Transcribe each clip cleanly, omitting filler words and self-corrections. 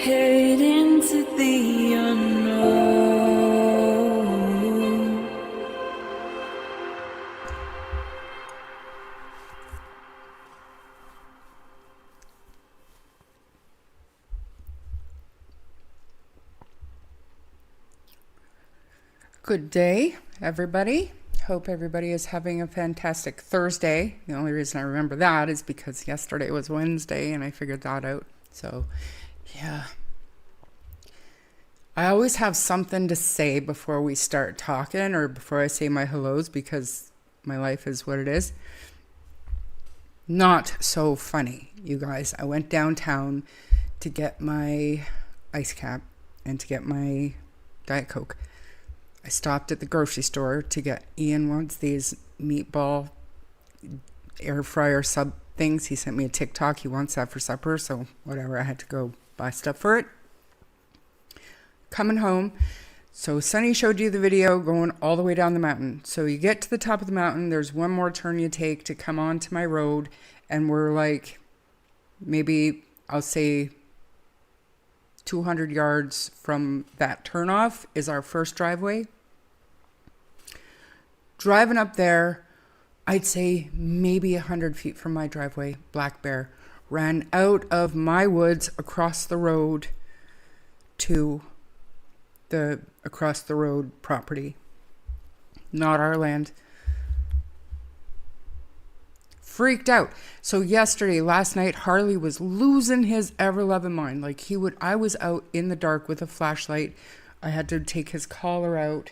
Head into the unknown. Good day, everybody. Hope everybody is having a fantastic Thursday. The only reason I remember that is because yesterday was Wednesday and I figured that out. So, yeah. I always have something to say before we start talking or before I say my hellos because my life is what it is. Not so funny, you guys. I went downtown to get my ice cap and to get my Diet Coke. I stopped at the grocery store to get Ian wants these meatball air fryer sub things. He sent me a TikTok. He wants that for supper. So whatever, I had to go buy stuff for it. Coming home. So Sunny showed you the video going all the way down the mountain. So you get to the top of the mountain. There's one more turn you take to come onto my road. And we're like, maybe I'll say 200 yards from that turnoff is our first driveway. Driving up there, I'd say maybe 100 feet from my driveway, black bear ran out of my woods across the road to the across the road property. Not our land. Freaked out. So last night, Harley was losing his ever-loving mind. Like I was out in the dark with a flashlight. I had to take his collar out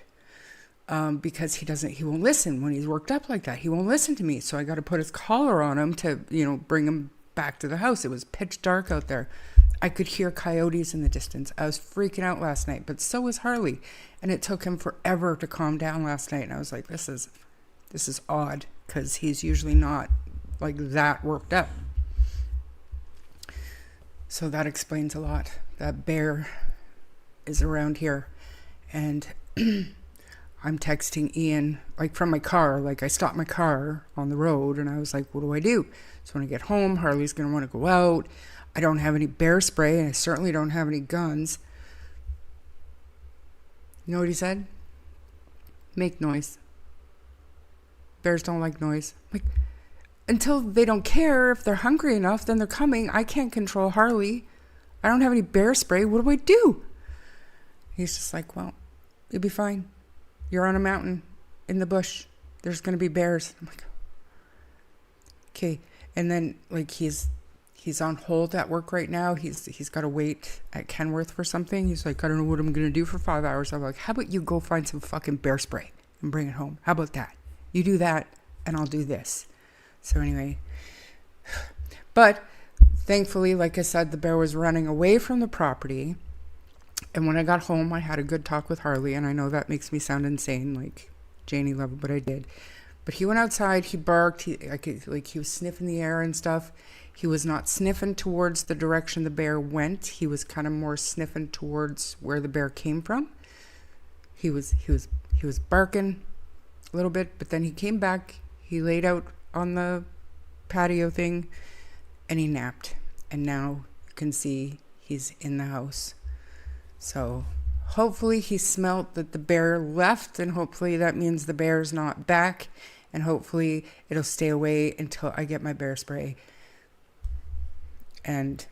because he won't listen when he's worked up like that. He won't listen to me. So I got to put his collar on him to, bring him back to the house. It was pitch dark out there. I could hear coyotes in the distance. I was freaking out last night, but so was Harley. And it took him forever to calm down last night. And I was like, this is odd because he's usually not like that worked up. So that explains a lot. That bear is around here. And I'm texting Ian, like from my car, like I stopped my car on the road and I was like, what do I do? So when I get home, Harley's going to want to go out. I don't have any bear spray and I certainly don't have any guns. You know what he said? Make noise. Bears don't like noise. Like, until they don't care, if they're hungry enough, then they're coming. I can't control Harley. I don't have any bear spray. What do I do? He's just like, well, you'll be fine. You're on a mountain in the bush. There's going to be bears. I'm like, okay. And then like he's on hold at work right now. He's got to wait at Kenworth for something. He's like, I don't know what I'm going to do for 5 hours. I'm like, how about you go find some fucking bear spray and bring it home? How about that? You do that and I'll do this. So anyway, but thankfully, like I said, the bear was running away from the property. And when I got home, I had a good talk with Harley. And I know that makes me sound insane, like Janie level, but I did. But he went outside, he barked, he was sniffing the air and stuff. He was not sniffing towards the direction the bear went. He was kind of more sniffing towards where the bear came from. He was barking a little bit, but then he came back. He laid out on the patio thing and he napped. And now you can see he's in the house. So hopefully he smelt that the bear left, and hopefully that means the bear's not back, and hopefully it'll stay away until I get my bear spray. And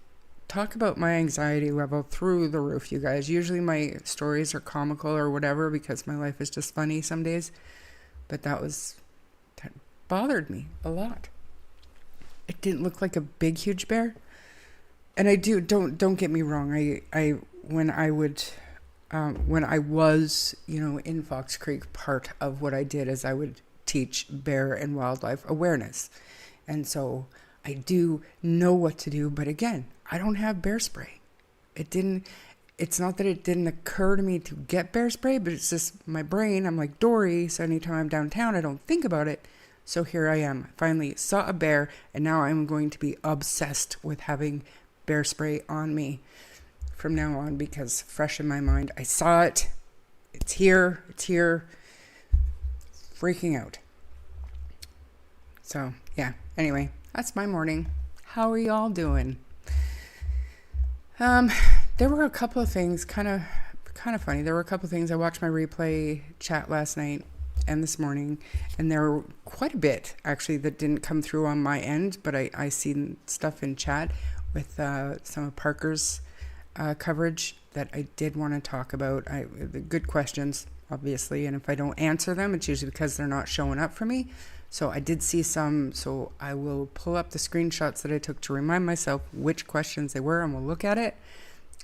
talk about my anxiety level through the roof, you guys. Usually my stories are comical or whatever because my life is just funny some days, but that bothered me a lot. It didn't look like a big, huge bear. And don't get me wrong. When I would when I was, in Fox Creek, part of what I did is I would teach bear and wildlife awareness. And so I do know what to do, but again, I don't have bear spray. It's not that it didn't occur to me to get bear spray, but it's just my brain. I'm like Dory, so anytime I'm downtown, I don't think about it. So here I am. I finally saw a bear, and now I'm going to be obsessed with having bear spray on me from now on, because fresh in my mind, I saw it. It's here. Freaking out. So yeah, anyway, that's my morning. How are y'all doing? There were a couple of things kind of funny. There were a couple of things. I watched my replay chat last night and this morning, and there were quite a bit actually that didn't come through on my end, but I seen stuff in chat with some of Parker's coverage that I did want to talk about. The good questions, obviously, and if I don't answer them, it's usually because they're not showing up for me. So I did see some, so I will pull up the screenshots that I took to remind myself which questions they were, and we'll look at it.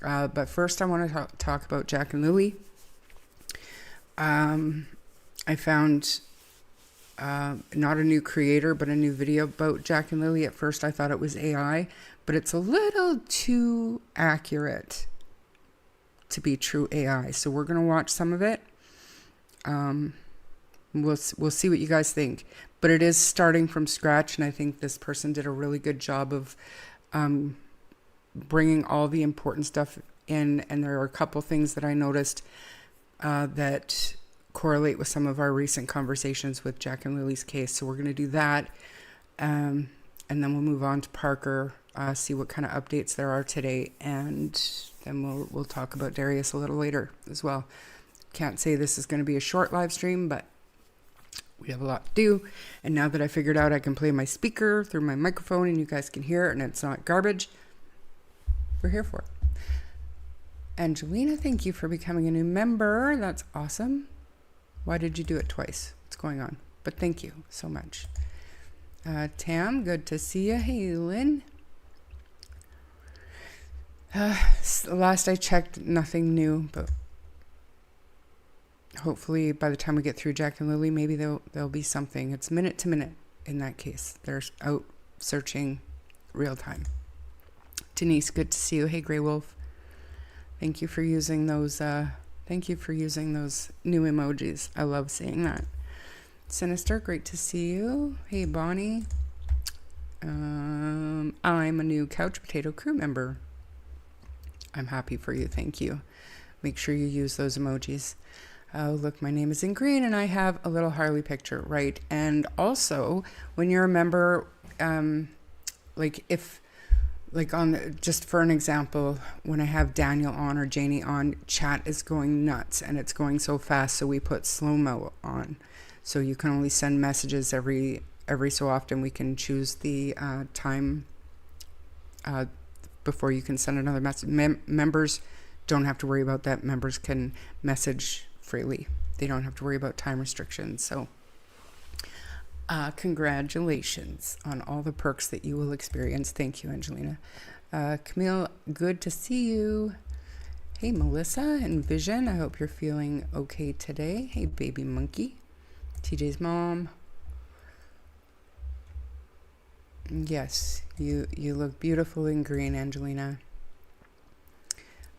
But first I want to talk about Jack and Lilly. I found not a new creator, but a new video about Jack and Lilly. At first I thought it was AI, but it's a little too accurate to be true AI. So we're going to watch some of it. We'll see what you guys think. But it is starting from scratch, and I think this person did a really good job of bringing all the important stuff in. And there are a couple things that I noticed that correlate with some of our recent conversations with Jack and Lily's case. So we're going to do that. And then we'll move on to Parker, see what kind of updates there are today. And then we'll talk about Darius a little later as well. Can't say this is going to be a short live stream, but we have a lot to do. And now that I figured out I can play my speaker through my microphone and you guys can hear it and it's not garbage, we're here for it. Angelina, thank you for becoming a new member. That's awesome. Why did you do it twice? What's going on? But thank you so much. Tam, good to see you. Hey, Lynn. Last I checked, nothing new, but hopefully by the time we get through Jack and Lilly, maybe there'll be something. It's minute to minute in that case. They're out searching real time. Denise, good to see you. Hey, Grey Wolf. Thank you for using those. Thank you for using those new emojis. I love seeing that. Sinister, great to see you. Hey, Bonnie. I'm a new Couch Potato crew member. I'm happy for you. Thank you. Make sure you use those emojis. Oh, look, my name is in green and I have a little Harley picture, right? And also, when you're a member, just for an example, when I have Daniel on or Janie on, chat is going nuts and it's going so fast. So we put slow-mo on. So you can only send messages every so often. We can choose the time before you can send another message. Members don't have to worry about that. Members can message freely. They don't have to worry about time restrictions. So congratulations on all the perks that you will experience. Thank you, Angelina. Camille, good to see you. Hey, Melissa and Vision, I hope you're feeling okay today. Hey, baby monkey. TJ's mom. Yes, you look beautiful in green, Angelina.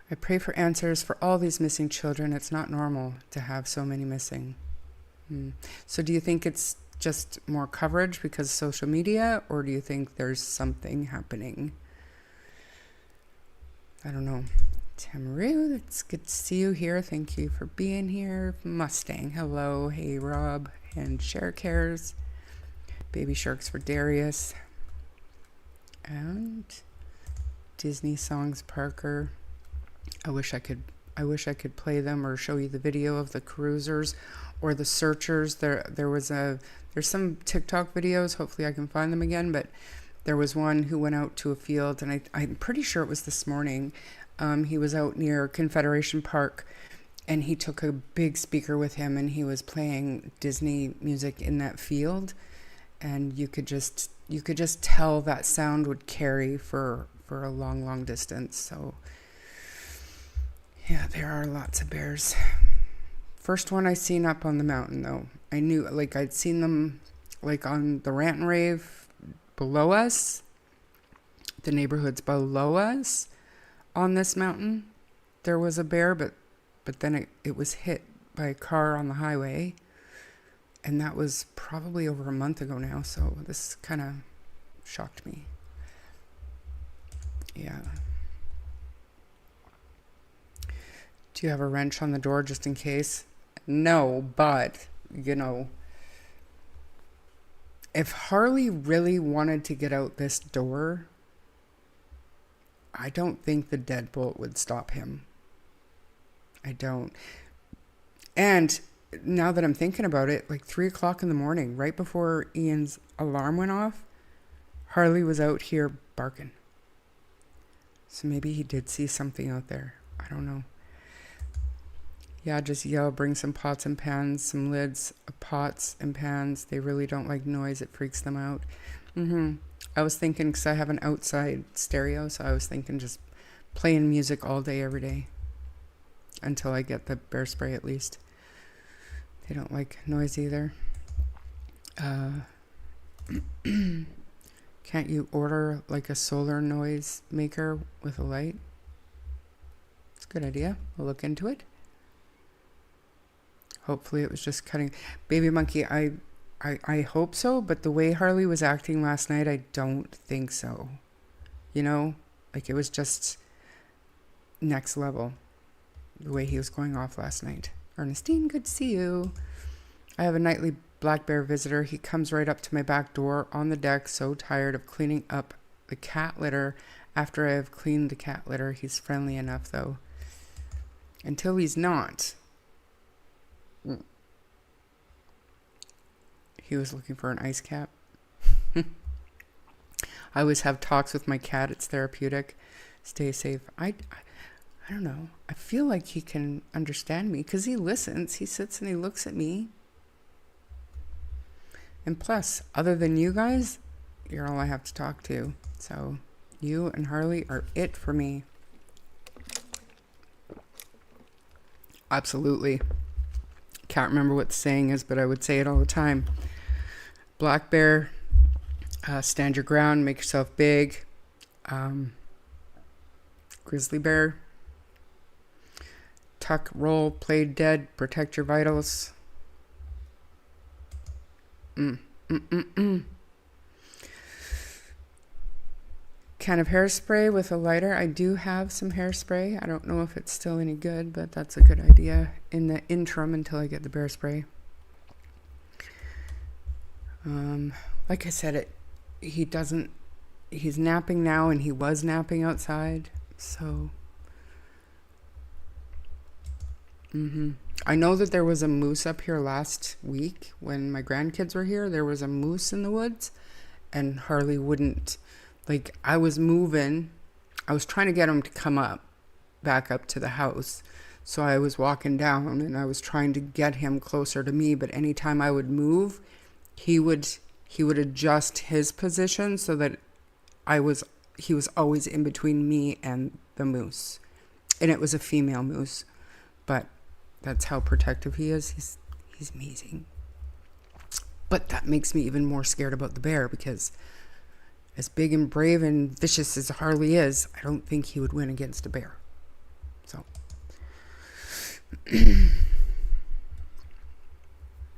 I pray for answers for all these missing children. It's not normal to have so many missing. So do you think it's just more coverage because of social media, or do you think there's something happening? I don't know. Tamaru, it's good to see you here. Thank you for being here. Mustang, hello. Hey, Rob and Share Cares. Baby Sharks for Darius. And Disney songs, Parker. I wish I could play them or show you the video of the cruisers or the searchers. There's some TikTok videos. Hopefully I can find them again, but there was one who went out to a field, and I'm pretty sure it was this morning. He was out near Confederation Park, and he took a big speaker with him, and he was playing Disney music in that field, and you could just tell that sound would carry for a long distance. So Yeah, there are lots of bears. First one I seen up on the mountain, though. I knew, like, I'd seen them, like, on the rant and rave below us, the neighborhoods below us on this mountain. There was a bear, but then it was hit by a car on the highway. And that was probably over a month ago now, so this kind of shocked me. Yeah. Do you have a wrench on the door just in case? No, but, you know, if Harley really wanted to get out this door, I don't think the deadbolt would stop him. I don't. And now that I'm thinking about it, like 3 o'clock in the morning, right before Ian's alarm went off, Harley was out here barking. So maybe he did see something out there. I don't know. Yeah, just yell, bring some pots and pans, some lids of pots and pans. They really don't like noise. It freaks them out. I was thinking, because I have an outside stereo, so I was thinking just playing music all day, every day. Until I get the bear spray, at least. They don't like noise either. Can't you order like a solar noise maker with a light? It's a good idea. We'll look into it. Hopefully it was just cutting. Baby monkey, I hope so, but the way Harley was acting last night, I don't think so. You know, like it was just next level, the way he was going off last night. Ernestine, good to see you. I have a nightly black bear visitor. He comes right up to my back door on the deck, so tired of cleaning up the cat litter. After I have cleaned the cat litter, he's friendly enough, though. Until he's not. He was looking for an ice cap. I always have talks with my cat. It's therapeutic. Stay safe. I don't know. I feel like he can understand me because he listens. He sits and he looks at me. And plus, other than you guys, you're all I have to talk to. So you and Harley are it for me. Absolutely. Can't remember what the saying is, but I would say it all the time. Black bear, stand your ground, make yourself big. Grizzly bear, tuck, roll, play dead, protect your vitals. Can of hairspray with a lighter. I do have some hairspray. I don't know if it's still any good, but that's a good idea in the interim until I get the bear spray. Like I said, he's napping now, and he was napping outside. So, I know that there was a moose up here last week when my grandkids were here. There was a moose in the woods, and Harley wouldn't. Like, I was moving. I was trying to get him to come back up to the house. So I was walking down, and I was trying to get him closer to me. But anytime I would move, he would adjust his position so that he was always in between me and the moose. And it was a female moose. But that's how protective he is. He's amazing. But that makes me even more scared about the bear, because as big and brave and vicious as Harley is, I don't think he would win against a bear. So,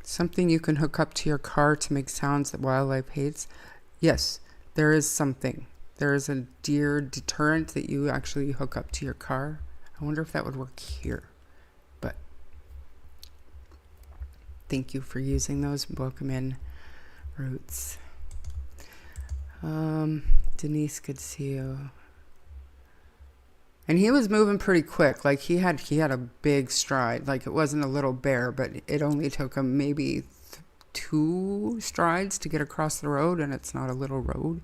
something you can hook up to your car to make sounds that wildlife hates. Yes, there is something. There is a deer deterrent that you actually hook up to your car. I wonder if that would work here. But thank you for using those. Welcome in, Roots. Denise, good to see you. And he was moving pretty quick. Like he had a big stride. Like it wasn't a little bear, but it only took him maybe 2 strides to get across the road, and it's not a little road.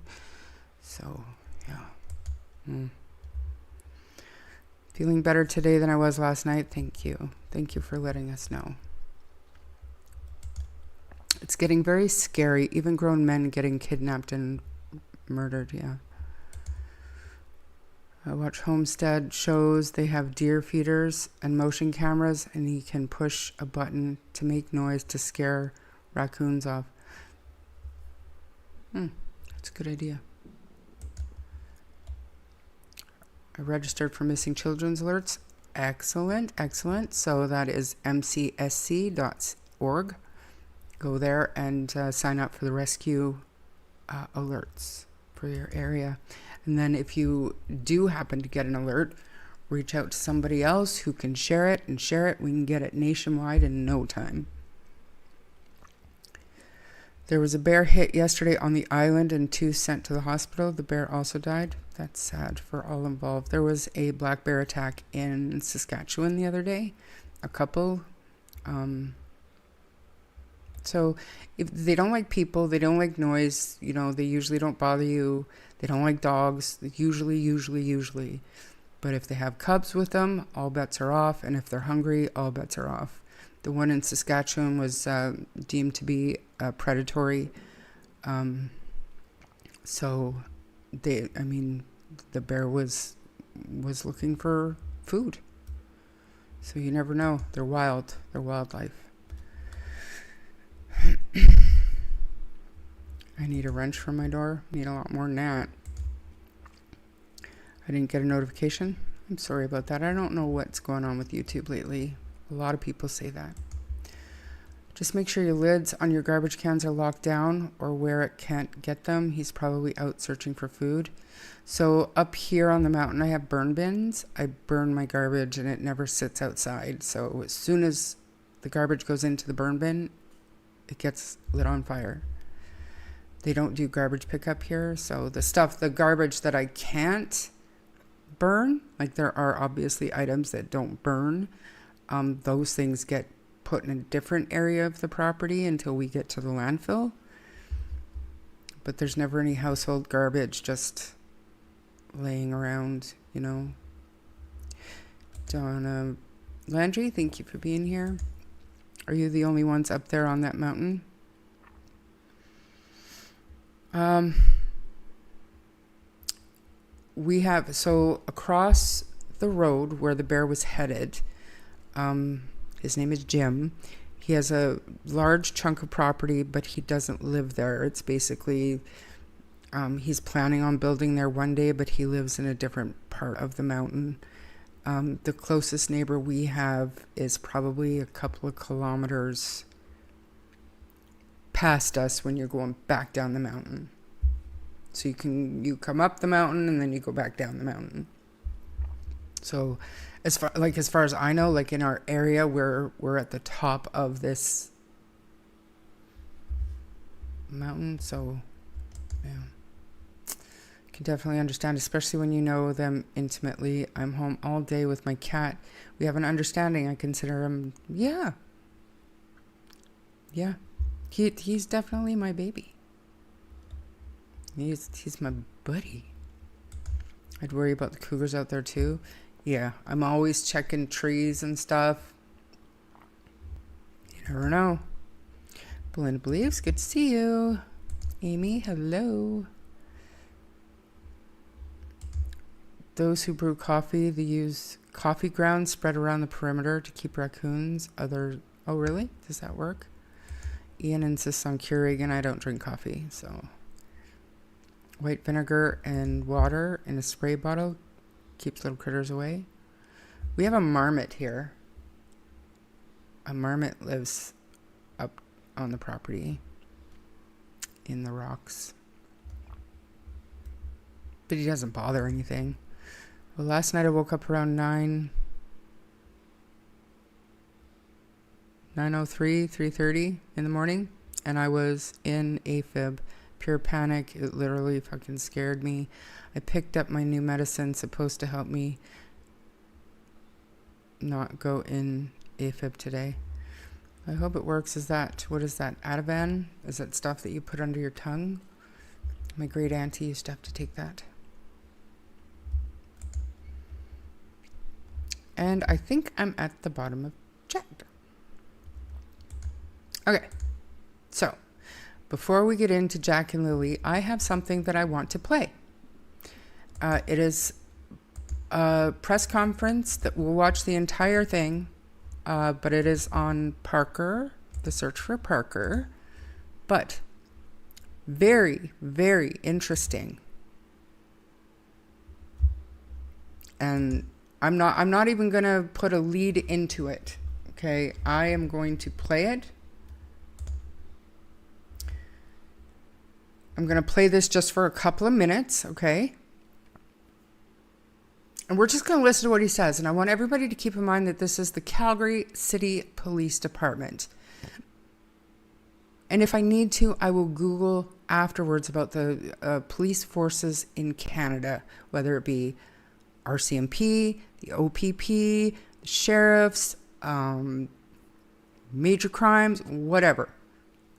So, yeah. Feeling better today than I was last night. Thank you. Thank you for letting us know. It's getting very scary. Even grown men getting kidnapped and murdered, yeah. I watch homestead shows. They have deer feeders and motion cameras, and you can push a button to make noise to scare raccoons off. That's a good idea. I registered for missing children's alerts. Excellent, excellent. So that is mcsc.org. Go there and sign up for the rescue alerts for your area. And then if you do happen to get an alert, reach out to somebody else who can share it. We can get it nationwide in no time. There was a bear hit yesterday on the island and 2 sent to the hospital. The bear also died. That's sad for all involved. There was a black bear attack in Saskatchewan the other day. A couple. So if they don't like people, they don't like noise, they usually don't bother you. They don't like dogs, usually. But if they have cubs with them, all bets are off. And if they're hungry, all bets are off. The one in Saskatchewan was deemed to be predatory. So the bear was looking for food. So you never know. They're wild. They're wildlife. I need a wrench for my door. Need a lot more than that. I didn't get a notification. I'm sorry about that. I don't know what's going on with YouTube lately. A lot of people say that. Just make sure your lids on your garbage cans are locked down or where it can't get them. He's probably out searching for food. So up here on the mountain, I have burn bins. I burn my garbage and it never sits outside. So as soon as the garbage goes into the burn bin, it gets lit on fire. They don't do garbage pickup here. So the garbage that I can't burn, like there are obviously items that don't burn. Those things get put in a different area of the property until we get to the landfill. But there's never any household garbage just laying around, Donna Landry, thank you for being here. Are you the only ones up there on that mountain? We have, so across the road where the bear was headed, his name is Jim. He has a large chunk of property, but he doesn't live there. It's basically, he's planning on building there one day, but he lives in a different part of the mountain. The closest neighbor we have is probably a couple of kilometers past us when you're going back down the mountain. So you come up the mountain and then you go back down the mountain. So as far as I know, like in our area, we're at the top of this mountain. So yeah, I can definitely understand, especially when you know them intimately. I'm home all day with my cat. We have an understanding. I consider him, yeah. He's definitely my baby. He's my buddy. I'd worry about the cougars out there too. Yeah, I'm always checking trees and stuff. You never know. Belinda Believes, good to see you. Amy, hello. Those who brew coffee, they use coffee grounds spread around the perimeter to keep raccoons. Oh, really? Does that work? Ian insists on Keurig, and I don't drink coffee, so. White vinegar and water in a spray bottle keeps little critters away. We have a marmot here. A marmot lives up on the property in the rocks. But he doesn't bother anything. Well, last night I woke up around 3:30 in the morning, and I was in AFib. Pure panic. It literally fucking scared me. I picked up my new medicine supposed to help me not go in AFib today. I hope it works. What is that? Ativan? Is that stuff that you put under your tongue? My great auntie used to have to take that. And I think I'm at the bottom of chat. Okay. So, before we get into Jack and Lilly, I have something that I want to play. It is a press conference that we'll watch the entire thing, but it is on Parker, the search for Parker. But very, very interesting. And I'm not even going to put a lead into it. Okay, I am going to play it. I'm going to play this just for a couple of minutes, okay? And we're just going to listen to what he says. And I want everybody to keep in mind that this is the Calgary City Police Department. And if I need to, I will Google afterwards about the police forces in Canada, whether it be RCMP, the OPP, the sheriffs, major crimes, whatever,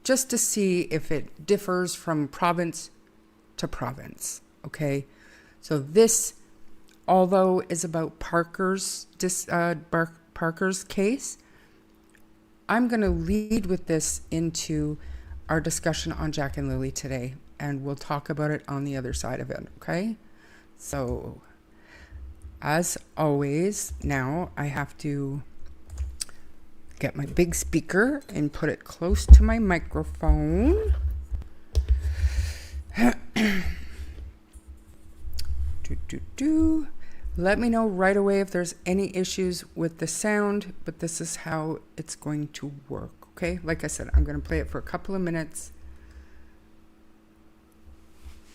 just to see if it differs from province to province, okay? So this, although is about Parker's case, I'm going to lead with this into our discussion on Jack and Lilly today, and we'll talk about it on the other side of it, okay? So, as always, now I have to get my big speaker and put it close to my microphone. Let me know right away if there's any issues with the sound, but this is how it's going to work, okay? Like I said, I'm going to play it for a couple of minutes.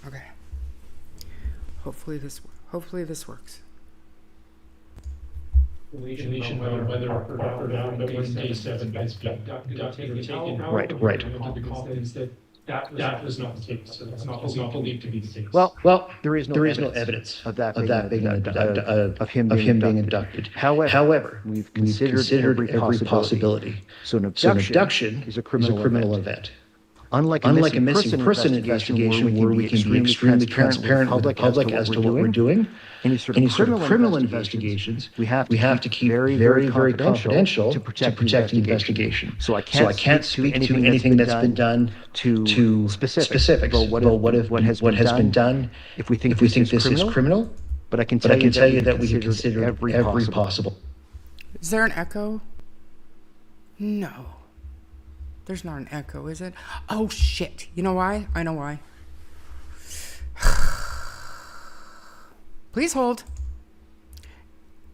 Okay. Hopefully this works. Whether Parker now, but when day 7 has been taken out. Right. Under the confidence that that was not the case, so that's not believed to be the case. Well, there is no evidence of him being abducted. However, we've considered every possibility. So an abduction is a criminal event. Unlike a missing person investigation where we can be extremely transparent with the public as to what we're doing, any sort of criminal investigations, we have to keep very, very confidential to protect the investigation. So I can't speak to anything that's been done to specifics about what has been done. If we think this is criminal, but I can tell you that we have considered every possible. Is there an echo? No. There's not an echo, is it? Oh, shit. You know why? I know why. Please hold.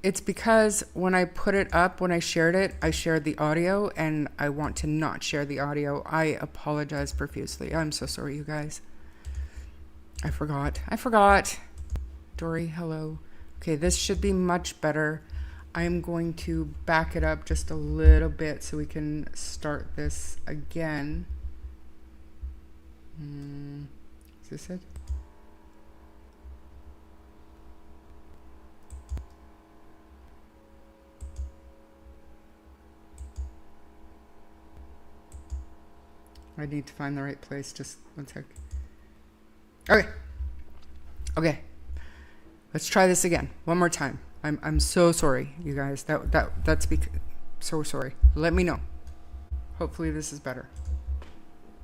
It's because when I put it up, when I shared it, I shared the audio, and I want to not share the audio. I apologize profusely. I'm so sorry, you guys. I forgot. Dory, hello. Okay, this should be much better. I'm going to back it up just a little bit so we can start this again. Is this it? I need to find the right place. Just one sec. Okay. Let's try this again. One more time. I'm so sorry, you guys. That's so sorry. Let me know. Hopefully this is better.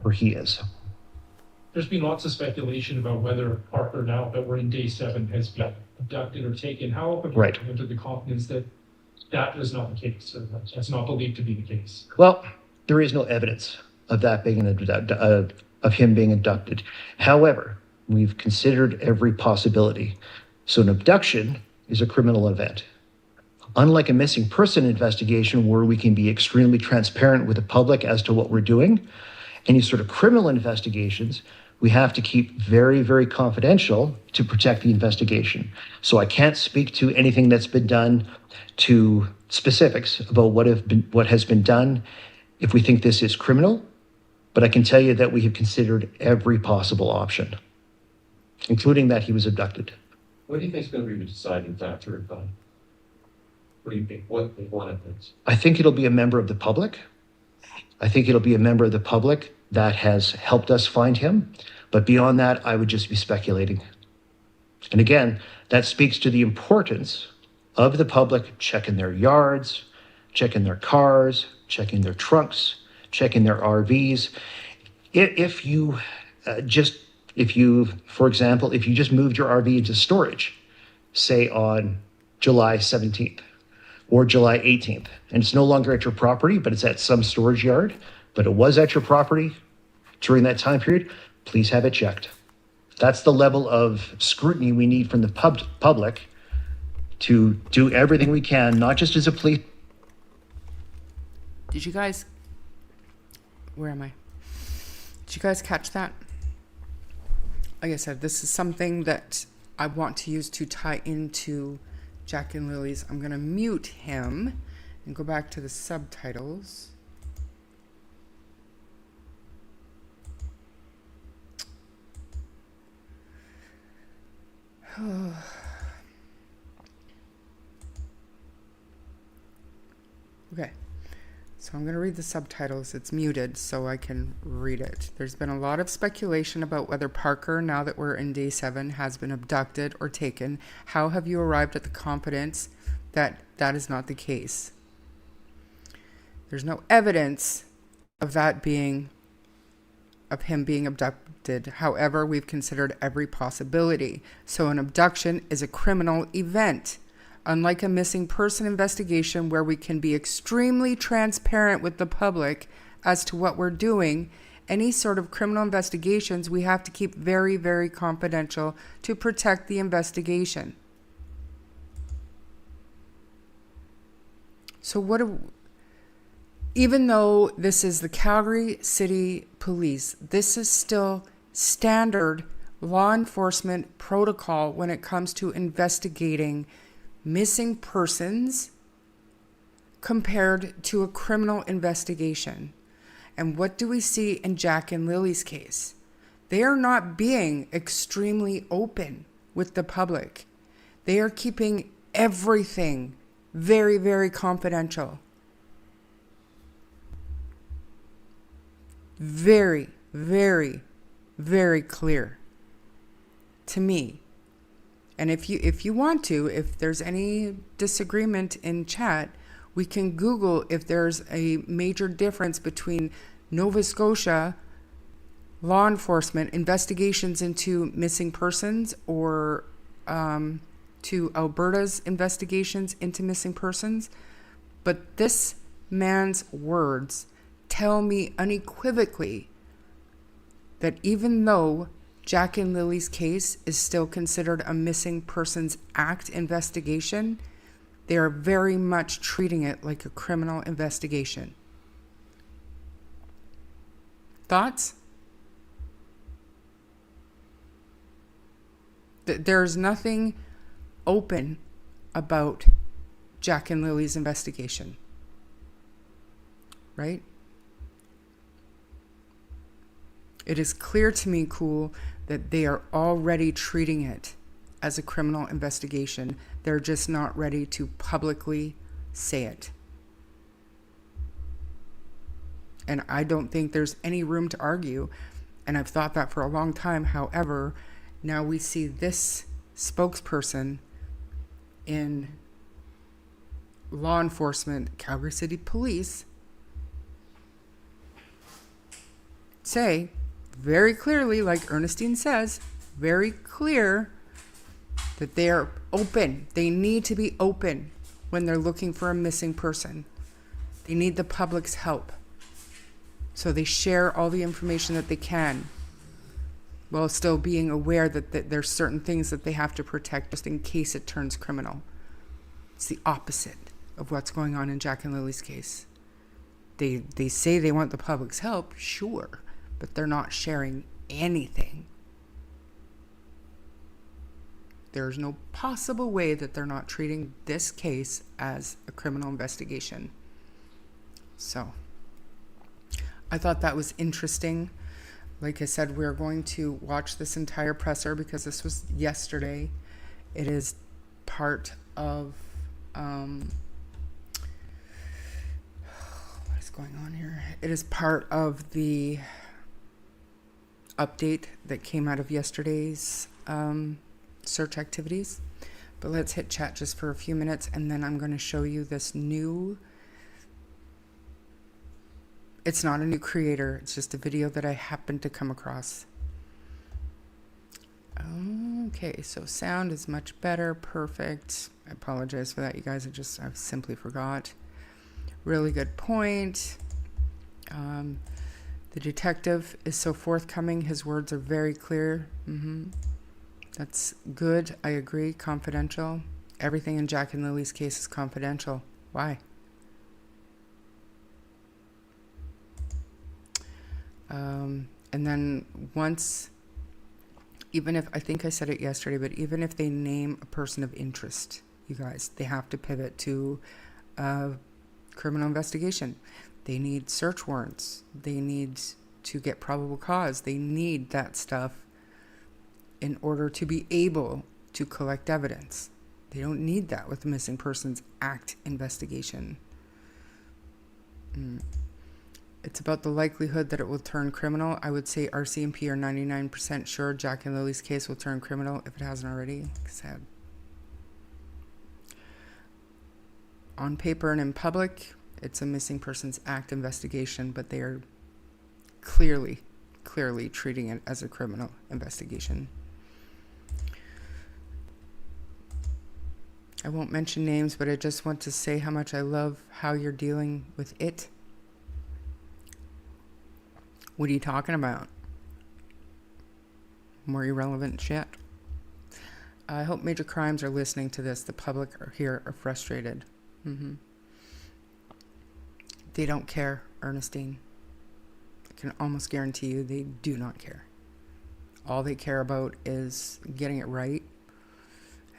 Or he is. There's been lots of speculation about whether Parker, now that we're in day 7, has been abducted or taken. How often under the confidence that that was not the case, or that's not believed to be the case? Well, there is no evidence of that being of him being abducted. However, we've considered every possibility. So an abduction is a criminal event. Unlike a missing person investigation where we can be extremely transparent with the public as to what we're doing, any sort of criminal investigations, we have to keep very, very confidential to protect the investigation. So I can't speak to anything that's been done to specifics about what has been done if we think this is criminal, but I can tell you that we have considered every possible option, including that he was abducted. What do you think is going to be the deciding factor? What do you think? What one of things? I think it'll be a member of the public. I think it'll be a member of the public that has helped us find him. But beyond that, I would just be speculating. And again, that speaks to the importance of the public checking their yards, checking their cars, checking their trunks, checking their RVs. If you, for example, if you just moved your RV into storage say on July 17th or July 18th, and it's no longer at your property, but it's at some storage yard, but it was at your property during that time period, please have it checked. That's the level of scrutiny we need from the public to do everything we can, not just as a police. Did you guys, where am I? Did you guys catch that? Like I said, this is something that I want to use to tie into Jack and Lily's. I'm going to mute him and go back to the subtitles. Okay, so I'm going to read the subtitles. It's muted so I can read it. There's been a lot of speculation about whether Parker, now that we're in day 7, has been abducted or taken. How have you arrived at the confidence that that is not the case? There's no evidence of that being, of him being abducted. However, we've considered every possibility. So an abduction is a criminal event. Unlike a missing person investigation where we can be extremely transparent with the public as to what we're doing, any sort of criminal investigations we have to keep very, very confidential to protect the investigation. So even though this is the Calgary City Police, this is still standard law enforcement protocol when it comes to investigating missing persons compared to a criminal investigation. And what do we see in Jack and Lily's case? They are not being extremely open with the public. They are keeping everything very, very confidential. Very, very, very clear to me. And if you want to, if there's any disagreement in chat, we can Google if there's a major difference between Nova Scotia law enforcement investigations into missing persons or to Alberta's investigations into missing persons. But this man's words tell me unequivocally that even though Jack and Lily's case is still considered a missing persons act investigation, they are very much treating it like a criminal investigation. Thoughts? There's nothing open about Jack and Lily's investigation, right? It is clear to me, Cool, that they are already treating it as a criminal investigation. They're just not ready to publicly say it. And I don't think there's any room to argue. And I've thought that for a long time. However, now we see this spokesperson in law enforcement, Calgary City Police, say very clearly, like Ernestine says, very clear that they are open. They need to be open when they're looking for a missing person. They need the public's help. So they share all the information that they can while still being aware that there's certain things that they have to protect just in case it turns criminal. It's the opposite of what's going on in Jack and Lily's case. They say they want the public's help, sure, but they're not sharing anything. There's no possible way that they're not treating this case as a criminal investigation. So I thought that was interesting. Like I said, we're going to watch this entire presser because this was yesterday. It is part of what is going on here? It is part of the update that came out of yesterday's search activities. But let's hit chat just for a few minutes, and then I'm going to show you this new. It's not a new creator. It's just a video that I happened to come across. Okay, so sound is much better. Perfect. I apologize for that, you guys. I simply forgot. Really good point. The detective is so forthcoming. His words are very clear. That's good. I agree. Confidential. Everything in Jack and Lily's case is confidential. Why? And then once, even if, I think I said it yesterday, but even if they name a person of interest, you guys, they have to pivot to criminal investigation. They need search warrants. They need to get probable cause. They need that stuff in order to be able to collect evidence. They don't need that with the Missing Persons Act investigation. It's about the likelihood that it will turn criminal. I would say RCMP are 99% sure Jack and Lily's case will turn criminal if it hasn't already. Sad. On paper and in public, it's a Missing Persons Act investigation, but they are clearly treating it as a criminal investigation. I won't mention names, but I just want to say how much I love how you're dealing with it. What are you talking about? More irrelevant shit. I hope Major Crimes are listening to this. The public are frustrated. They don't care, Ernestine. I can almost guarantee you they do not care. All they care about is getting it right.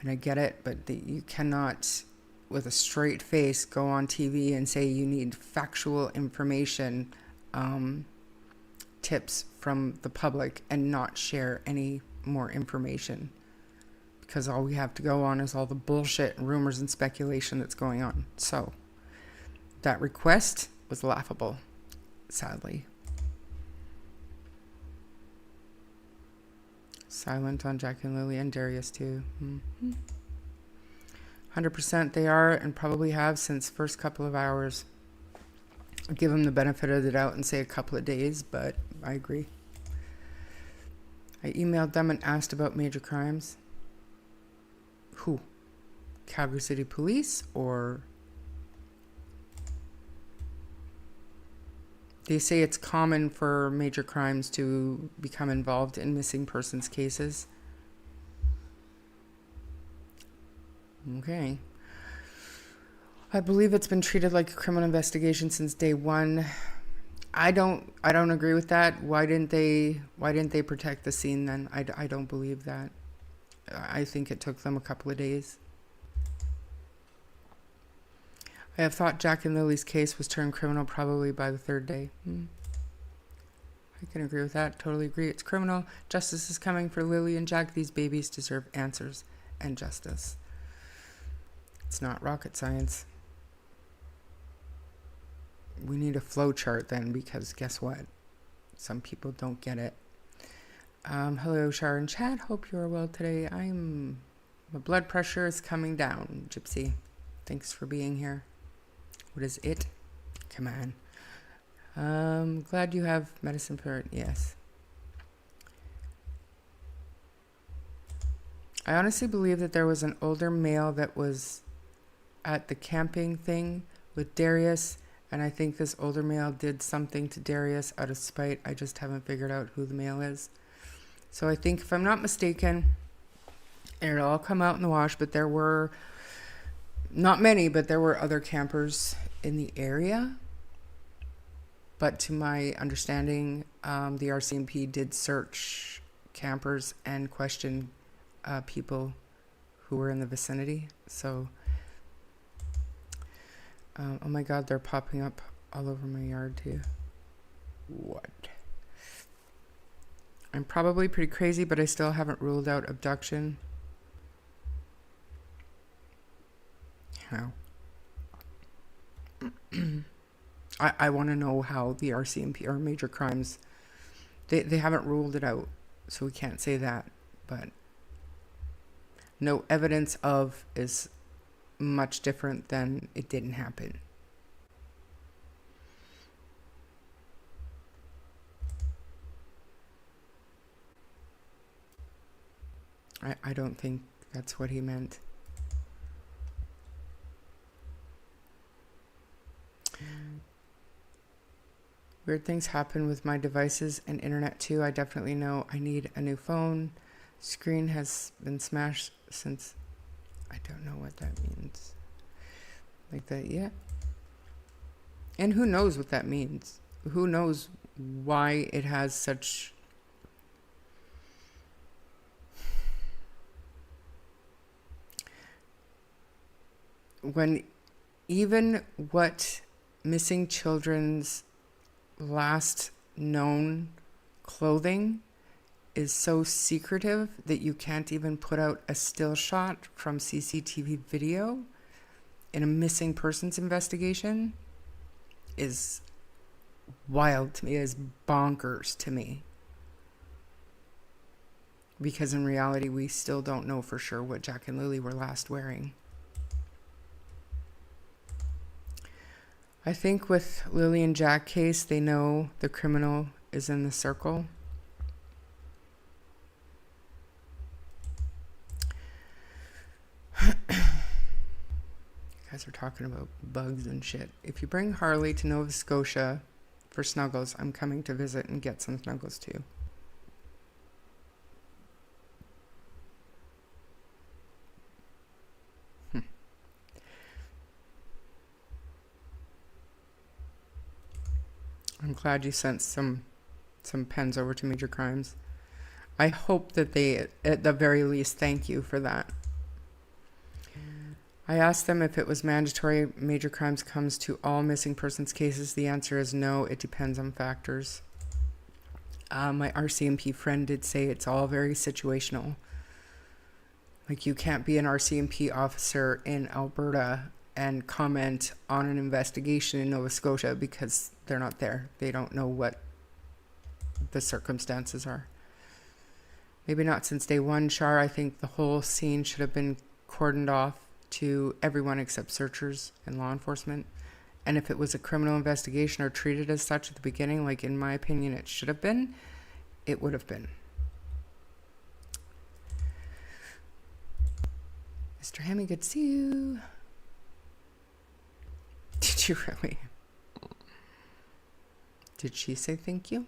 And I get it, but you cannot, with a straight face, go on TV and say you need factual information, tips from the public, and not share any more information. Because all we have to go on is all the bullshit and rumors and speculation that's going on. So, that request was laughable, sadly. Silent on Jack and Lilly and Darius too. 100% they are, and probably have since first couple of hours. I'll give them the benefit of the doubt and say a couple of days, but I agree. I emailed them and asked about Major Crimes. Who? Calgary City Police or... They say it's common for Major Crimes to become involved in missing persons cases. Okay. I believe it's been treated like a criminal investigation since day one. I don't agree with that. Why didn't they protect the scene then? I don't believe that. I think it took them a couple of days. I have thought Jack and Lily's case was turned criminal probably by the third day. I can agree with that. Totally agree. It's criminal. Justice is coming for Lily and Jack. These babies deserve answers and justice. It's not rocket science. We need a flow chart then, because guess what? Some people don't get it. Hello, Shar and Chad. Hope you are well today. My blood pressure is coming down, Gypsy. Thanks for being here. What is it? Come on. Glad you have medicine for it. Yes. I honestly believe that there was an older male that was at the camping thing with Darius, and I think this older male did something to Darius out of spite. I just haven't figured out who the male is. So I think, if I'm not mistaken, it'll all come out in the wash, but there were not many, but there were other campers in the area. But to my understanding, the RCMP did search campers and question people who were in the vicinity. So, oh my God, they're popping up all over my yard too. What? I'm probably pretty crazy, but I still haven't ruled out abduction. How? I want to know how the RCMP or Major Crimes, they haven't ruled it out, so we can't say that, but no evidence of is much different than it didn't happen. I don't think that's what he meant. Weird things happen with my devices and internet too. I definitely know I need a new phone. Screen has been smashed since... I don't know what that means. Like that, yeah. And who knows what that means? Who knows why it has such... When even what missing children's last known clothing is so secretive that you can't even put out a still shot from CCTV video in a missing persons investigation is wild to me, is bonkers to me. Because in reality, we still don't know for sure what Jack and Lilly were last wearing. I think with Lily and Jack case, they know the criminal is in the circle. You guys are talking about bugs and shit. If you bring Harley to Nova Scotia for snuggles, I'm coming to visit and get some snuggles too. I'm glad you sent some pens over to Major Crimes. I hope that they, at the very least, thank you for that. I asked them if it was mandatory Major Crimes comes to all missing persons cases. The answer is no. It depends on factors. My RCMP friend did say it's all very situational. Like, you can't be an RCMP officer in Alberta and comment on an investigation in Nova Scotia because they're not there. They don't know what the circumstances are. Maybe not since day one, Char. I think the whole scene should have been cordoned off to everyone except searchers and law enforcement. And if it was a criminal investigation or treated as such at the beginning, like in my opinion it should have been, it would have been. Mr. Hammy, good to see you. Did you really? Did she say thank you?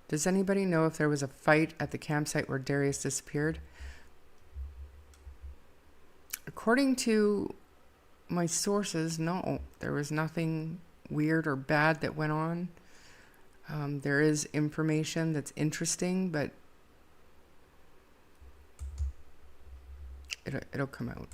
Does anybody know if there was a fight at the campsite where Darius disappeared? According to my sources, no. There was nothing weird or bad that went on. There is information that's interesting, but it'll come out.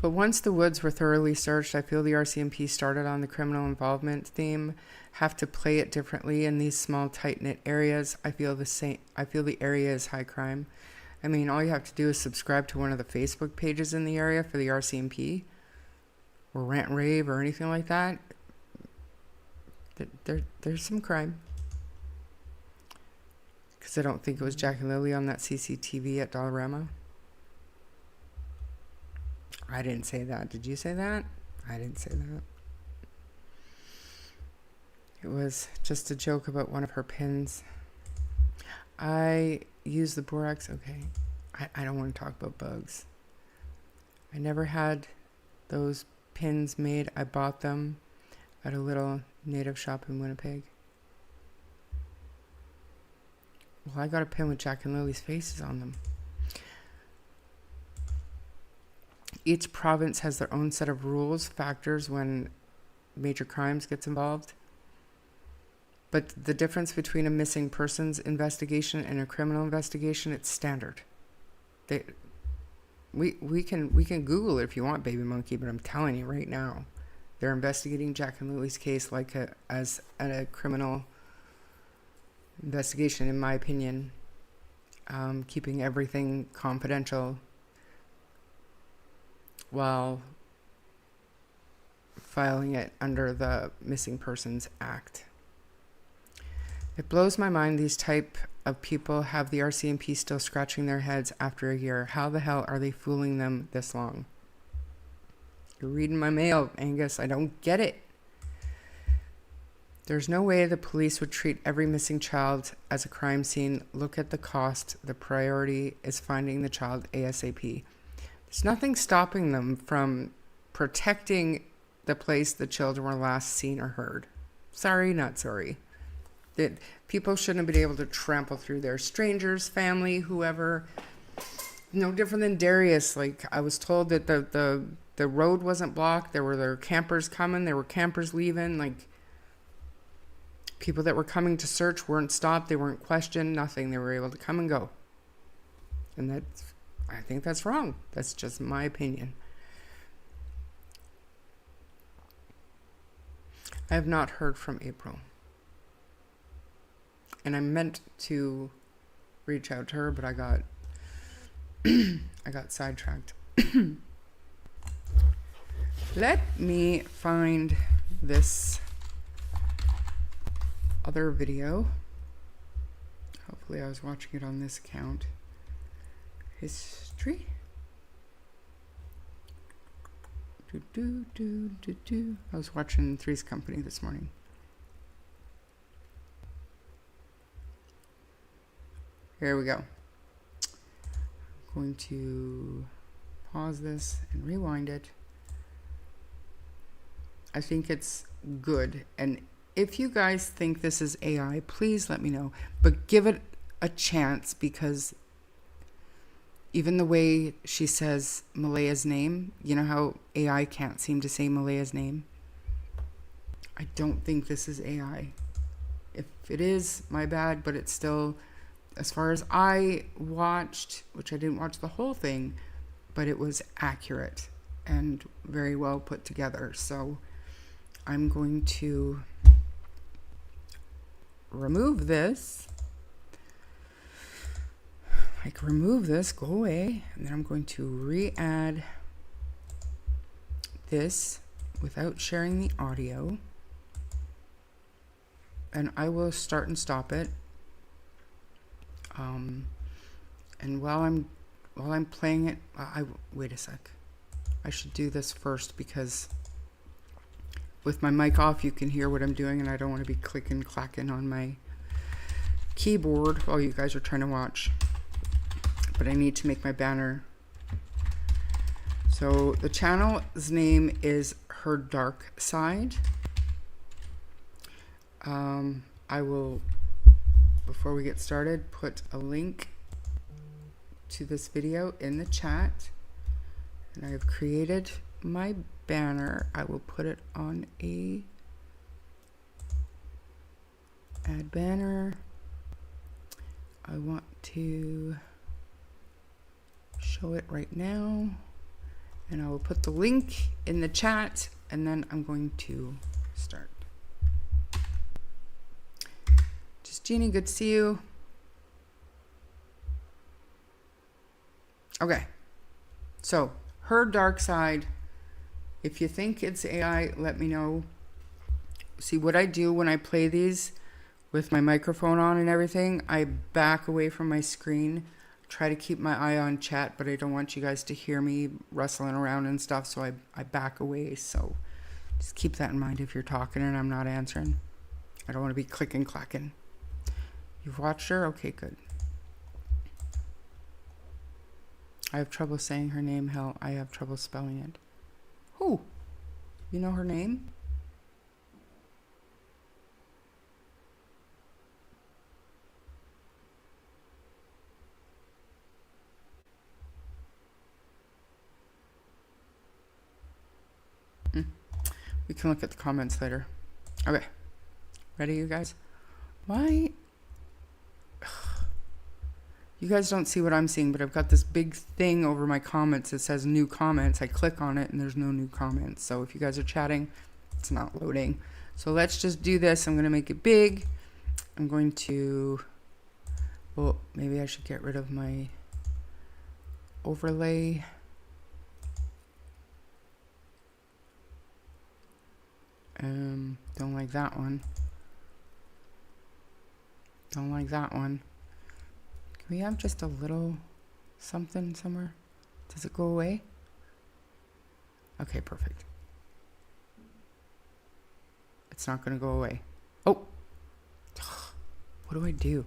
But once the woods were thoroughly searched, I feel the RCMP started on the criminal involvement theme, have to play it differently in these small, tight-knit areas. I feel the same. I feel the area is high crime. I mean, all you have to do is subscribe to one of the Facebook pages in the area for the RCMP, or Rant Rave, or anything like that. There's some crime. Because I don't think it was Jack and Lilly on that CCTV at Dollarama. I didn't say that. Did you say that? I didn't say that. It was just a joke about one of her pins. I use the borax. Okay. I don't want to talk about bugs. I never had those pins made. I bought them at a little native shop in Winnipeg. Well, I got a pin with Jack and Lily's faces on them. Each province has their own set of rules, factors when major crimes gets involved. But the difference between a missing persons investigation and a criminal investigation, it's standard. We can Google it if you want, Baby Monkey, but I'm telling you right now, they're investigating Jack and Lily's case like as a criminal investigation, in my opinion, keeping everything confidential while filing it under the Missing Persons Act. It blows my mind these type of people have the RCMP still scratching their heads after a year. How the hell are they fooling them this long? You're reading my mail, Angus. I don't get it. There's no way the police would treat every missing child as a crime scene. Look at the cost. The priority is finding the child ASAP. There's nothing stopping them from protecting the place the children were last seen or heard. Sorry, not sorry. That people shouldn't have been able to trample through their strangers, family, whoever. No different than Darius. Like, I was told that the road wasn't blocked. There were campers coming. There were campers leaving. Like, people that were coming to search weren't stopped. They weren't questioned. Nothing. They were able to come and go. And I think that's wrong. That's just my opinion. I have not heard from April. And I meant to reach out to her, but I got I got sidetracked. Let me find this other video. Hopefully I was watching it on this account. History. I was watching Three's Company this morning. Here we go. I'm going to pause this and rewind it. I think it's good. And if you guys think this is AI, please let me know. But give it a chance, because even the way she says Malaya's name, you know how AI can't seem to say Malaya's name? I don't think this is AI. If it is, my bad, but it's still, as far as I watched, which I didn't watch the whole thing, but it was accurate and very well put together. So I'm going to remove this. Like, remove this, go away, and then I'm going to re-add this without sharing the audio, and I will start and stop it. And while I'm playing it, wait a sec. I should do this first, because with my mic off, you can hear what I'm doing, and I don't want to be clicking, clacking on my keyboard while you guys are trying to watch. But I need to make my banner. So the channel's name is Her Dark Side. I will, before we get started, put a link to this video in the chat. And I have created my banner. I will put it on a add banner. I want to show it right now, and I will put the link in the chat, and then I'm going to start. Just Jeannie, good to see you. Okay, so Her Dark Side. If you think it's AI, let me know. See, what I do when I play these with my microphone on and everything, I back away from my screen. Try to keep my eye on chat, but I don't want you guys to hear me rustling around and stuff, so I back away. So just keep that in mind if you're talking and I'm not answering. I don't want to be clicking, clacking. You've watched her? Okay, good. I have trouble saying her name. Hell, I have trouble spelling it. Who? You know her name? We can look at the comments later. Okay. Ready, you guys? Why? You guys don't see what I'm seeing, but I've got this big thing over my comments that says new comments. I click on it and there's no new comments. So if you guys are chatting, it's not loading. So let's just do this. I'm going to make it big. I'm going to, well, maybe I should get rid of my overlay. Don't like that one. Don't like that one. we have just a little something somewhere? Does it go away? Okay, perfect. It's not going to go away. Oh, what do I do?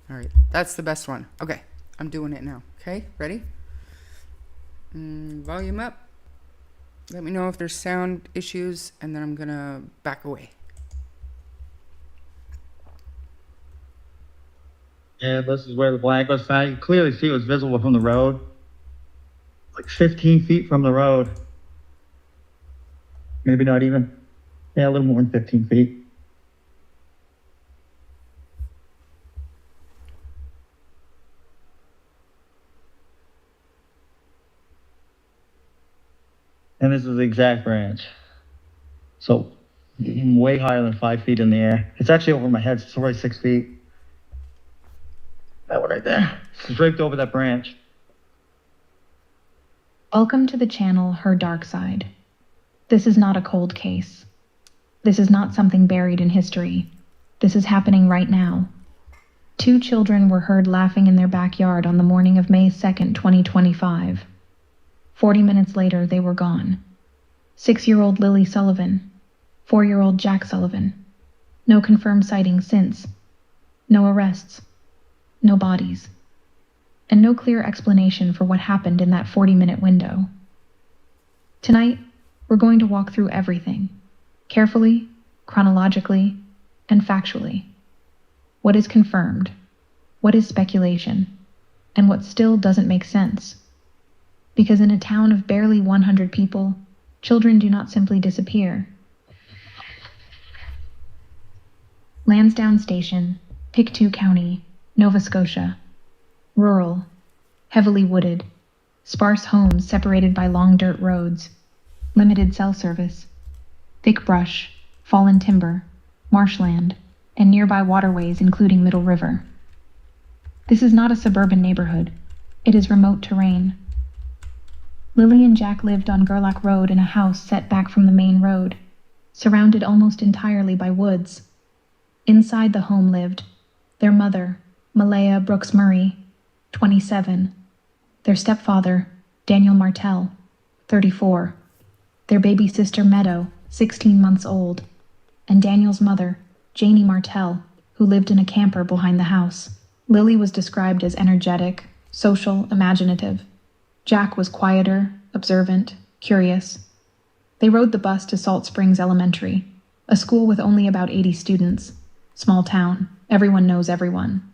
All right, that's the best one. Okay, I'm doing it now. Okay, ready? Volume up. Let me know if there's sound issues, and then I'm going to back away. Yeah, this is where the blank was found. You can clearly see it was visible from the road. Like 15 feet from the road. Maybe not even. Yeah, a little more than 15 feet. And this is the exact branch. So way higher than 5 feet in the air. It's actually over my head, so it's already 6 feet. That one right there. It's draped over that branch. Welcome to the channel Her Dark Side. This is not a cold case. This is not something buried in history. This is happening right now. 2 children were heard laughing in their backyard on the morning of May 2nd, 2025. 40 minutes later, they were gone. 6-year-old Lily Sullivan, 4-year-old Jack Sullivan. No confirmed sightings since. No arrests. No bodies. And no clear explanation for what happened in that 40-minute window. Tonight, we're going to walk through everything. Carefully, chronologically, and factually. What is confirmed? What is speculation? And what still doesn't make sense? Because in a town of barely 100 people, children do not simply disappear. Lansdowne Station, Pictou County, Nova Scotia. Rural, heavily wooded, sparse homes separated by long dirt roads, limited cell service, thick brush, fallen timber, marshland, and nearby waterways including Middle River. This is not a suburban neighborhood. It is remote terrain. Lily and Jack lived on Gerlach Road in a house set back from the main road, surrounded almost entirely by woods. Inside the home lived their mother, Malaya Brooks Murray, 27, their stepfather, Daniel Martell, 34, their baby sister Meadow, 16 months old, and Daniel's mother, Janie Martell, who lived in a camper behind the house. Lily was described as energetic, social, imaginative. Jack was quieter, observant, curious. They rode the bus to Salt Springs Elementary, a school with only about 80 students. Small town, everyone knows everyone.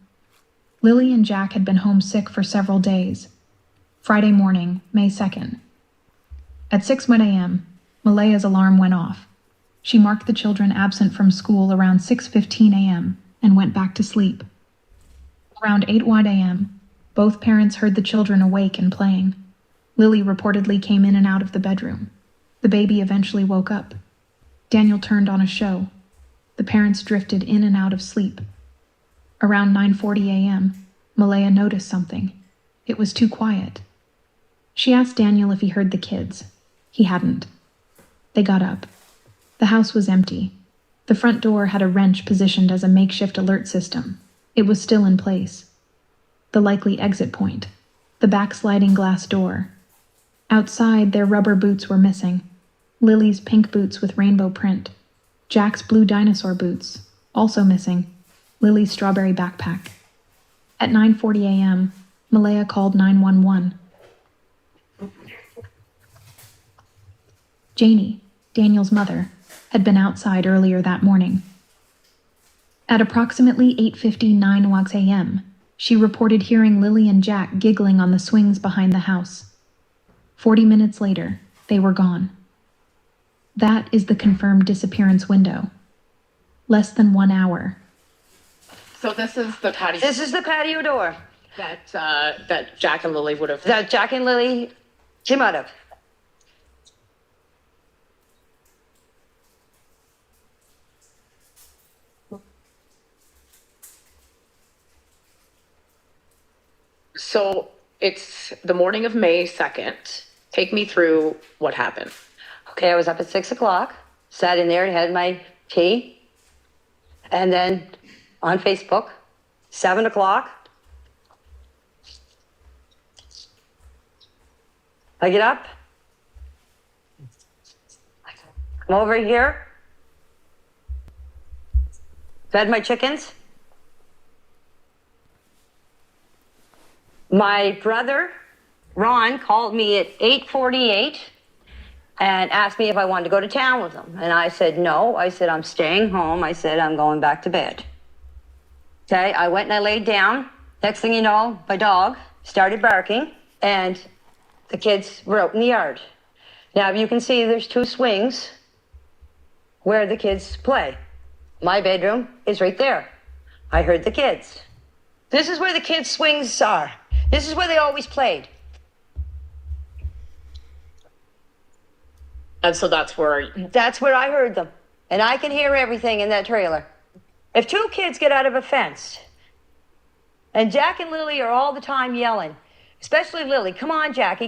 Lily and Jack had been homesick for several days. Friday morning, May 2nd. At 6:00 a.m., Malaya's alarm went off. She marked the children absent from school around 6:15 a.m. and went back to sleep. Around 8:00 a.m., both parents heard the children awake and playing. Lily reportedly came in and out of the bedroom. The baby eventually woke up. Daniel turned on a show. The parents drifted in and out of sleep. Around 9:40 a.m., Malaya noticed something. It was too quiet. She asked Daniel if he heard the kids. He hadn't. They got up. The house was empty. The front door had a wrench positioned as a makeshift alert system. It was still in place. The likely exit point. The backsliding glass door. Outside, their rubber boots were missing. Lily's pink boots with rainbow print. Jack's blue dinosaur boots, also missing. Lily's strawberry backpack. At 9:40 a.m., Malaya called 911. Janie, Daniel's mother, had been outside earlier that morning. At approximately 8:59 a.m., she reported hearing Lily and Jack giggling on the swings behind the house. 40 minutes later, they were gone. That is the confirmed disappearance window. Less than 1 hour. So this is the patio. This is the patio door that Jack and Lily would have. that Jack and Lily came out of. So it's the morning of May 2nd. Take me through what happened. Okay, I was up at 6 o'clock, sat in there and had my tea. And then on Facebook, 7 o'clock, I get up. I'm over here. Fed my chickens. My brother, Ron, called me at 8:48 and asked me if I wanted to go to town with him. And I said, no. I said, I'm staying home. I said, I'm going back to bed. Okay, I went and I laid down. Next thing you know, my dog started barking and the kids were out in the yard. Now, you can see there's 2 swings where the kids play. My bedroom is right there. I heard the kids. This is where the kids' swings are. This is where they always played. And so that's where I heard them. And I can hear everything in that trailer. If 2 kids get out of a fence, and Jack and Lilly are all the time yelling, especially Lilly, come on, Jackie,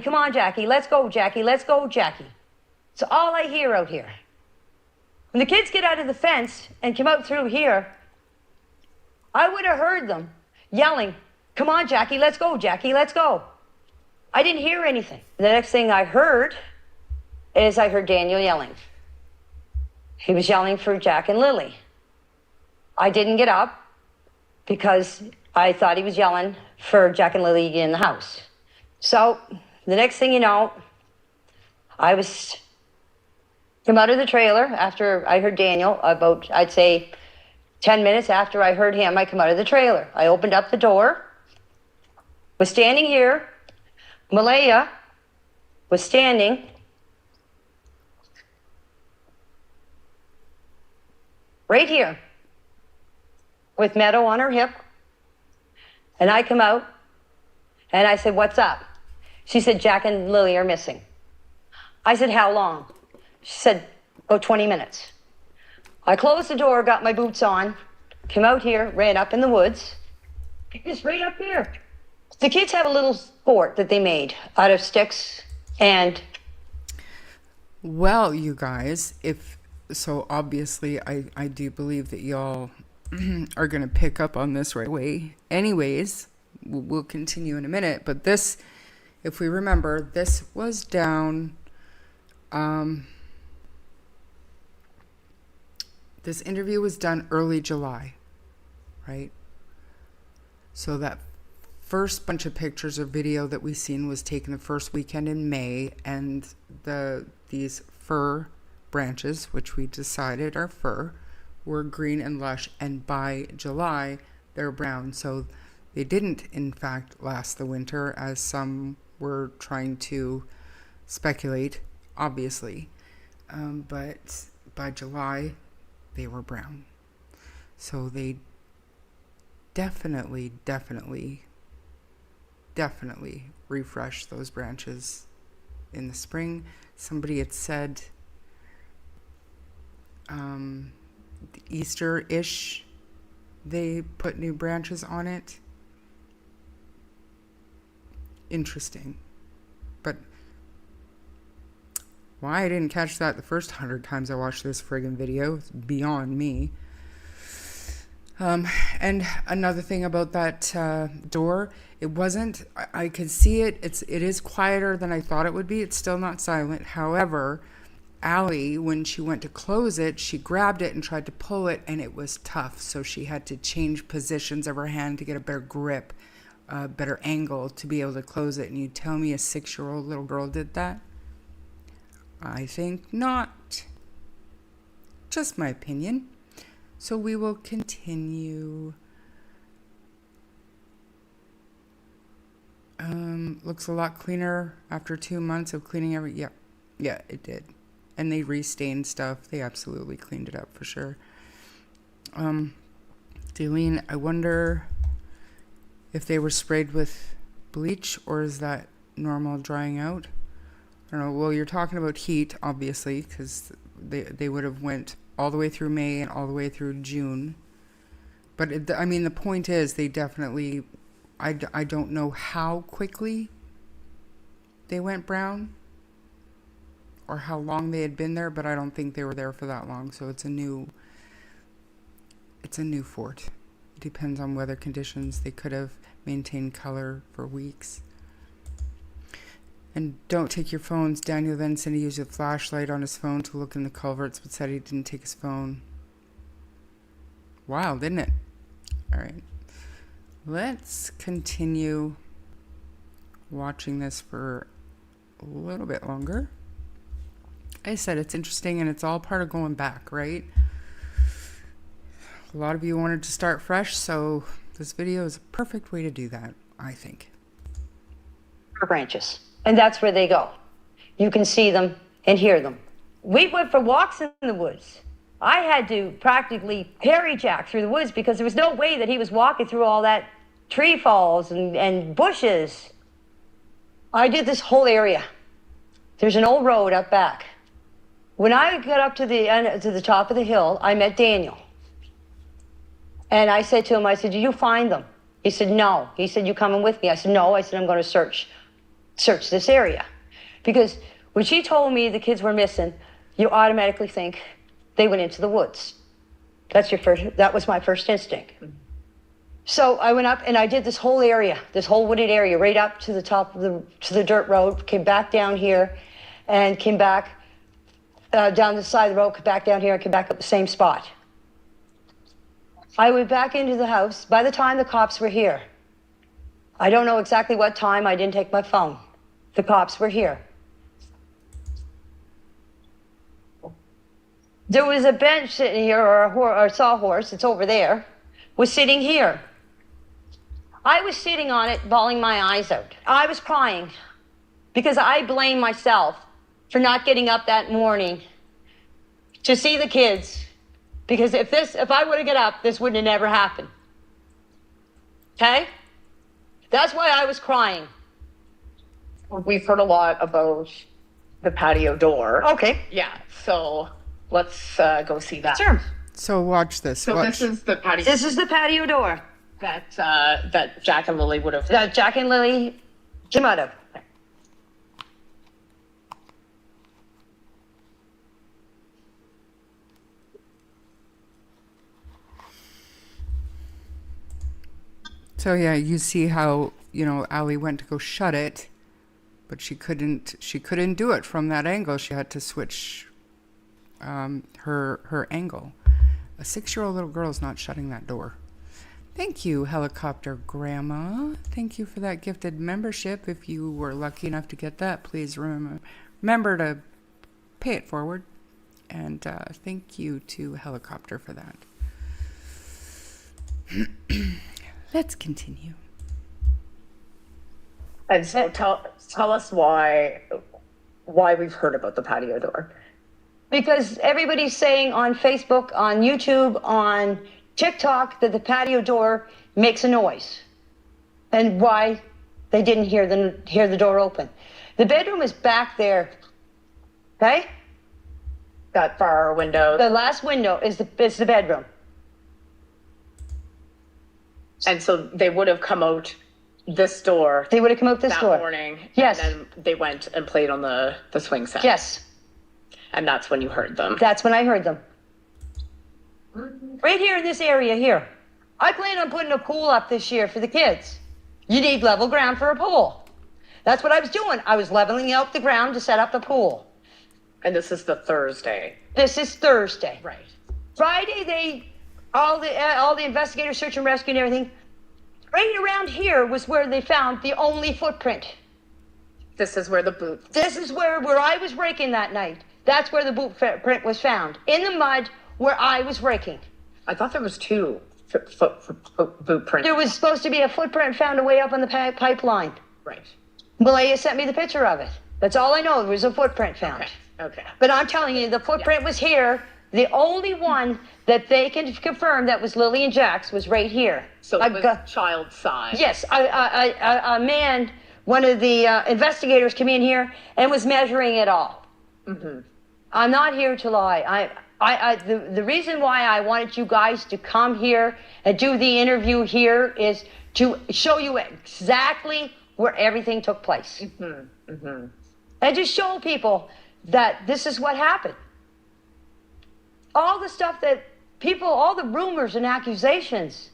let's go, Jackie, let's go, Jackie. It's all I hear out here. When the kids get out of the fence and come out through here, I would have heard them yelling, come on, Jackie, let's go, Jackie, let's go. I didn't hear anything. The next thing I heard is I heard Daniel yelling. He was yelling for Jack and Lilly. I didn't get up because I thought he was yelling for Jack and Lilly in the house. So the next thing you know, I came out of the trailer after I heard Daniel, about, I'd say, 10 minutes after I heard him, I come out of the trailer. I opened up the door, was standing here. Malaya was standing right here with Meadow on her hip. And I come out and I said, what's up? She said, Jack and Lilly are missing. I said, how long? She said, oh, 20 minutes. I closed the door, got my boots on, came out here, ran up in the woods. It's right up here. The kids have a little fort that they made out of sticks and... Well, you guys, so obviously I do believe that y'all are going to pick up on this right away. Anyways, we'll continue in a minute. But this, if we remember, this was down... this interview was done early July, right? So that first bunch of pictures or video that we seen was taken the first weekend in May, and these fir branches, which we decided are fir, were green and lush, and by July they're brown. So they didn't in fact last the winter, as some were trying to speculate, obviously, but by July they were brown. So they definitely refresh those branches in the spring. Somebody had said Easter-ish they put new branches on it. Interesting. But why I didn't catch that the first 100 times I watched this friggin' video is beyond me. And another thing about that door, it wasn't, I could see it. It is quieter than I thought it would be. It's still not silent. However, Allie, when she went to close it, she grabbed it and tried to pull it, and it was tough. So she had to change positions of her hand to get a better grip, a better angle to be able to close it. And you tell me a 6-year-old little girl did that? I think not. Just my opinion. So we will continue. Looks a lot cleaner after 2 months of cleaning yeah, it did. And they restained stuff. They absolutely cleaned it up for sure. Daleen, I wonder if they were sprayed with bleach, or is that normal drying out? I don't know. Well, you're talking about heat, obviously, because they would have went all the way through May and all the way through June. But, the point is, they definitely... I don't know how quickly they went brown or how long they had been there, but I don't think they were there for that long. So it's a new fort. It depends on weather conditions. They could have maintained color for weeks. And don't take your phones. Daniel then said he used a flashlight on his phone to look in the culverts, but said he didn't take his phone. Wild, isn't it? All right. Let's continue watching this for a little bit longer. I said it's interesting, and it's all part of going back, right? A lot of you wanted to start fresh, so this video is a perfect way to do that, I think. Branches. And that's where they go. You can see them and hear them. We went for walks in the woods. I had to practically carry Jack through the woods because there was no way that he was walking through all that tree falls and bushes. I did this whole area. There's an old road up back. When I got up to the top of the hill, I met Daniel. And I said to him, I said, did you find them? He said, no. He said, you coming with me? I said, no. I said, I'm going to search this area. Because when she told me the kids were missing, you automatically think they went into the woods. That was my first instinct. So I went up and I did this whole area, this whole wooded area, right up to the top of the dirt road, came back down here and came back down the side of the road, came back down here and came back up the same spot. I went back into the house. By the time the cops were here, I don't know exactly what time, I didn't take my phone. The cops were here. There was a bench sitting here, or a sawhorse, it's over there, was sitting here. I was sitting on it, bawling my eyes out. I was crying because I blame myself for not getting up that morning to see the kids. Because if I would have got up, this wouldn't have never happened. Okay? That's why I was crying. We've heard a lot about the patio door. Okay. Yeah, so let's go see that. Sure. So watch this. So watch. this is the patio This is the patio door that Jack and Lilly would have. that Jack and Lilly came out of. So yeah, you see how, Allie went to go shut it, but she couldn't do it from that angle. She had to switch her angle. A 6-year-old little girl is not shutting that door. Thank you, Helicopter Grandma. Thank you for that gifted membership. If you were lucky enough to get that, please remember to pay it forward. And thank you to Helicopter for that. Let's continue. And so tell us why we've heard about the patio door. Because everybody's saying on Facebook, on YouTube, on TikTok that the patio door makes a noise. And why they didn't hear the door open. The bedroom is back there. Okay? That far window. The last window is the bedroom. And so they would have come out this door. They would have come out this that door. morning. Yes. And then they went and played on the swing set. Yes. And that's when you heard them. That's when I heard them. Right here in this area here. I plan on putting a pool up this year for the kids. You need level ground for a pool. That's what I was doing. I was leveling out the ground to set up the pool. And this is the Thursday. This is Thursday. Right. Friday, all the investigators, search and rescue and everything. Right around here was where they found the only footprint. This is where the boot. This is where I was raking that night. That's where the boot print was found. In the mud where I was raking. I thought there was two boot prints. There was supposed to be a footprint found way up on the pipeline. Right. Malaya sent me the picture of it. That's all I know. There was a footprint found. Okay. But I'm telling you, the footprint was here. The only one that they can confirm that was Lily and Jack's was right here. So it was child size. Yes. A man, one of the investigators came in here and was measuring it all. Mm-hmm. I'm not here to lie. The reason why I wanted you guys to come here and do the interview here is to show you exactly where everything took place. Mm-hmm. Mm-hmm. And to show people that this is what happened. All the stuff that people, all the rumors and accusations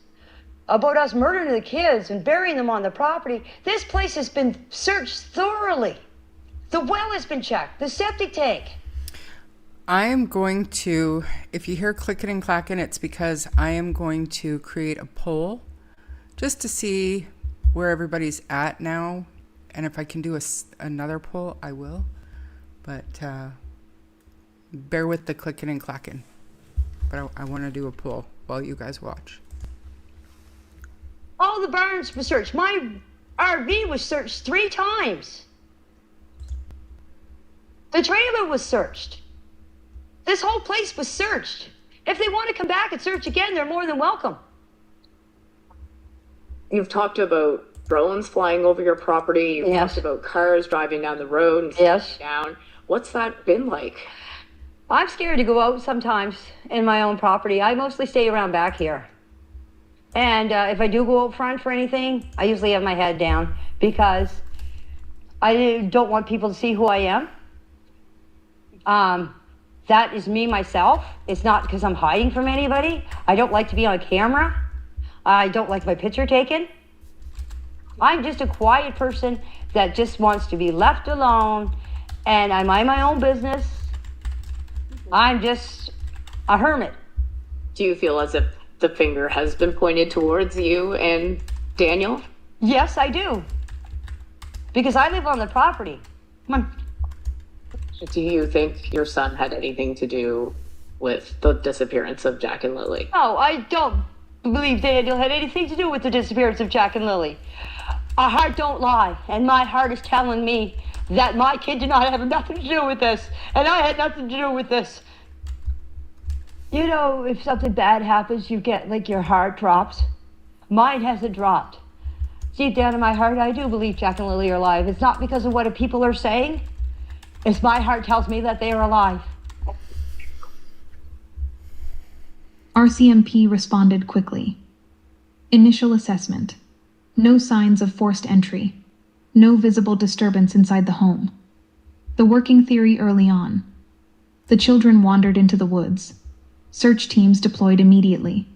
about us murdering the kids and burying them on the property, this place has been searched thoroughly. The well has been checked. The septic tank. I am going to, if you hear clicking and clacking, it's because I am going to create a poll just to see where everybody's at now. And if I can do another poll, I will. But bear with the clicking and clacking. But I want to do a poll while you guys watch. All the barns were searched. My RV was searched 3 times. The trailer was searched. This whole place was searched. If they want to come back and search again, they're more than welcome. You've talked about drones flying over your property. You've Yes. talked about cars driving down the road and Yes. down. What's that been like? I'm scared to go out sometimes in my own property. I mostly stay around back here. And if I do go out front for anything, I usually have my head down because I don't want people to see who I am. That is me myself. It's not because I'm hiding from anybody. I don't like to be on camera. I don't like my picture taken. I'm just a quiet person that just wants to be left alone, and I mind my own business. I'm just a hermit. Do you feel as if the finger has been pointed towards you and Daniel? Yes, I do. Because I live on the property. Come on. Do you think your son had anything to do with the disappearance of Jack and Lilly? No, I don't believe Daniel had anything to do with the disappearance of Jack and Lilly. Our heart don't lie, and my heart is telling me that my kid did not have nothing to do with this, and I had nothing to do with this. You know, if something bad happens, you get like your heart drops. Mine hasn't dropped. Deep down in my heart, I do believe Jack and Lilly are alive. It's not because of what people are saying. It's my heart tells me that they are alive. RCMP responded quickly. Initial assessment. No signs of forced entry. No visible disturbance inside the home. The working theory early on. The children wandered into the woods. Search teams deployed immediately.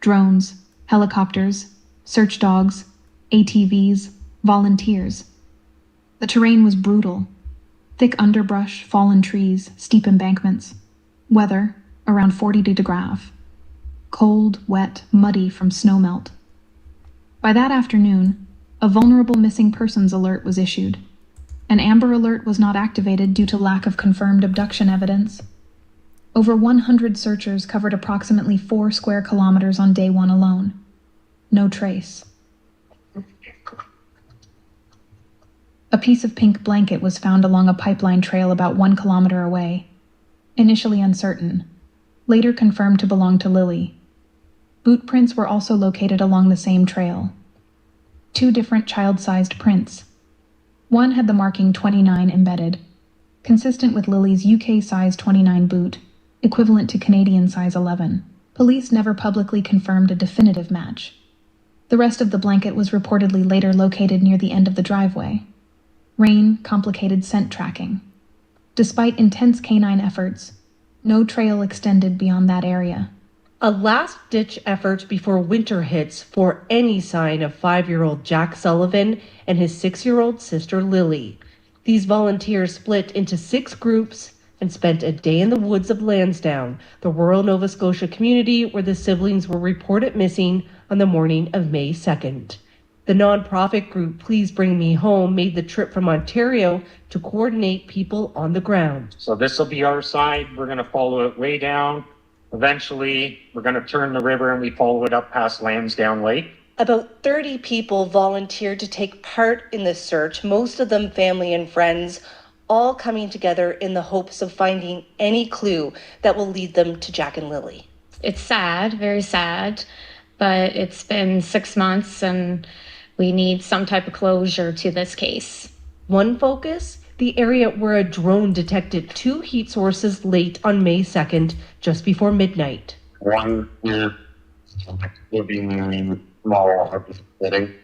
Drones, helicopters, search dogs, ATVs, volunteers. The terrain was brutal. Thick underbrush, fallen trees, steep embankments. Weather, around 40 degrees. Cold, wet, muddy from snowmelt. By that afternoon, a vulnerable missing persons alert was issued. An Amber Alert was not activated due to lack of confirmed abduction evidence. Over 100 searchers covered approximately 4 square kilometers on day 1 alone. No trace. A piece of pink blanket was found along a pipeline trail about 1 kilometer away. Initially uncertain, later confirmed to belong to Lilly. Boot prints were also located along the same trail. 2 different child-sized prints. One had the marking 29 embedded, consistent with Lilly's UK size 29 boot, equivalent to Canadian size 11. Police never publicly confirmed a definitive match. The rest of the blanket was reportedly later located near the end of the driveway. Rain complicated scent tracking. Despite intense canine efforts, no trail extended beyond that area. A last-ditch effort before winter hits for any sign of 5-year-old Jack Sullivan and his 6-year-old sister Lily. These volunteers split into 6 groups and spent a day in the woods of Lansdowne, the rural Nova Scotia community where the siblings were reported missing on the morning of May 2nd. The nonprofit group Please Bring Me Home made the trip from Ontario to coordinate people on the ground. So this will be our side. We're going to follow it way down. Eventually, we're going to turn the river and we follow it up past Lansdowne Lake. About 30 people volunteered to take part in the search, most of them family and friends, all coming together in the hopes of finding any clue that will lead them to Jack and Lilly. It's sad, very sad, but it's been 6 months and we need some type of closure to this case. One focus, the area where a drone detected 2 heat sources late on May 2nd, just before midnight. One will be small setting.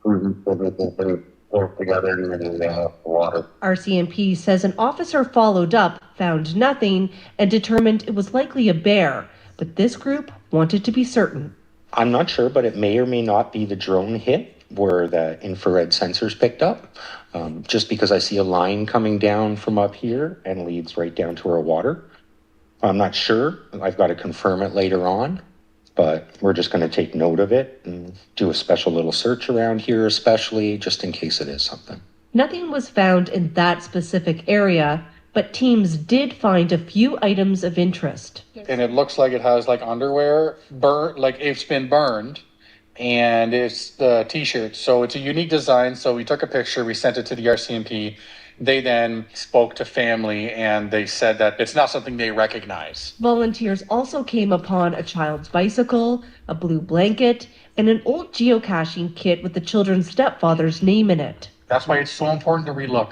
Work together in the water. RCMP says an officer followed up, found nothing, and determined it was likely a bear, but this group wanted to be certain. I'm not sure, but it may or may not be the drone hit. where the infrared sensors picked up, just because I see a line coming down from up here and leads right down to our water. I'm not sure. I've got to confirm it later on, but we're just going to take note of it and do a special little search around here, especially just in case it is something. Nothing was found in that specific area, but teams did find a few items of interest. And it looks like it has like underwear burnt, like it's been burned, and it's the t-shirt. So it's a unique design. So we took a picture, we sent it to the RCMP. They then spoke to family and they said that it's not something they recognize. Volunteers also came upon a child's bicycle, a blue blanket, and an old geocaching kit with the children's stepfather's name in it. That's why it's so important to relook,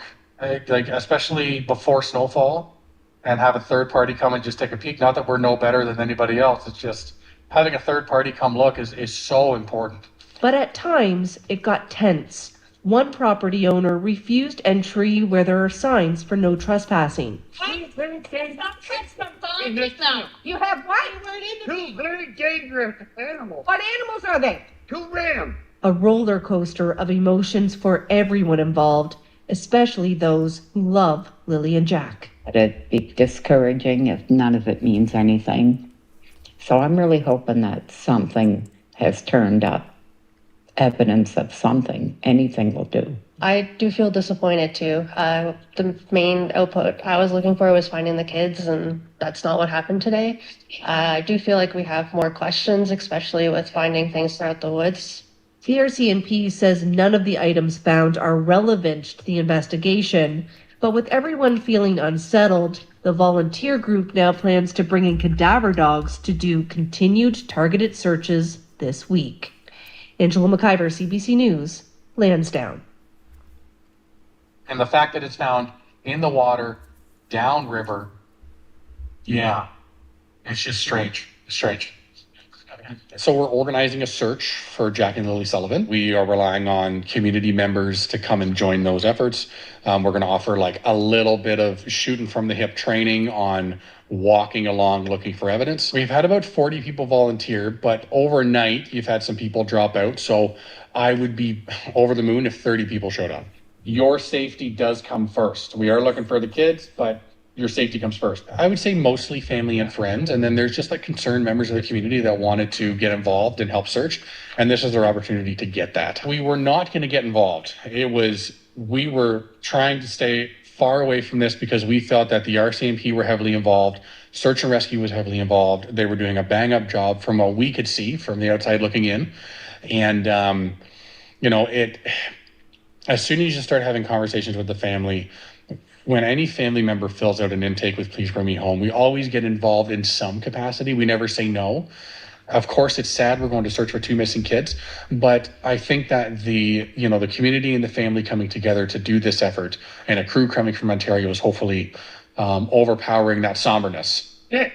like especially before snowfall, and have a third party come and just take a peek. Not that we're no better than anybody else. It's just having a third party come look is so important. But at times, it got tense. One property owner refused entry where there are signs for no trespassing. You have what? Two very dangerous animals. What animals are they? Two rams. A roller coaster of emotions for everyone involved, especially those who love Lily and Jack. It'd be discouraging if none of it means anything. So I'm really hoping that something has turned up. Evidence of something, anything will do. I do feel disappointed too. The main output I was looking for was finding the kids, and that's not what happened today. I do feel like we have more questions, especially with finding things throughout the woods. The RCMP says none of the items found are relevant to the investigation, but with everyone feeling unsettled, the volunteer group now plans to bring in cadaver dogs to do continued targeted searches this week. Angela McIver, CBC News, Lansdowne. And the fact that it's found in the water, downriver, yeah, it's just strange. It's strange. So we're organizing a search for Jack and Lilly Sullivan. We are relying on community members to come and join those efforts. We're going to offer like a little bit of shooting from the hip training on walking along looking for evidence. We've had about 40 people volunteer, but overnight you've had some people drop out. So I would be over the moon if 30 people showed up. Your safety does come first. We are looking for the kids, but your safety comes first. I would say mostly family and friends. And then there's just like concerned members of the community that wanted to get involved and help search. And this is their opportunity to get that. We were not going to get involved. We were trying to stay far away from this because we felt that the RCMP were heavily involved. Search and rescue was heavily involved. They were doing a bang up job from what we could see from the outside looking in. And, as soon as you start having conversations with the family, when any family member fills out an intake with Please Bring Me Home, we always get involved in some capacity. We never say no. Of course, it's sad we're going to search for 2 missing kids, but I think that the community and the family coming together to do this effort and a crew coming from Ontario is hopefully overpowering that somberness. Can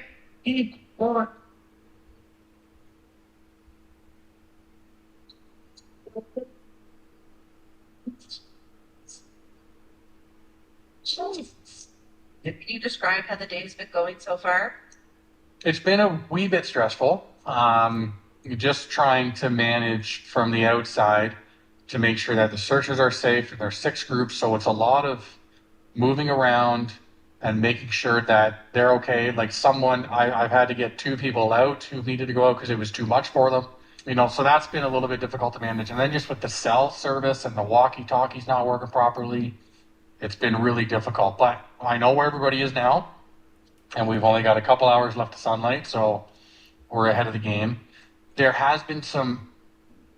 you describe how the day's been going so far? It's been a wee bit stressful. Just trying to manage from the outside to make sure that the searches are safe. There's 6 groups, so it's a lot of moving around and making sure that they're okay. Like I've had to get 2 people out who needed to go out because it was too much for them. So that's been a little bit difficult to manage. And then just with the cell service and the walkie-talkies not working properly, it's been really difficult. But I know where everybody is now, and we've only got a couple hours left of sunlight, so we're ahead of the game. There has been some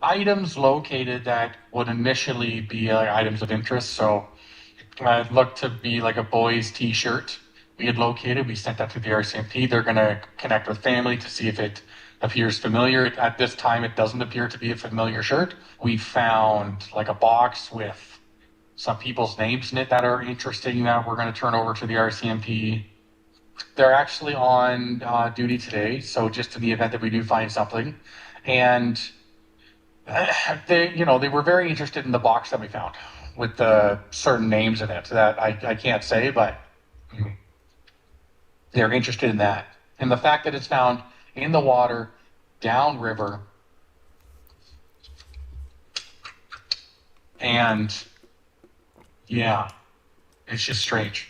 items located that would initially be items of interest. So it looked to be like a boy's t-shirt we had located. We sent that to the RCMP. They're going to connect with family to see if it appears familiar. At this time, it doesn't appear to be a familiar shirt. We found like a box with some people's names in it that are interesting that we're going to turn over to the RCMP. They're actually on duty today, so just in the event that we do find something. And they were very interested in the box that we found with the certain names in it that I can't say, but they're interested in that. And the fact that it's found in the water, downriver, And yeah, it's just strange.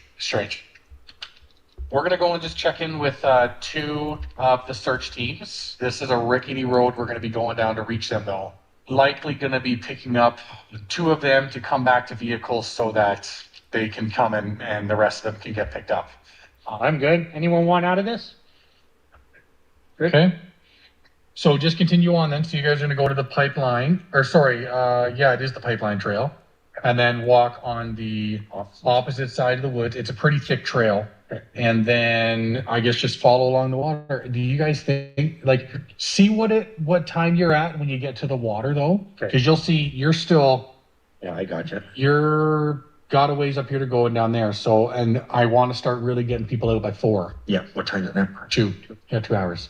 We're gonna go and just check in with 2 of the search teams. This is a rickety road we're gonna be going down to reach them though. Likely gonna be picking up 2 of them to come back to vehicles so that they can come and the rest of them can get picked up. I'm good. Anyone want out of this? Okay. So just continue on then. So you guys are gonna go to the pipeline, or sorry, yeah, it is the pipeline trail. And then walk on the opposite side of the woods. It's a pretty thick trail. And then I guess just follow along the water. Do you guys think, like, see what time you're at when you get to the water though? Because you'll see you're still. Yeah, I got you. You're got a ways up here to go and down there. So, and I want to start really getting people out by 4. Yeah, what time is it now? 2. Yeah, 2 hours.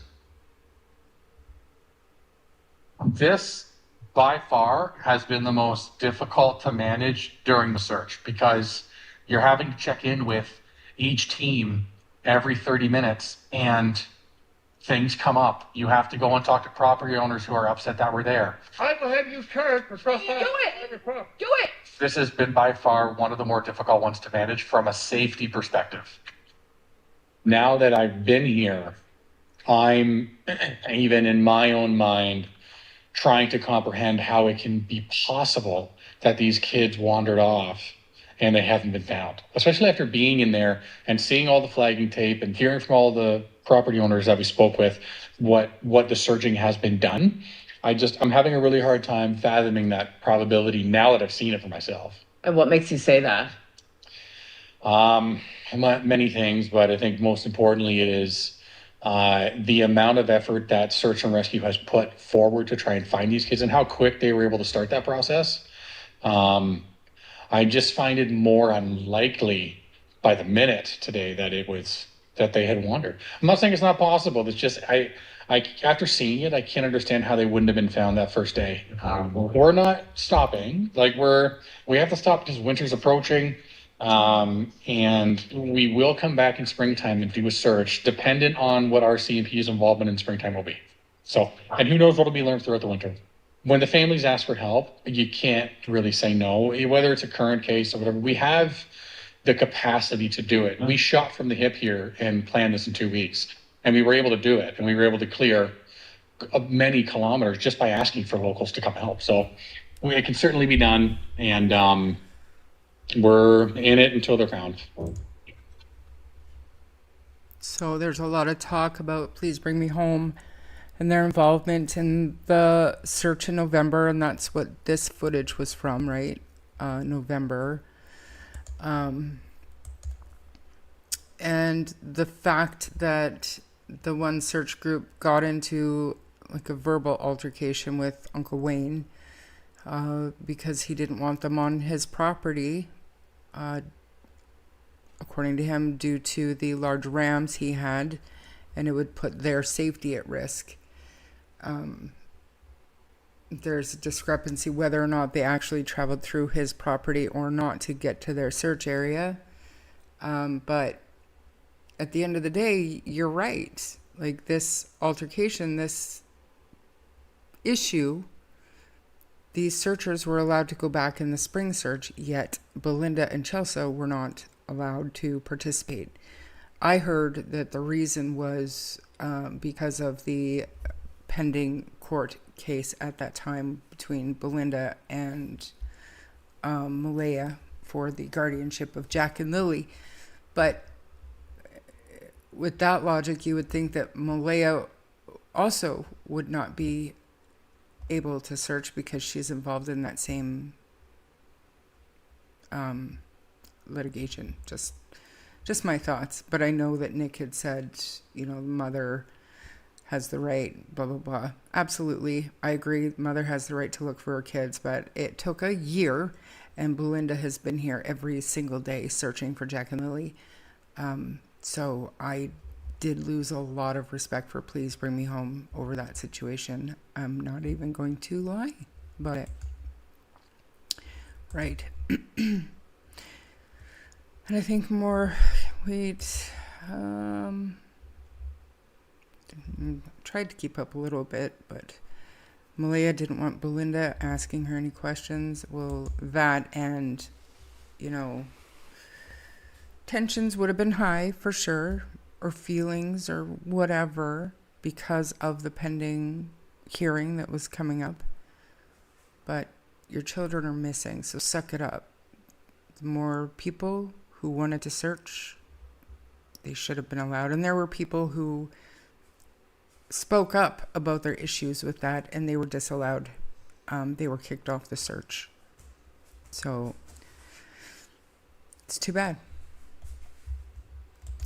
This by far has been the most difficult to manage during the search because you're having to check in with each team every 30 minutes and things come up. You have to go and talk to property owners who are upset that we're there. I will have you charged for trespassing. Do it! This has been by far one of the more difficult ones to manage from a safety perspective. Now that I've been here, I'm even in my own mind trying to comprehend how it can be possible that these kids wandered off and they haven't been found, especially after being in there and seeing all the flagging tape and hearing from all the property owners that we spoke with what the searching has been done. I'm having a really hard time fathoming that probability now that I've seen it for myself. And what makes you say that? Many things, but I think most importantly it is the amount of effort that search and rescue has put forward to try and find these kids and how quick they were able to start that process. I just find it more unlikely by the minute today that they had wandered. I'm not saying it's not possible. It's just, I after seeing it, I can't understand how they wouldn't have been found that first day. We're not stopping. Like we have to stop because winter's approaching. And we will come back in springtime and do a search dependent on what our CMP's involvement in springtime will be. So, and who knows what will be learned throughout the winter. When the families ask for help, you can't really say no, whether it's a current case or whatever. We have the capacity to do it. We shot from the hip here and planned this in 2 weeks, and we were able to do it. And we were able to clear many kilometers just by asking for locals to come help. So it can certainly be done. And, we're in it until they're found. So there's a lot of talk about Please Bring Me Home and their involvement in the search in November, and that's what this footage was from, right? November. And the fact that the one search group got into like a verbal altercation with Uncle Wayne because he didn't want them on his property. According to him, due to the large rams he had, and it would put their safety at risk. There's a discrepancy whether or not they actually traveled through his property or not to get to their search area. But at the end of the day, you're right. Like this altercation, this issue, these searchers were allowed to go back in the spring search, yet Belinda and Chelsea were not allowed to participate. I heard that the reason was because of the pending court case at that time between Belinda and Malaya for the guardianship of Jack and Lilly. But with that logic, you would think that Malaya also would not be able to search because she's involved in that same litigation. Just my thoughts. But I know that Nick had said, the mother has the right, blah, blah, blah. Absolutely. I agree. Mother has the right to look for her kids, but it took a year, and Belinda has been here every single day searching for Jack and Lilly. So I did lose a lot of respect for Please Bring Me Home over that situation. I'm not even going to lie about it. Right. And I think tried to keep up a little bit, but Malaya didn't want Belinda asking her any questions. Well, that and, tensions would have been high for sure, or feelings or whatever, because of the pending hearing that was coming up. But your children are missing, so suck it up. The more people who wanted to search, they should have been allowed. And there were people who spoke up about their issues with that, and they were disallowed. They were kicked off the search. So it's too bad.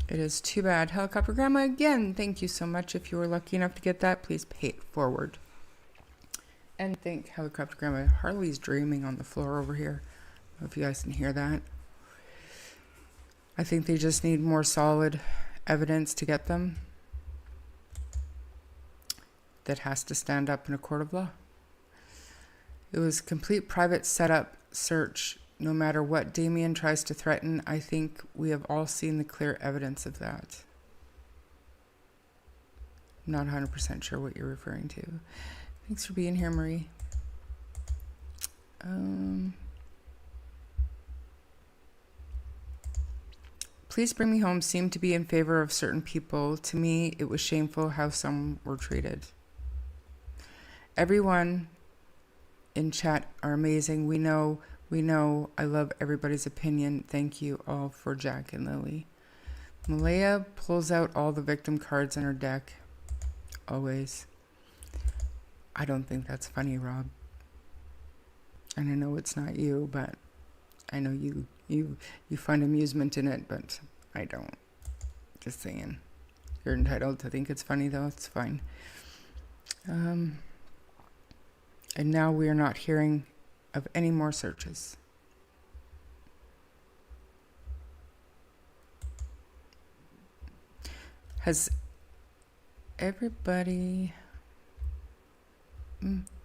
It is too bad. Helicopter Grandma, again, thank you so much. If you were lucky enough to get that, please pay it forward. And thank Helicopter Grandma. Harley's dreaming on the floor over here. I don't know if you guys can hear that. I think they just need more solid evidence to get them. That has to stand up in a court of law. It was complete private setup search. No matter what Damien tries to threaten, I think we have all seen the clear evidence of that. I'm not 100% sure what you're referring to. Thanks for being here, Marie. Please Bring Me Home seemed to be in favor of certain people. To me, it was shameful how some were treated. Everyone in chat are amazing. We know. I love everybody's opinion. Thank you all for Jack and Lilly. Malaya pulls out all the victim cards in her deck. Always. I don't think that's funny, Rob. And I know it's not you, but I know you find amusement in it, but I don't. Just saying. You're entitled to think it's funny, though. It's fine. And now we are not hearing of any more searches. Has everybody...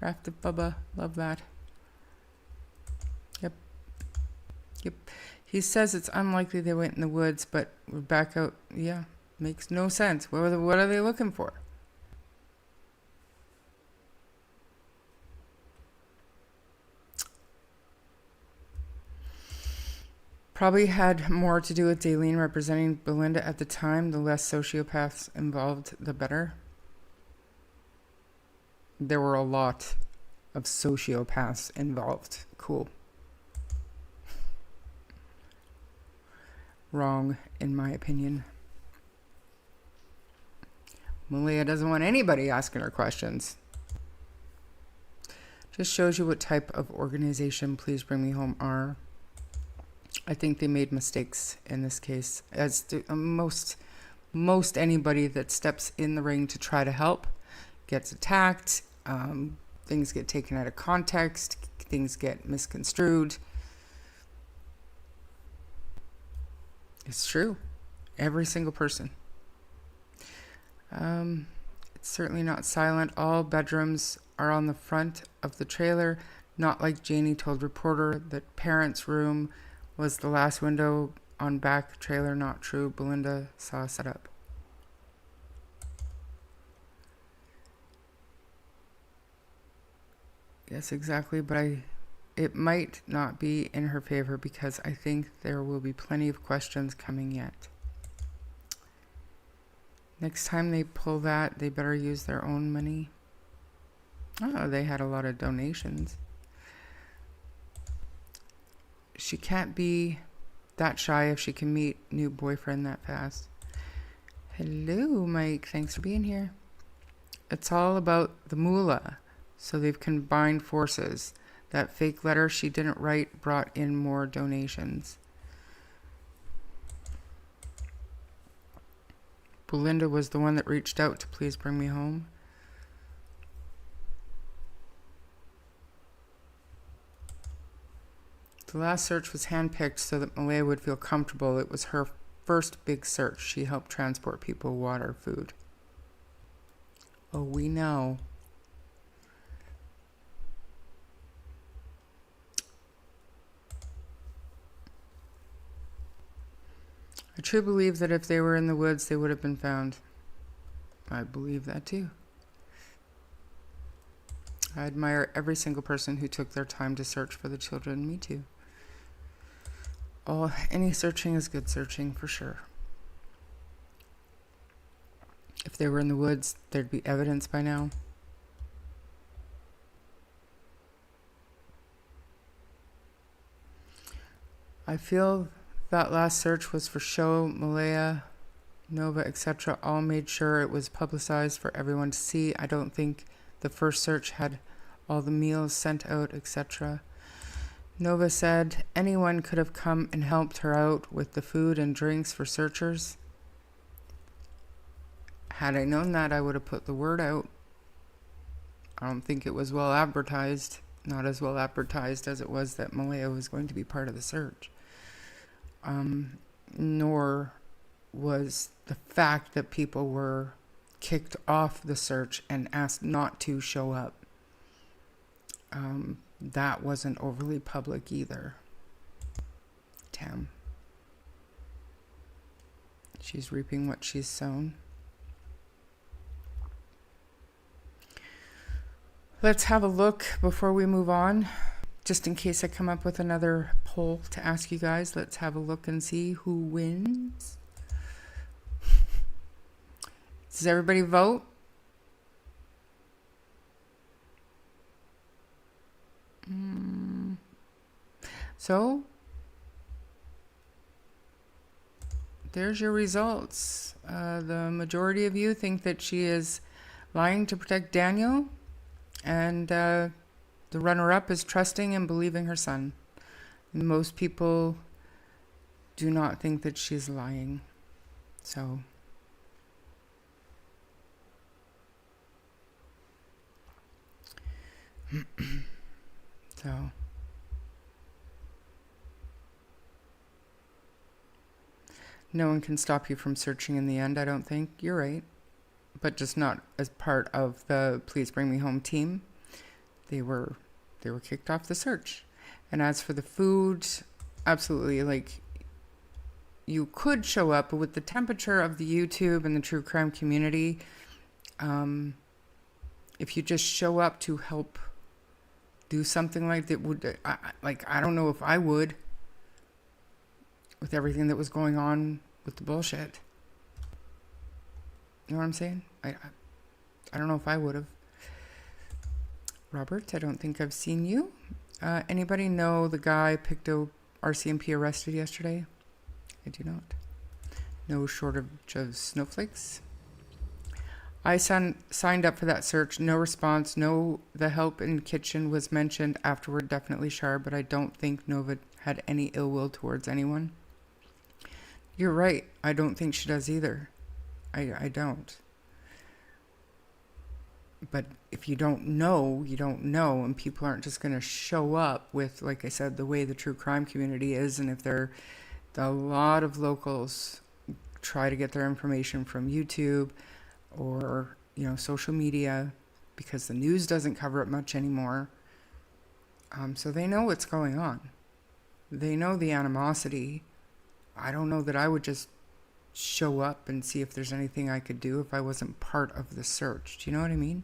Rafted Bubba, love that. Yep. He says it's unlikely they went in the woods, but we're back out. Yeah, makes no sense. What are they looking for? Probably had more to do with Daleen representing Belinda at the time. The less sociopaths involved, the better. There were a lot of sociopaths involved. Cool. Wrong, in my opinion. Malaya doesn't want anybody asking her questions. Just shows you what type of organization Please Bring Me Home are. I think they made mistakes in this case, as do most anybody that steps in the ring to try to help gets attacked. Things get taken out of context. Things get misconstrued. It's true. Every single person. It's certainly not silent. All bedrooms are on the front of the trailer, not like Janie told reporter that parents' room was the last window on back trailer. Not true. Belinda saw a setup. Yes, exactly, but it might not be in her favor because I think there will be plenty of questions coming yet. Next time they pull that, they better use their own money. Oh, they had a lot of donations. She can't be that shy if she can meet new boyfriend that fast. Hello, Mike. Thanks for being here. It's all about the moolah. So they've combined forces. That fake letter she didn't write brought in more donations. Belinda was the one that reached out to Please Bring Me Home. The last search was handpicked so that Malaya would feel comfortable. It was her first big search. She helped transport people, water, food. Oh, we know. I truly believe that if they were in the woods, they would have been found. I believe that too. I admire every single person who took their time to search for the children. Me too. Oh, any searching is good searching for sure. If they were in the woods, there'd be evidence by now. I feel that last search was for show. Malaya, Nova, etc. all made sure it was publicized for everyone to see. I don't think the first search had all the meals sent out, etc. Nova said anyone could have come and helped her out with the food and drinks for searchers. Had I known that, I would have put the word out. I don't think it was well advertised. Not as well advertised as it was that Malaya was going to be part of the search. Nor was the fact that people were kicked off the search and asked not to show up. That wasn't overly public either. Tam. She's reaping what she's sown. Let's have a look before we move on. Just in case I come up with another poll to ask you guys, let's have a look and see who wins. Does everybody vote? So, there's your results. The majority of you think that she is lying to protect Daniel, and the runner-up is trusting and believing her son. Most people do not think that she's lying. So, no one can stop you from searching in the end, I don't think. You're right. But just not as part of the Please Bring Me Home team. They were kicked off the search. And as for the food, absolutely, like, you could show up, but with the temperature of the YouTube and the true crime community, if you just show up to help do something like that, I don't know if I would, with everything that was going on with the bullshit. You know what I'm saying? I don't know if I would have. Robert, I don't think I've seen you. Anybody know the guy Picto RCMP arrested yesterday? I do not. No shortage of snowflakes. I signed up for that search. No response. No, the help in kitchen was mentioned afterward. Definitely Shar, but I don't think Nova had any ill will towards anyone. You're right. I don't think she does either. I don't. But if you don't know, you don't know, and people aren't just going to show up with, like I said, the way the true crime community is, and if a lot of locals try to get their information from YouTube or, social media, because the news doesn't cover it much anymore. So they know what's going on. They know the animosity. I don't know that I would just show up and see if there's anything I could do if I wasn't part of the search. Do you know what I mean?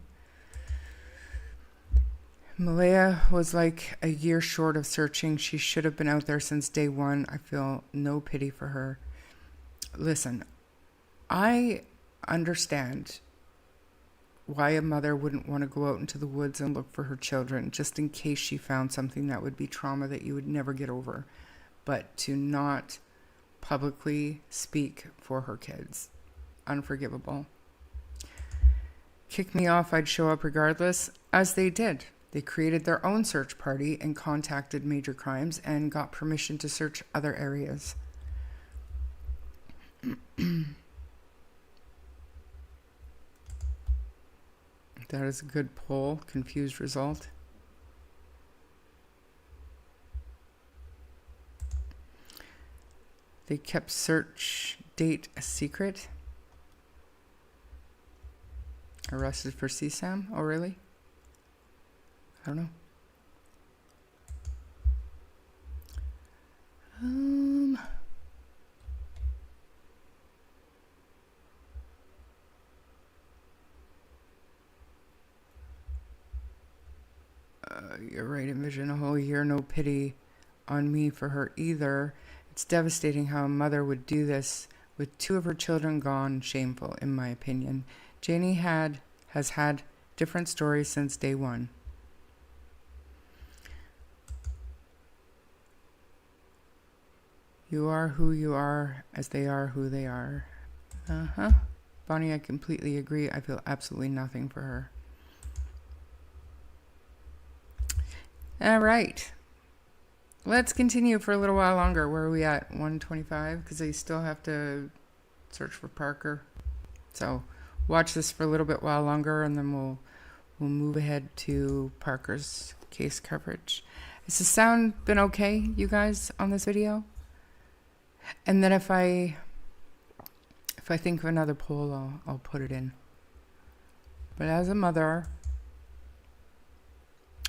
Malaya was like a year short of searching. She should have been out there since day one. I feel no pity for her. Listen, I understand why a mother wouldn't want to go out into the woods and look for her children just in case she found something that would be trauma that you would never get over. But to not publicly speak for her kids, unforgivable. Kick me off, I'd show up regardless, as they did. They created their own search party and contacted Major Crimes and got permission to search other areas. That is a good poll. Confused result. They kept search date a secret. Arrested for CSAM? Oh, really? I don't know. You're right, envision a whole year, no pity on me for her either. It's devastating how a mother would do this with 2 of her children gone. Shameful, in my opinion. Janie has had different stories since day one. You are who you are, as they are who they are. Bonnie, I completely agree. I feel absolutely nothing for her. All right. Let's continue for a little while longer. Where are we at? 125? Because I still have to search for Parker. So watch this for a little bit while longer, and then we'll move ahead to Parker's case coverage. Has the sound been okay, you guys, on this video? And then if I think of another poll, I'll put it in. But as a mother,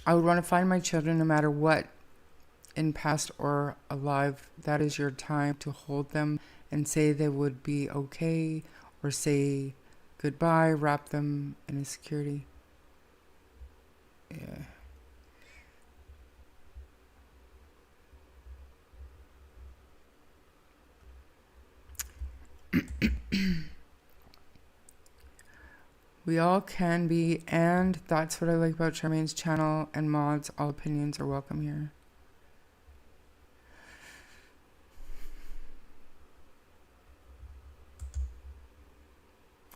I would want to find my children no matter what, in past or alive. That is your time to hold them and say they would be okay, or say goodbye, wrap them in a security. Yeah. We all can be, and that's what I like about Charmaine's channel and mods. All opinions are welcome here.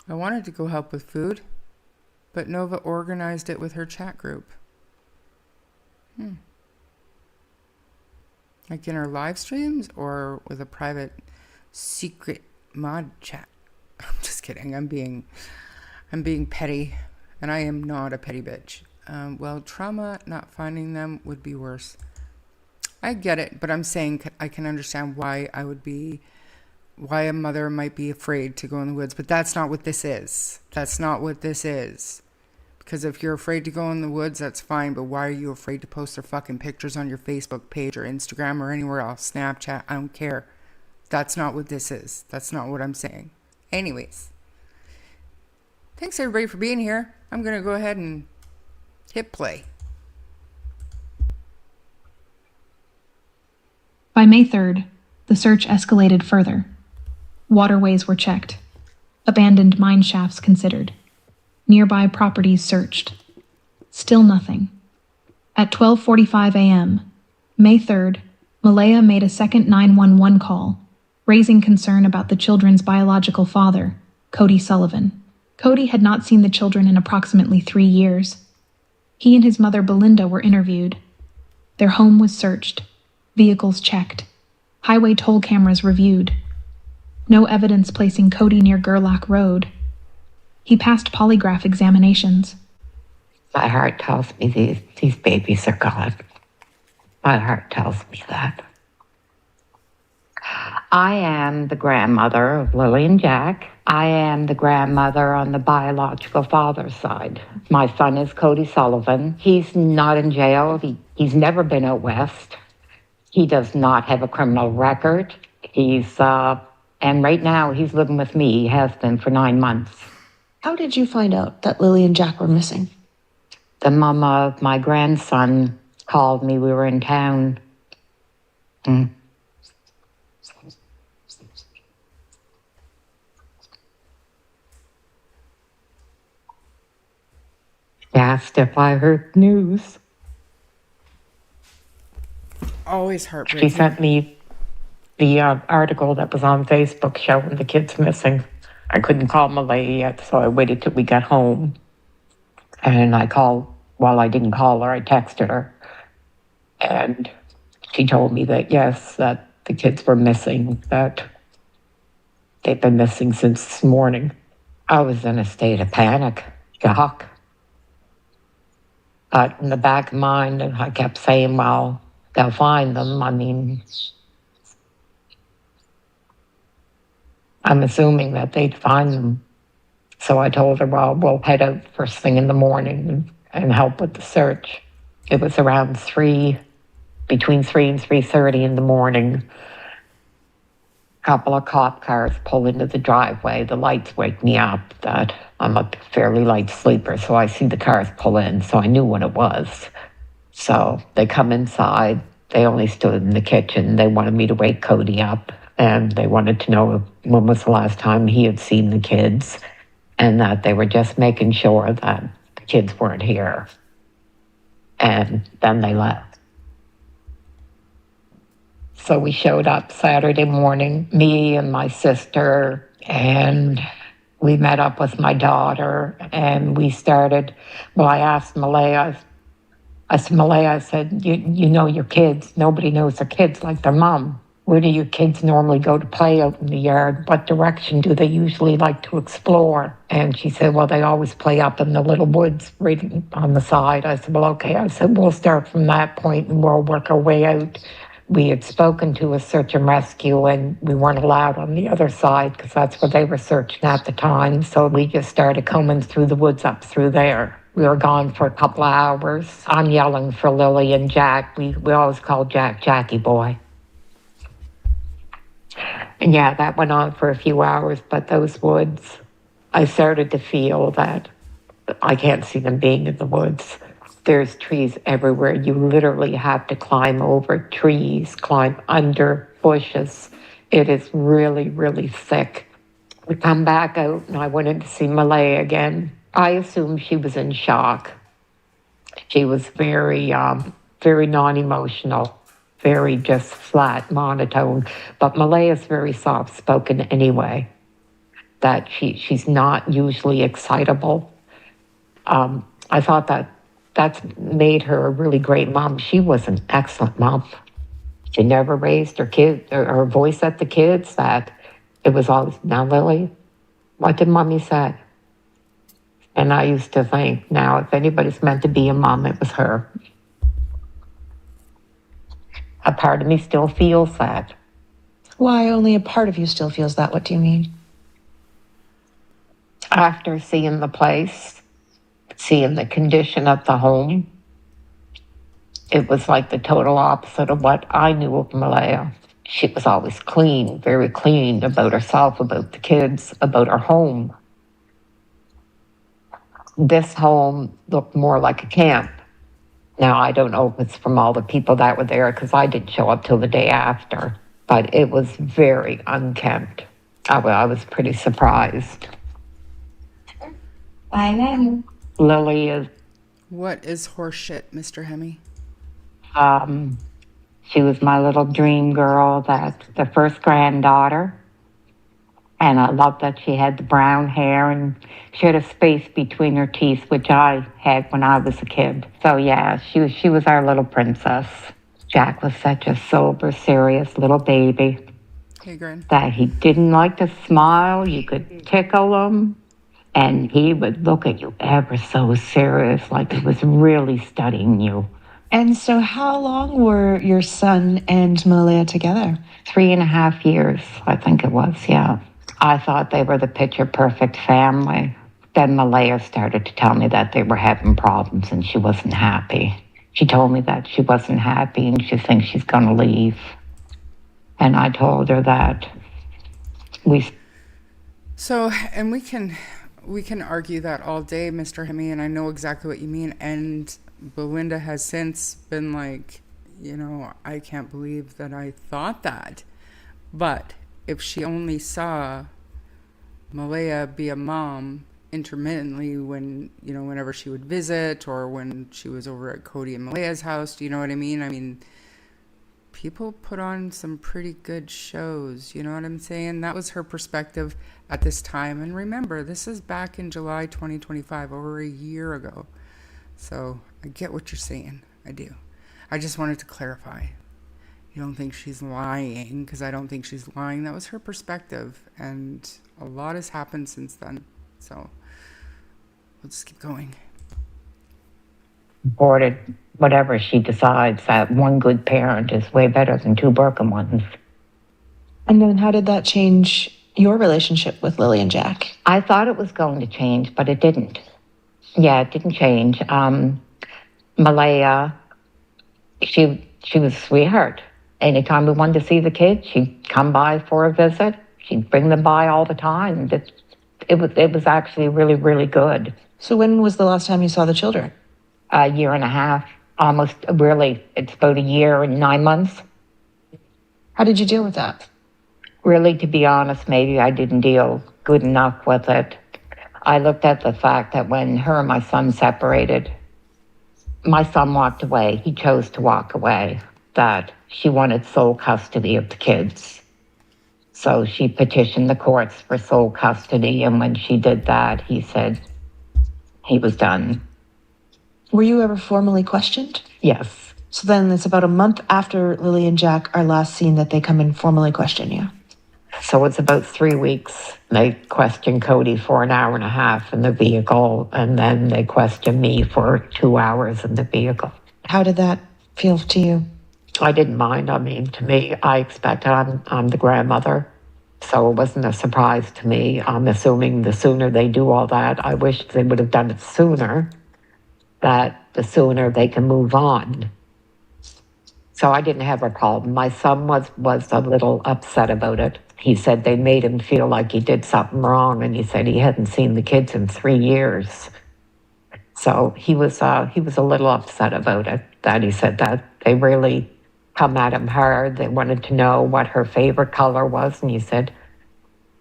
I wanted to go help with food, but Nova organized it with her chat group. Like in her live streams or with a private secret mod chat. I'm just kidding. I'm being petty, and I am not a petty bitch. Well, trauma, not finding them would be worse. I get it, but I'm saying I can understand why a mother might be afraid to go in the woods, but that's not what this is. That's not what this is. Because if you're afraid to go in the woods, that's fine, but why are you afraid to post their fucking pictures on your Facebook page or Instagram or anywhere else? Snapchat, I don't care. That's not what this is. That's not what I'm saying. Anyways. Thanks everybody for being here. I'm going to go ahead and hit play. By May 3rd, the search escalated further. Waterways were checked. Abandoned mine shafts considered. Nearby properties searched. Still nothing. At 12:45 a.m., May 3rd, Malaya made a second 911 call, raising concern about the children's biological father, Cody Sullivan. Cody had not seen the children in approximately 3 years. He and his mother Belinda were interviewed. Their home was searched, vehicles checked, highway toll cameras reviewed. No evidence placing Cody near Gerlach Road. He passed polygraph examinations. My heart tells me these babies are gone. My heart tells me that. I am the grandmother of Lily and Jack. I am the grandmother on the biological father's side. My son is Cody Sullivan. He's not in jail. He's never been out west. He does not have a criminal record. And right now he's living with me. He has been for 9 months. How did you find out that Lily and Jack were missing? The mom of my grandson called me. We were in town. Asked if I heard news. Always heartbreaking. She sent me the article that was on Facebook showing the kids missing. I couldn't call Malaya yet, so I waited till we got home. And I didn't call her, I texted her. And she told me that, yes, that the kids were missing, that they've been missing since this morning. I was in a state of panic, shock. But in the back of my mind, I kept saying, well, they'll find them. I mean, I'm assuming that they'd find them. So I told her, well, we'll head out first thing in the morning and help with the search. It was around between 3 and 3:30 in the morning. A couple of cop cars pull into the driveway. The lights wake me up that I'm a fairly light sleeper, so I see the cars pull in, so I knew what it was. So they come inside. They only stood in the kitchen. They wanted me to wake Cody up, and they wanted to know when was the last time he had seen the kids, and that they were just making sure that the kids weren't here. And then they left. So we showed up Saturday morning, me and my sister, and we met up with my daughter, and we started, well, I asked Malaya, I said, Malaya, I said, you know your kids. Nobody knows their kids like their mom. Where do your kids normally go to play out in the yard? What direction do they usually like to explore? And she said, well, they always play up in the little woods right on the side. I said, well, okay. I said, we'll start from that point and we'll work our way out. We had spoken to a search and rescue, and we weren't allowed on the other side because that's where they were searching at the time. So we just started combing through the woods up through there. We were gone for a couple of hours. I'm yelling for Lily and Jack. We always called Jack Jackie Boy. And yeah, that went on for a few hours, but those woods, I started to feel that I can't see them being in the woods. There's trees everywhere. You literally have to climb over trees, climb under bushes. It is really, really thick. We come back out and I went in to see Malaya again. I assumed she was in shock. She was very, very non-emotional, very just flat, monotone. But Malaya's very soft-spoken anyway, that she's not usually excitable. I thought that's made her a really great mom. She was an excellent mom. She never raised her kid or voice at the kids. That it was always, now Lily, what did mommy say? And I used to think, now if anybody's meant to be a mom, it was her. A part of me still feels that. Why only a part of you still feels that? What do you mean? After seeing the place, seeing the condition of the home, it was like the total opposite of what I knew of Malaya. She was always clean, very clean about herself, about the kids, about her home. This home looked more like a camp. Now, I don't know if it's from all the people that were there because I didn't show up till the day after, but it was very unkempt. I was pretty surprised. I know. Lily is... What is horseshit, Mr. Hemme? She was my little dream girl, that's the first granddaughter. And I loved that she had the brown hair and she had a space between her teeth, which I had when I was a kid. So yeah, she was our little princess. Jack was such a sober, serious little baby. Hey, Gran. That he didn't like to smile. You could tickle him. And he would look at you ever so serious, like he was really studying you. And so how long were your son and Malaya together? 3.5 years, I think it was, yeah. I thought they were the picture-perfect family. Then Malaya started to tell me that they were having problems and she wasn't happy. She told me that she wasn't happy and she thinks she's going to leave. And I told her that So, and we can argue that all day, Mr. Hemme, and I know exactly what you mean. And Belinda has since been like, you know, I can't believe that I thought that. But if she only saw Malaya be a mom intermittently when, you know, whenever she would visit or when she was over at Cody and Malaya's house, do you know what I mean? I mean, people put on some pretty good shows, you know what I'm saying? That was her perspective at this time. And remember, this is back in July 2025, over a year ago. So I get what you're saying. I do. I just wanted to clarify. You don't think she's lying, because I don't think she's lying. That was her perspective, and a lot has happened since then. So we'll just keep going. Supported whatever she decides, that one good parent is way better than two broken ones. And then how did that change your relationship with Lily and Jack? I thought it was going to change, but it didn't. Yeah, it didn't change. Malaya, she was a sweetheart. Anytime we wanted to see the kids, she'd come by for a visit. She'd bring them by all the time. It was actually really, really good. So when was the last time you saw the children? 1.5 years. almost, really, it's about a year and 9 months. How did you deal with that? Really, to be honest, maybe I didn't deal good enough with it. I looked at the fact that when her and my son separated, my son walked away. He chose to walk away, that she wanted sole custody of the kids. So she petitioned the courts for sole custody, and when she did that, he said he was done. Were you ever formally questioned? Yes. So then it's about a month after Lily and Jack are last seen that they come and formally question you. So it's about 3 weeks. They questioned Cody for an hour and a half in the vehicle, and then they questioned me for 2 hours in the vehicle. How did that feel to you? I didn't mind. I mean, to me, I expected I'm the grandmother, so it wasn't a surprise to me. I'm assuming the sooner they do all that, I wish they would have done it sooner, that the sooner they can move on. So I didn't have a problem. My son was a little upset about it. He said they made him feel like he did something wrong, and he said he hadn't seen the kids in 3 years. So he was a little upset about it, that he said that they really come at him hard. They wanted to know what her favorite color was, and he said,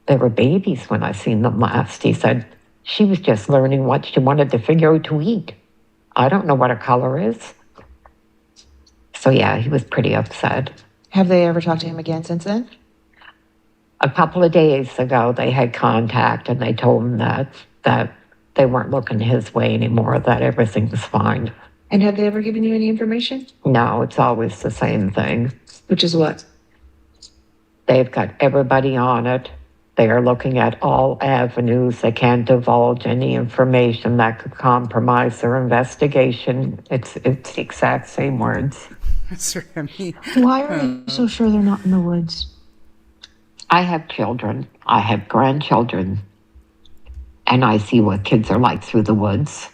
they were babies when I seen them last. He said, she was just learning what she wanted to figure out to eat. I don't know what a color is. So yeah, he was pretty upset. Have they ever talked to him again since then? A couple of days ago, they had contact, and they told him that they weren't looking his way anymore, that everything was fine. And have they ever given you any information? No, it's always the same thing. Which is what? They've got everybody on it. They are looking at all avenues. They can't divulge any information that could compromise their investigation. It's the exact same words. Mr. Hemi. Why are you so sure they're not in the woods? I have children. I have grandchildren. And I see what kids are like through the woods.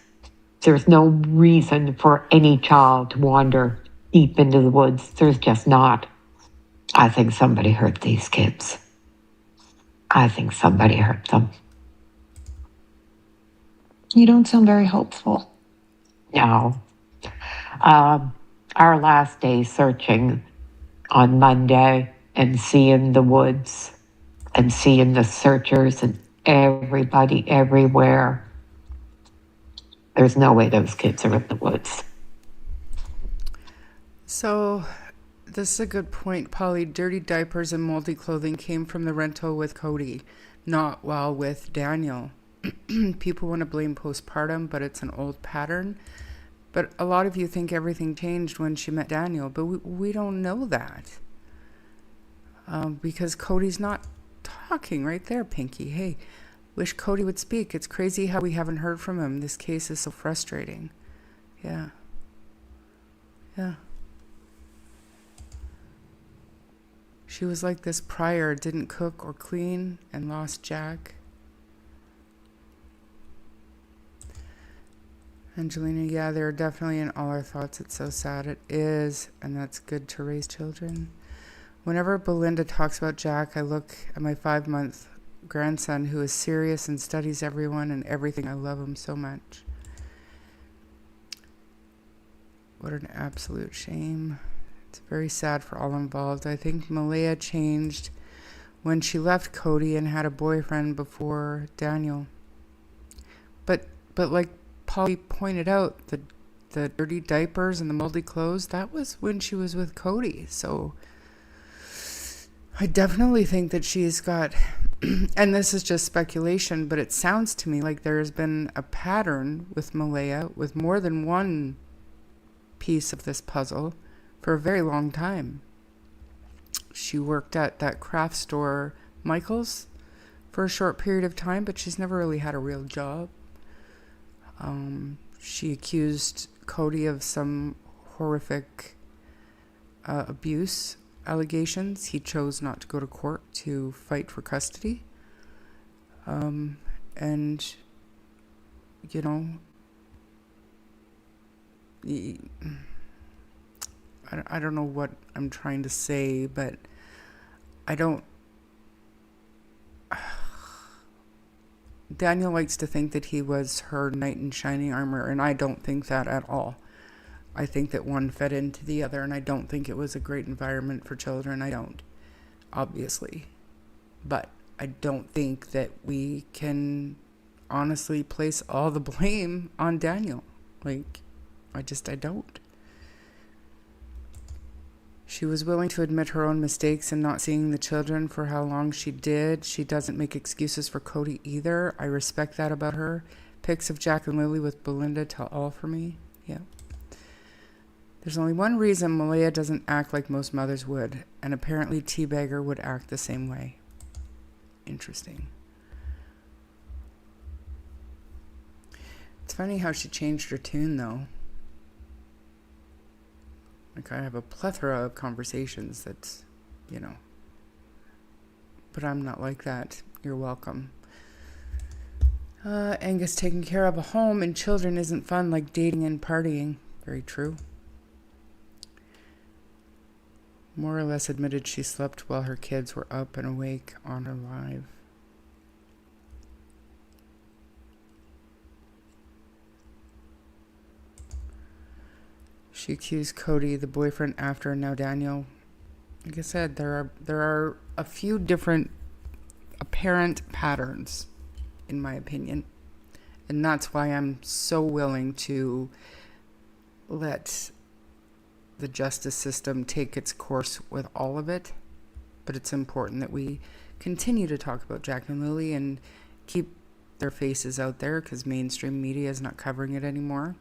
There's no reason for any child to wander deep into the woods. There's just not. I think somebody hurt these kids. I think somebody hurt them. You don't sound very hopeful. No. Our last day searching on Monday and seeing the woods and seeing the searchers and everybody everywhere. There's no way those kids are in the woods. So, this is a good point, Polly. Dirty diapers and moldy clothing came from the rental with Cody, not while with Daniel. People want to blame postpartum, but it's an old pattern. But a lot of you think everything changed when she met Daniel, but we don't know that. Because Cody's not talking right there, Pinky. Hey, wish Cody would speak. It's crazy how we haven't heard from him. This case is so frustrating. Yeah. Yeah. She was like this prior, didn't cook or clean, and lost Jack. Angelina, yeah, they're definitely in all our thoughts. It's so sad. It is, and that's good to raise children. Whenever Belinda talks about Jack, I look at my 5-month grandson who is serious and studies everyone and everything. I love him so much. What an absolute shame. It's very sad for all involved. I think Malaya changed when she left Cody and had a boyfriend before Daniel. But like Polly pointed out, the dirty diapers and the moldy clothes, that was when she was with Cody. So I definitely think that she's got, and this is just speculation, but it sounds to me like there has been a pattern with Malaya with more than one piece of this puzzle for a very long time. She worked at that craft store, Michael's, for a short period of time, but she's never really had a real job. She accused Cody of some horrific abuse allegations. He chose not to go to court to fight for custody. And, you know, I don't know what I'm trying to say, but Daniel likes to think that he was her knight in shining armor, and I don't think that at all. I think that one fed into the other, and I don't think it was a great environment for children. I don't, obviously. But I don't think that we can honestly place all the blame on Daniel. Like, I don't. She was willing to admit her own mistakes in not seeing the children for how long she did. She doesn't make excuses for Cody either. I respect that about her. Pics of Jack and Lilly with Belinda tell all for me. Yeah. There's only one reason Malaya doesn't act like most mothers would, and apparently Teabagger would act the same way. Interesting. It's funny how she changed her tune, though. Like, I have a plethora of conversations that's, you know. But I'm not like that. You're welcome. Angus, taking care of a home and children isn't fun like dating and partying. Very true. More or less admitted she slept while her kids were up and awake on her live. She accused Cody, the boyfriend, after, and now Daniel. Like I said, there are a few different apparent patterns, in my opinion. And that's why I'm so willing to let the justice system take its course with all of it. But it's important that we continue to talk about Jack and Lilly and keep their faces out there, because mainstream media is not covering it anymore.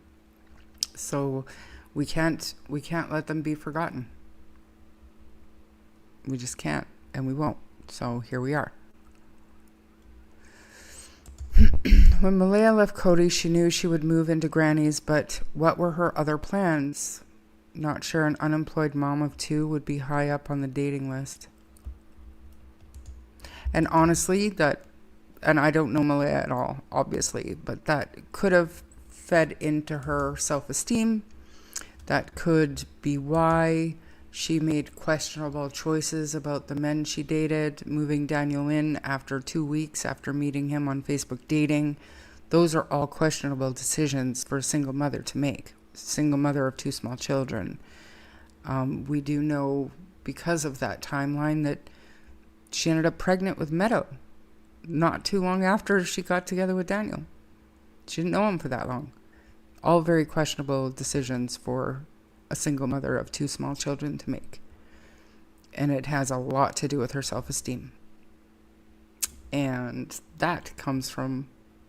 So we can't let them be forgotten. We just can't, and we won't. So here we are. When Malaya left Cody, she knew she would move into Granny's, but what were her other plans? Not sure an unemployed mom of two would be high up on the dating list. And honestly, and I don't know Malaya at all, obviously, but that could have fed into her self-esteem. That could be why she made questionable choices about the men she dated, moving Daniel in after 2 weeks after meeting him on Facebook dating. Those are all questionable decisions for a single mother to make. Single mother of two small children. We do know, because of that timeline, that she ended up pregnant with Meadow not too long after she got together with Daniel. She didn't know him for that long. All very questionable decisions for a single mother of two small children to make. And it has a lot to do with her self-esteem. And that comes from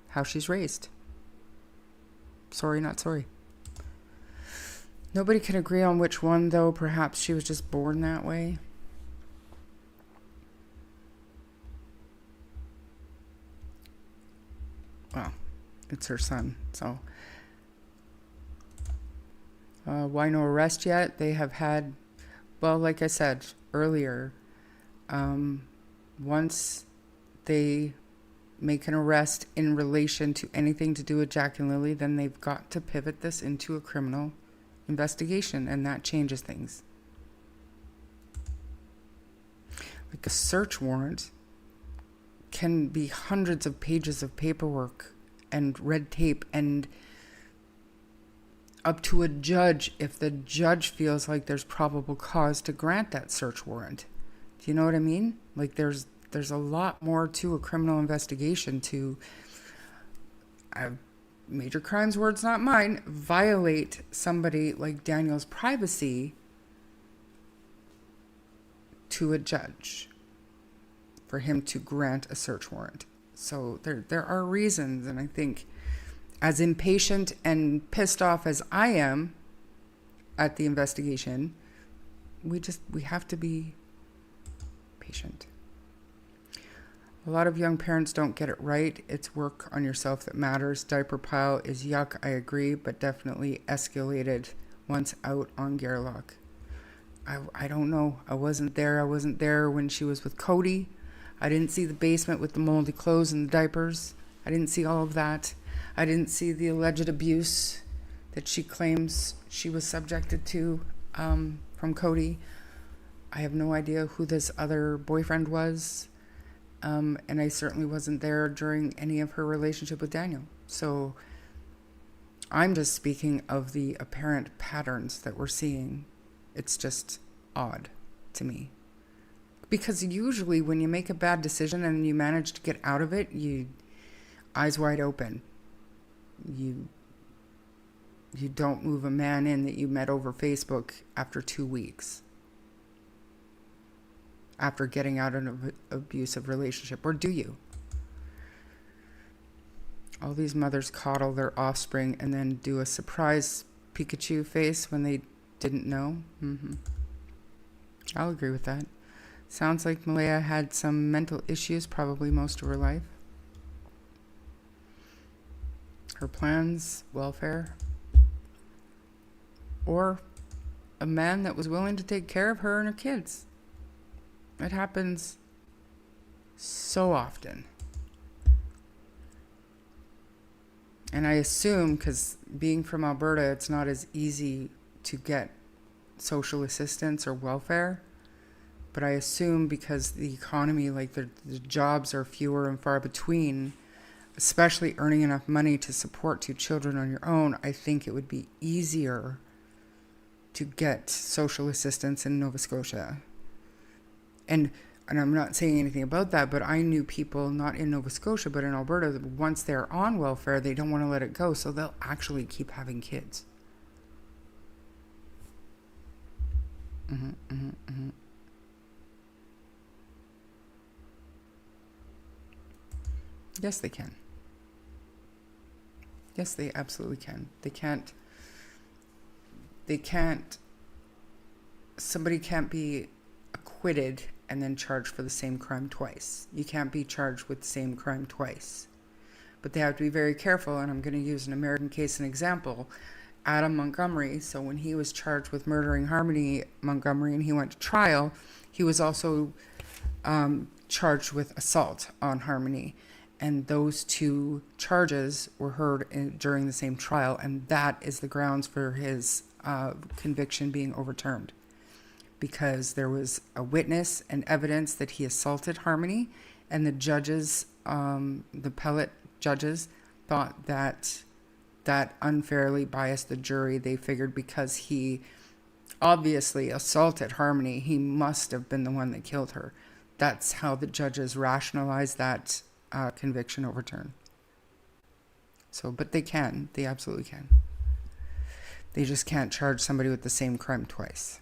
how she's raised. Sorry, not sorry. Nobody can agree on which one, though. Perhaps she was just born that way. Well, it's her son, so. Why no arrest yet? They have had, well, like I said earlier, once they make an arrest in relation to anything to do with Jack and Lilly, then they've got to pivot this into a criminal investigation, and that changes things. Like, a search warrant can be hundreds of pages of paperwork and red tape, and up to a judge if the judge feels like there's probable cause to grant that search warrant. Do you know what I mean? Like, there's a lot more to a criminal investigation to major crimes, words not mine, violate somebody like Daniel's privacy to a judge for him to grant a search warrant. So there are reasons, and I think, as impatient and pissed off as I am at the investigation, we have to be patient. A lot of young parents don't get it right. It's work on yourself that matters. Diaper pile is yuck, I agree, but definitely escalated once out on Gerlach. I don't know. I wasn't there. I wasn't there when she was with Cody. I didn't see the basement with the moldy clothes and the diapers. I didn't see all of that. I didn't see the alleged abuse that she claims she was subjected to from Cody. I have no idea who this other boyfriend was. And I certainly wasn't there during any of her relationship with Daniel. So I'm just speaking of the apparent patterns that we're seeing. It's just odd to me. Because usually when you make a bad decision and you manage to get out of it, you eyes wide open. You don't move a man in that you met over Facebook after 2 weeks. After getting out of an abusive relationship. Or do you? All these mothers coddle their offspring and then do a surprise Pikachu face when they didn't know. I'll agree with that. Sounds like Malaya had some mental issues probably most of her life. Her plans, welfare. Or a man that was willing to take care of her and her kids. It happens so often. And I assume, because being from Alberta, it's not as easy to get social assistance or welfare. But I assume because the economy, like the jobs are fewer and far between, especially earning enough money to support 2 children on your own, I think it would be easier to get social assistance in Nova Scotia. And I'm not saying anything about that, but I knew people, not in Nova Scotia, but in Alberta, that once they're on welfare, they don't want to let it go, so they'll actually keep having kids. Yes, they can. Yes, they absolutely can. Somebody can't be acquitted and then charged for the same crime twice. You can't be charged with the same crime twice. But they have to be very careful, and I'm going to use an American case as an example. Adam Montgomery, so when he was charged with murdering Harmony Montgomery and he went to trial, he was also charged with assault on Harmony. And those 2 charges were heard during the same trial, and that is the grounds for his conviction being overturned. Because there was a witness and evidence that he assaulted Harmony, and the judges, the appellate judges, thought that unfairly biased the jury. They figured because he obviously assaulted Harmony, he must have been the one that killed her. That's how the judges rationalized that conviction overturn. So, but they absolutely can. They just can't charge somebody with the same crime twice.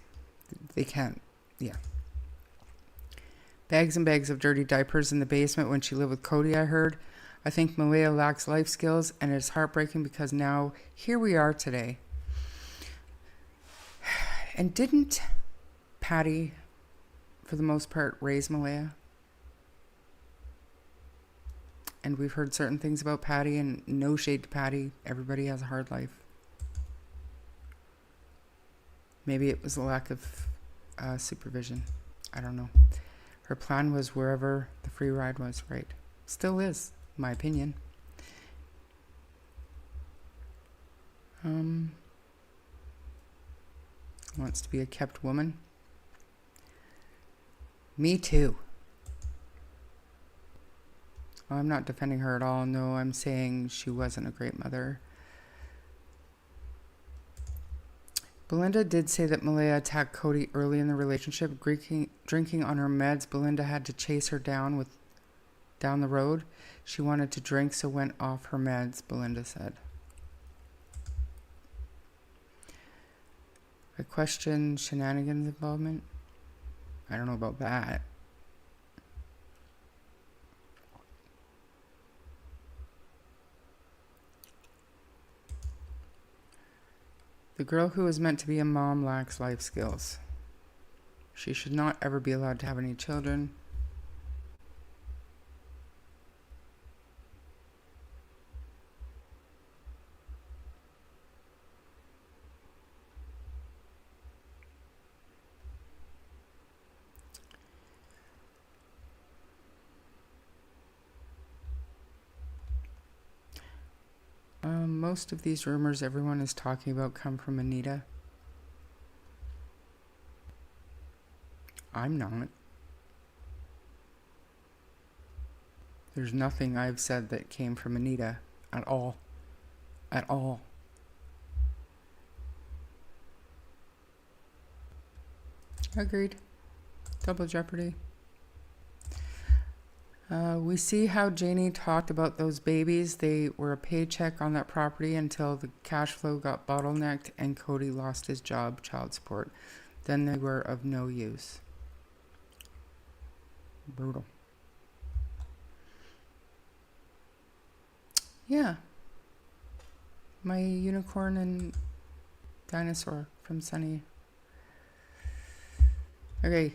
They can't, yeah. Bags and bags of dirty diapers in the basement when she lived with Cody, I heard. I think Malaya lacks life skills, and it's heartbreaking because now here we are today. And didn't Patty, for the most part, raise Malaya? And we've heard certain things about Patty, and no shade to Patty. Everybody has a hard life. Maybe it was a lack of supervision. I don't know. Her plan was wherever the free ride was, right? Still is, in my opinion. Wants to be a kept woman. Me too. I'm not defending her at all. No, I'm saying she wasn't a great mother. Belinda did say that Malaya attacked Cody early in the relationship, drinking on her meds. Belinda had to chase her down the road. She wanted to drink, so went off her meds, Belinda said. I question shenanigans involvement. I don't know about that. The girl who is meant to be a mom lacks life skills. She should not ever be allowed to have any children. Most of these rumors everyone is talking about come from Anita. I'm not. There's nothing I've said that came from Anita at all. At all. Agreed. Double jeopardy. We see how Janie talked about those babies. They were a paycheck on that property until the cash flow got bottlenecked and Cody lost his job, child support. Then they were of no use. Brutal. Yeah. My unicorn and dinosaur from Sunny. Okay.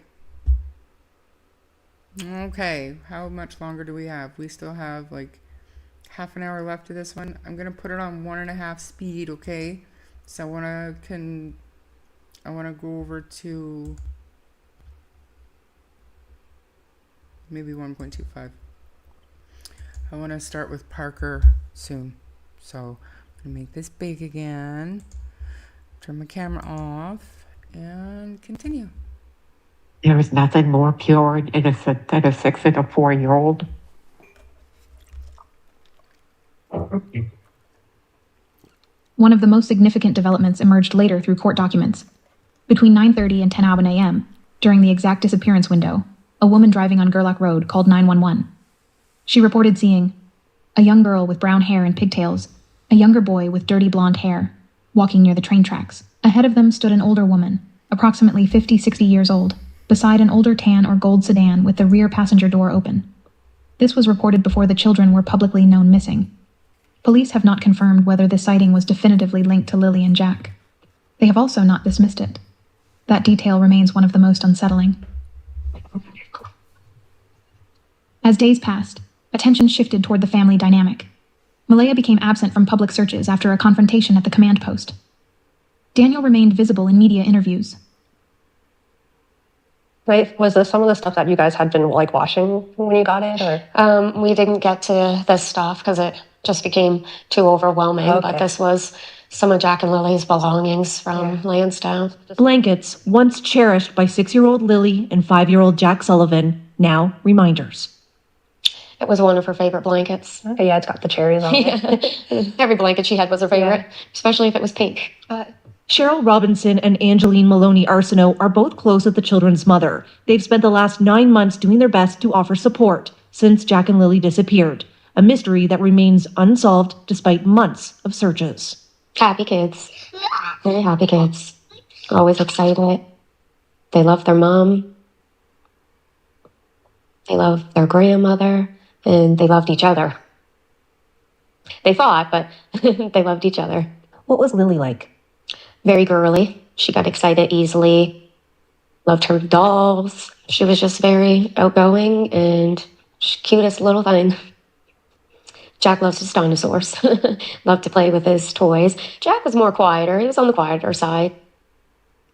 Okay, how much longer do we have? We still have like half an hour left of this one. I'm gonna put it on 1.5 speed, okay? So I wanna go over to maybe 1.25. I wanna start with Parker soon. So I'm gonna make this big again. Turn my camera off and continue. There is nothing more pure and innocent than a 6 and a 4-year-old. One of the most significant developments emerged later through court documents. Between 9:30 and 10 a.m., during the exact disappearance window, a woman driving on Gerlach Road called 911. She reported seeing a young girl with brown hair and pigtails, a younger boy with dirty blonde hair, walking near the train tracks. Ahead of them stood an older woman, approximately 50-60 years old, beside an older tan or gold sedan with the rear passenger door open. This was reported before the children were publicly known missing. Police have not confirmed whether the sighting was definitively linked to Lily and Jack. They have also not dismissed it. That detail remains one of the most unsettling. As days passed, attention shifted toward the family dynamic. Malaya became absent from public searches after a confrontation at the command post. Daniel remained visible in media interviews. Wait, was this some of the stuff that you guys had been like washing when you got it, or? We didn't get to this stuff because it just became too overwhelming. Okay. But this was some of Jack and Lily's belongings from Lansdowne. Blankets once cherished by 6-year-old Lily and 5-year-old Jack Sullivan, now reminders. It was one of her favorite blankets. Okay, yeah, it's got the cherries on it. Every blanket she had was her favorite, especially if it was pink. Cheryl Robinson and Angeline Maloney Arsenault are both close with the children's mother. They've spent the last 9 months doing their best to offer support since Jack and Lily disappeared, a mystery that remains unsolved despite months of searches. Happy kids. Very happy kids. Always excited. They love their mom. They love their grandmother. And they loved each other. They fought, but they loved each other. What was Lily like? Very girly. She got excited easily. Loved her dolls. She was just very outgoing and cutest little thing. Jack loves his dinosaurs. Loved to play with his toys. Jack was more quieter. He was on the quieter side.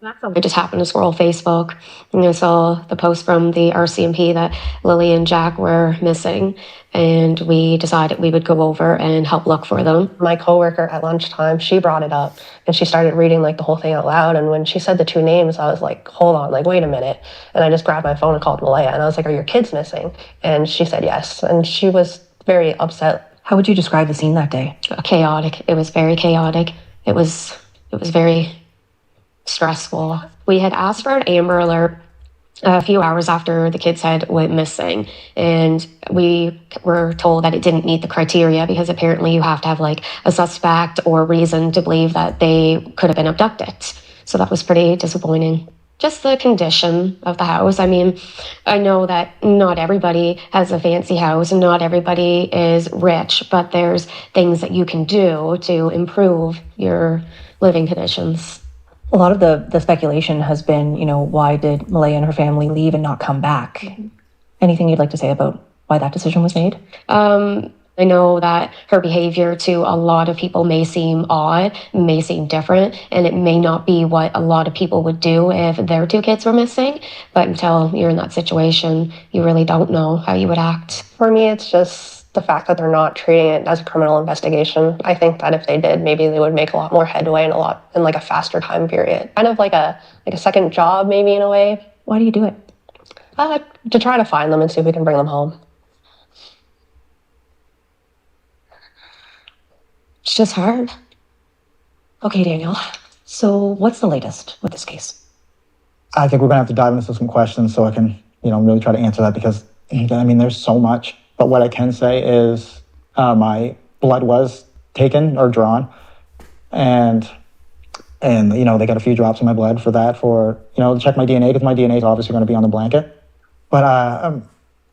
I just happened to scroll Facebook and I saw the post from the RCMP that Lily and Jack were missing, and we decided we would go over and help look for them. My coworker at lunchtime, she brought it up and she started reading like the whole thing out loud, and when she said the 2 names, I was like, hold on, like wait a minute. And I just grabbed my phone and called Malaya and I was like, are your kids missing? And she said yes, and she was very upset. How would you describe the scene that day? Chaotic. It was very chaotic. It was very stressful. We had asked for an Amber Alert a few hours after the kids had went missing, and we were told that it didn't meet the criteria because apparently you have to have like a suspect or reason to believe that they could have been abducted. So that was pretty disappointing. Just the condition of the house. I mean, I know that not everybody has a fancy house and not everybody is rich, but there's things that you can do to improve your living conditions. A lot of the speculation has been, why did Malaya and her family leave and not come back? Mm-hmm. Anything you'd like to say about why that decision was made? I know that her behavior to a lot of people may seem odd, may seem different, and it may not be what a lot of people would do if their 2 kids were missing. But until you're in that situation, you really don't know how you would act. For me, it's just the fact that they're not treating it as a criminal investigation. I think that if they did, maybe they would make a lot more headway in like a faster time period. Kind of like a second job, maybe in a way. Why do you do it? To try to find them and see if we can bring them home. It's just hard. Okay, Daniel. So what's the latest with this case? I think we're gonna have to dive into some questions so I can, really try to answer that because, there's so much. But what I can say is my blood was taken or drawn, and they got a few drops in my blood for that to check my DNA because my DNA is obviously going to be on the blanket. But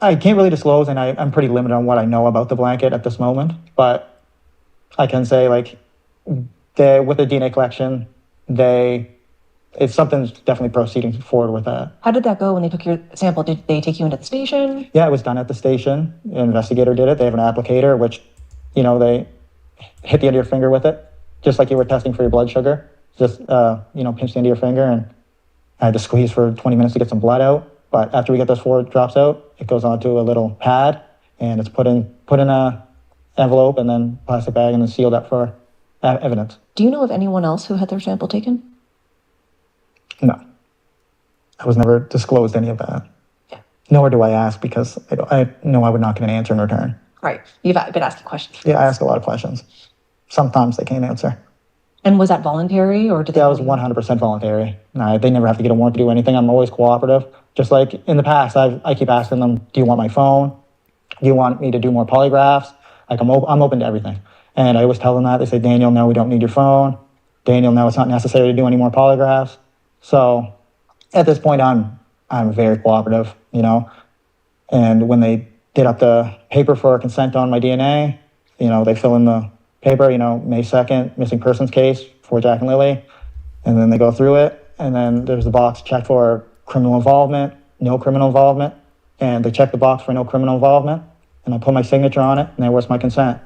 I can't really disclose, and I'm pretty limited on what I know about the blanket at this moment. But I can say, with the DNA collection, it's something's definitely proceeding forward with that. How did that go when they took your sample? Did they take you into the station? Yeah, it was done at the station. An investigator did it. They have an applicator, which, they hit the end of your finger with it, just like you were testing for your blood sugar. Just, pinch the end of your finger, and I had to squeeze for 20 minutes to get some blood out. But after we get those 4 drops out, it goes onto a little pad, and it's put in a envelope and then plastic bag and then sealed up for evidence. Do you know of anyone else who had their sample taken? No. I was never disclosed any of that. Yeah. Nor do I ask because I know I would not get an answer in return. Right. You've been asking questions. Yeah, I ask a lot of questions. Sometimes they can't answer. And was that voluntary or did they? Yeah, it was 100% voluntary. They never have to get a warrant to do anything. I'm always cooperative. Just like in the past, I keep asking them, do you want my phone? Do you want me to do more polygraphs? I'm open to everything. And I always tell them that. They say, Daniel, no, we don't need your phone. Daniel, no, it's not necessary to do any more polygraphs. So at this point, I'm very cooperative, And when they did up the paper for consent on my DNA, they fill in the paper, May 2nd, missing persons case for Jack and Lilly. And then they go through it. And then there's the box checked for criminal involvement, no criminal involvement. And they check the box for no criminal involvement. And I put my signature on it, and there was my consent.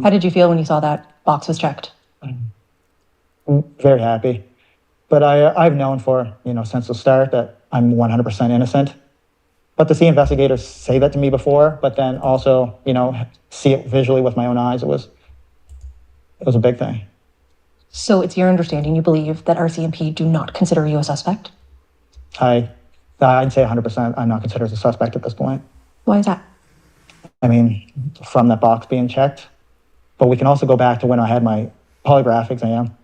How did you feel when you saw that box was checked? Very happy. But I've known since the start that I'm 100% innocent. But to see investigators say that to me before, but then also, see it visually with my own eyes, it was a big thing. So it's your understanding you believe that RCMP do not consider you a suspect? I'd say 100% I'm not considered a suspect at this point. Why is that? From that box being checked. But we can also go back to when I had my polygraph exam.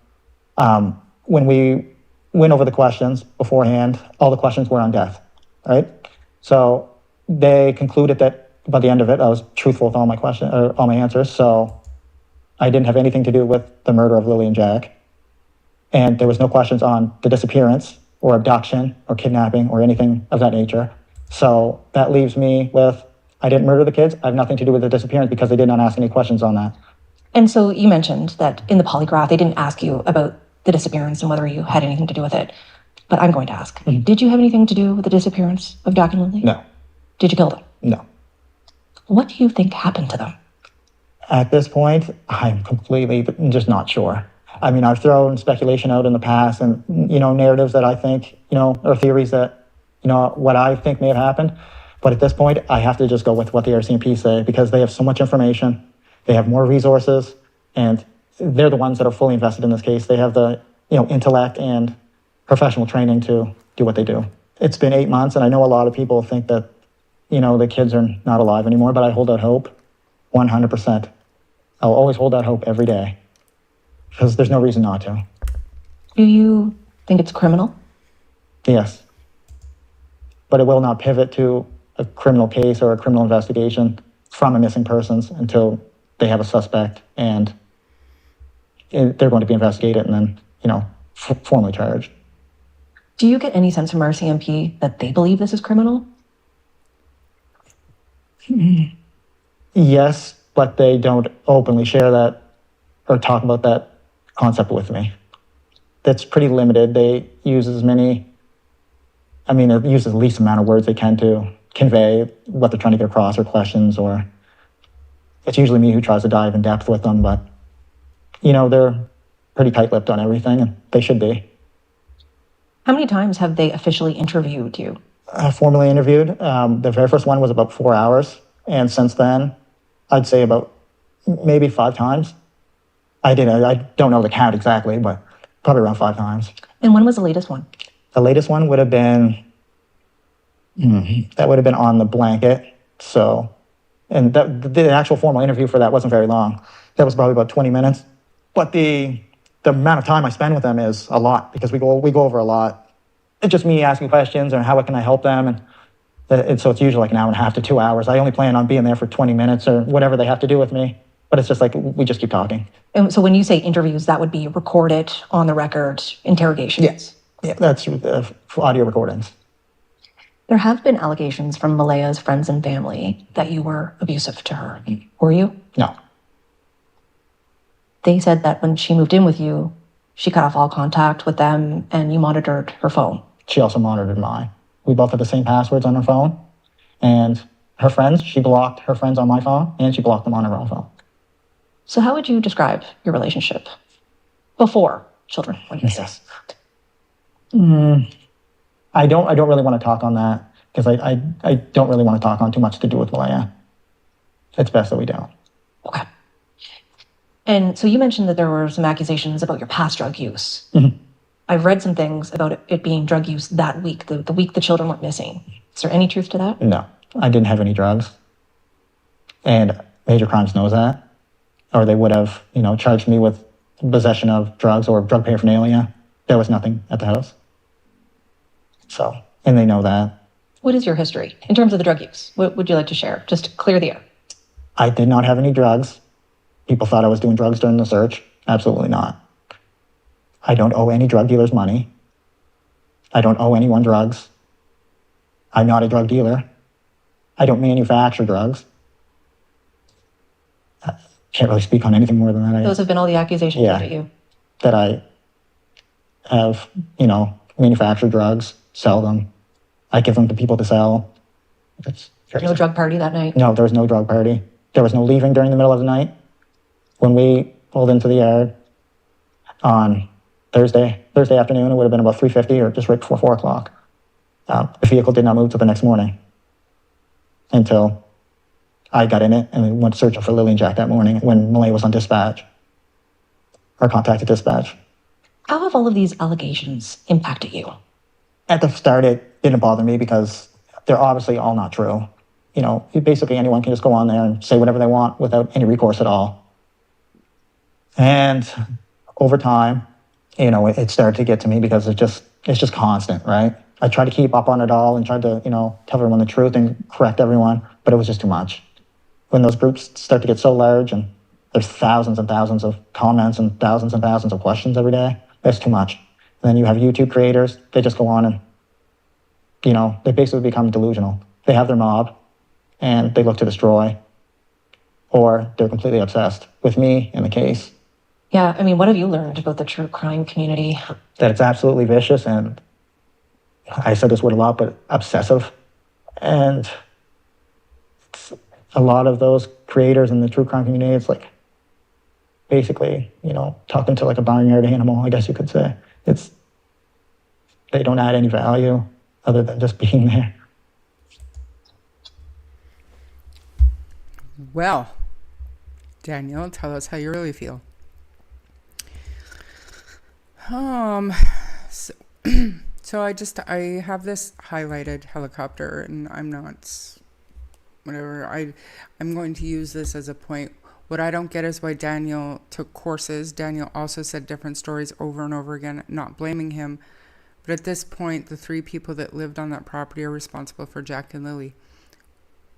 When we went over the questions beforehand, all the questions were on death, right? So they concluded that by the end of it, I was truthful with all my answers. So I didn't have anything to do with the murder of Lily and Jack. And there was no questions on the disappearance or abduction or kidnapping or anything of that nature. So that leaves me with, I didn't murder the kids. I have nothing to do with the disappearance because they did not ask any questions on that. And so you mentioned that in the polygraph, they didn't ask you about the disappearance and whether you had anything to do with it. But I'm going to ask, Did you have anything to do with the disappearance of Jack and Lilly? No. Did you kill them? No. What do you think happened to them? At this point, I'm completely just not sure. I've thrown speculation out in the past and, narratives that I think, or theories that, what I think may have happened. But at this point, I have to just go with what the RCMP say because they have so much information. They have more resources, and they're the ones that are fully invested in this case. They have the, intellect and professional training to do what they do. It's been 8 months, and I know a lot of people think that, the kids are not alive anymore, but I hold out hope 100%. I'll always hold out hope every day because there's no reason not to. Do you think it's criminal? Yes. But it will not pivot to a criminal case or a criminal investigation from a missing persons until they have a suspect and they're going to be investigated and then, formally charged. Do you get any sense from RCMP that they believe this is criminal? Yes, but they don't openly share that or talk about that concept with me. That's pretty limited. They use they use the least amount of words they can to convey what they're trying to get across or questions, or it's usually me who tries to dive in depth with them, but, they're pretty tight-lipped on everything, and they should be. How many times have they officially interviewed you? Formally interviewed. The very first one was about 4 hours, and since then, I'd say about maybe 5 times. I don't know the count exactly, but probably around 5 times. And when was the latest one? The latest one would have been, that would have been on the blanket. So, and the actual formal interview for that wasn't very long. That was probably about 20 minutes. But the amount of time I spend with them is a lot because we go over a lot. it's just me asking questions and how can I help them. And so it's usually like an hour and a half to 2 hours. I only plan on being there for 20 minutes or whatever they have to do with me. But it's just like, we just keep talking. And so when you say interviews, that would be recorded on the record interrogations? Yes. Yeah, that's audio recordings. There have been allegations from Malaya's friends and family that you were abusive to her. Were you? No. They said that when she moved in with you, she cut off all contact with them and you monitored her phone. She also monitored mine. We both had the same passwords on her phone. And her friends, she blocked her friends on my phone and she blocked them on her own phone. So how would you describe your relationship before children went missing? I don't really want to talk on that because I don't really want to talk on too much to do with Malaya. It's best that we don't. Okay. And so you mentioned that there were some accusations about your past drug use. Mm-hmm. I've read some things about it being drug use that week, the week the children went missing. Is there any truth to that? No, I didn't have any drugs. And Major Crimes knows that. Or they would have, charged me with possession of drugs or drug paraphernalia. There was nothing at the house. So, and they know that. What is your history in terms of the drug use? What would you like to share? Just to clear the air. I did not have any drugs. People thought I was doing drugs during the search. Absolutely not. I don't owe any drug dealers money. I don't owe anyone drugs. I'm not a drug dealer. I don't manufacture drugs. I can't really speak on anything more than that. Those have been all the accusations at you. That I have, manufactured drugs, sell them. I give them to people to sell. No drug party that night? No, there was no drug party. There was no leaving during the middle of the night. When we pulled into the yard on Thursday afternoon, it would have been about 3:50 or just right before 4 o'clock. The vehicle did not move till the next morning until I got in it and we went searching for Lily and Jack that morning when Malay was on dispatch or contacted dispatch. How have all of these allegations impacted you? At the start, it didn't bother me because they're obviously all not true. Basically anyone can just go on there and say whatever they want without any recourse at all. And over time, it started to get to me because it's just constant, right? I tried to keep up on it all and tried to, tell everyone the truth and correct everyone, but it was just too much. When those groups start to get so large and there's thousands and thousands of comments and thousands of questions every day, that's too much. And then you have YouTube creators, they just go on and, they basically become delusional. They have their mob and they look to destroy, or they're completely obsessed with me in the case. Yeah, what have you learned about the true crime community? That it's absolutely vicious and, I said this word a lot, but obsessive. And a lot of those creators in the true crime community, it's like basically, talking to like a barnyard animal, I guess you could say. They don't add any value other than just being there. Well, Daniel, tell us how you really feel. So I have this highlighted helicopter, and I'm not, whatever. I'm going to use this as a point. What I don't get is why Daniel took courses. Daniel also said different stories over and over again, not blaming him. But at this point, the 3 people that lived on that property are responsible for Jack and Lilly.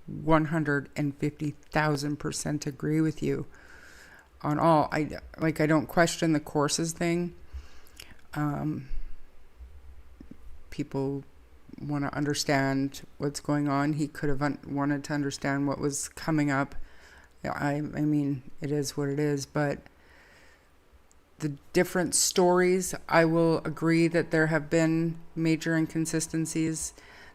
150,000% agree with you on all. I don't question the courses thing. People want to understand what's going on. He could have wanted to understand what was coming up. It is what it is, but the different stories, I will agree that there have been major inconsistencies.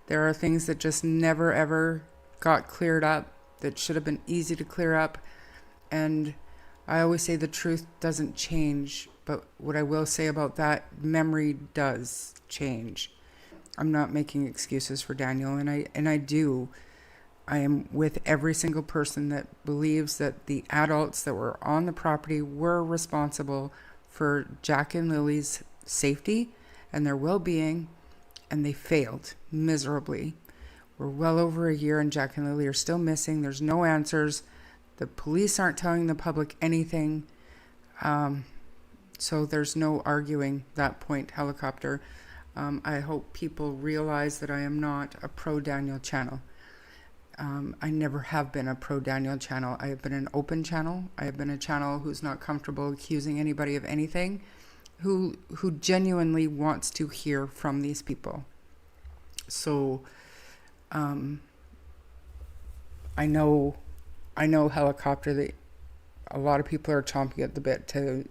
There are things that just never ever got cleared up that should have been easy to clear up. And I always say the truth doesn't change, but what I will say about that, memory does change. I'm not making excuses for Daniel, and I am with every single person that believes that the adults that were on the property were responsible for Jack and Lily's safety and their well-being, and they failed miserably. We're well over a year and Jack and Lilly are still missing. There's no answers. The police aren't telling the public anything. So there's no arguing that point, helicopter. I hope people realize that I am not a pro-Daniel channel. I never have been a pro-Daniel channel. I have been an open channel. I have been a channel who's not comfortable accusing anybody of anything, who genuinely wants to hear from these people. So I know helicopter that a lot of people are chomping at the bit to,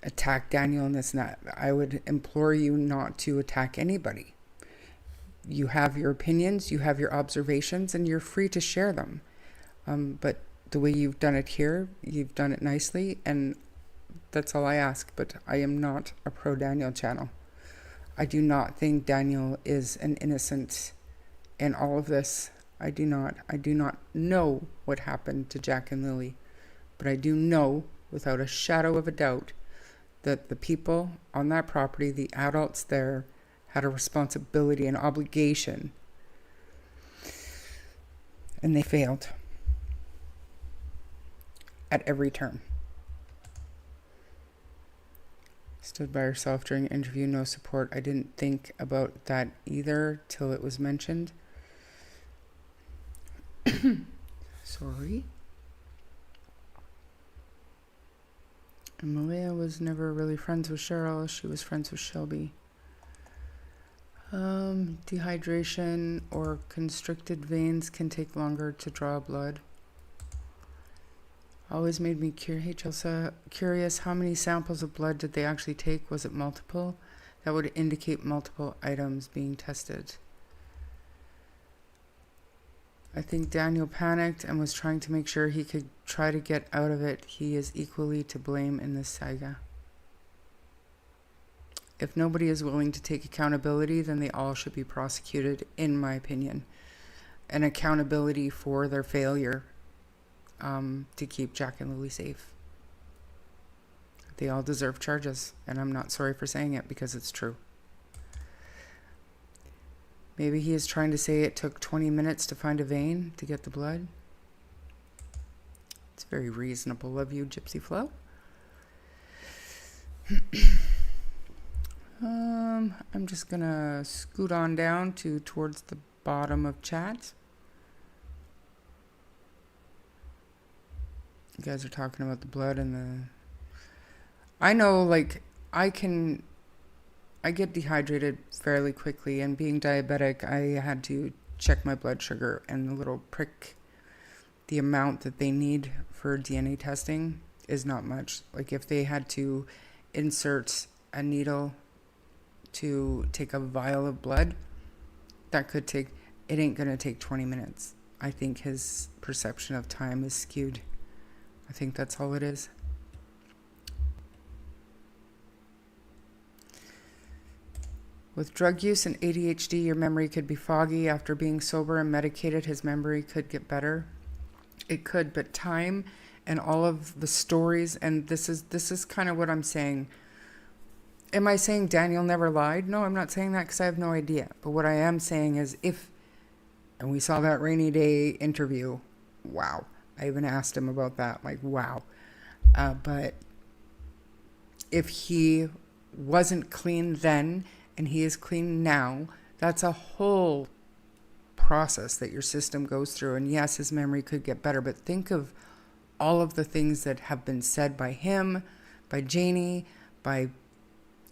attack Daniel and this and that. I would implore you not to attack anybody. You have your opinions, you have your observations, and you're free to share them. But the way you've done it here, you've done it nicely, and that's all I ask. But I am not a pro-Daniel channel. I do not think Daniel is an innocent in all of this. I do not know what happened to Jack and Lilly, but I do know without a shadow of a doubt that the people on that property, the adults there, had a responsibility and obligation, and they failed at every turn. Stood by herself during interview, no support. I didn't think about that either till it was mentioned. Sorry. And Malaya was never really friends with Cheryl. She was friends with Shelby. Dehydration or constricted veins can take longer to draw blood. Always made me curious how many samples of blood did they actually take? Was it multiple? That would indicate multiple items being tested. I think Daniel panicked and was trying to make sure he could try to get out of it. He is equally to blame in this saga. If nobody is willing to take accountability, then they all should be prosecuted, in my opinion. An accountability for their failure to keep Jack and Lilly safe. They all deserve charges, and I'm not sorry for saying it because it's true. Maybe he is trying to say it took 20 minutes to find a vein to get the blood. It's very reasonable of you, Gypsy Flo. I'm just gonna scoot on down towards the bottom of chat. You guys are talking about the blood and the... I know, like, I get dehydrated fairly quickly, and being diabetic, I had to check my blood sugar, and the little prick, the amount that they need for DNA testing is not much. Like, if they had to insert a needle to take a vial of blood, that could take, it ain't gonna take 20 minutes. I think his perception of time is skewed. I think that's all it is. With drug use and ADHD, your memory could be foggy. After being sober and medicated, his memory could get better. It could, but time and all of the stories, and this is kind of what I'm saying. Am I saying Daniel never lied? No, I'm not saying that because I have no idea. But what I am saying is and we saw that rainy day interview, wow. I even asked him about that, like, wow. But if he wasn't clean then and he is clean now, that's a whole process that your system goes through. And yes, his memory could get better, but think of all of the things that have been said by him, by Janie, by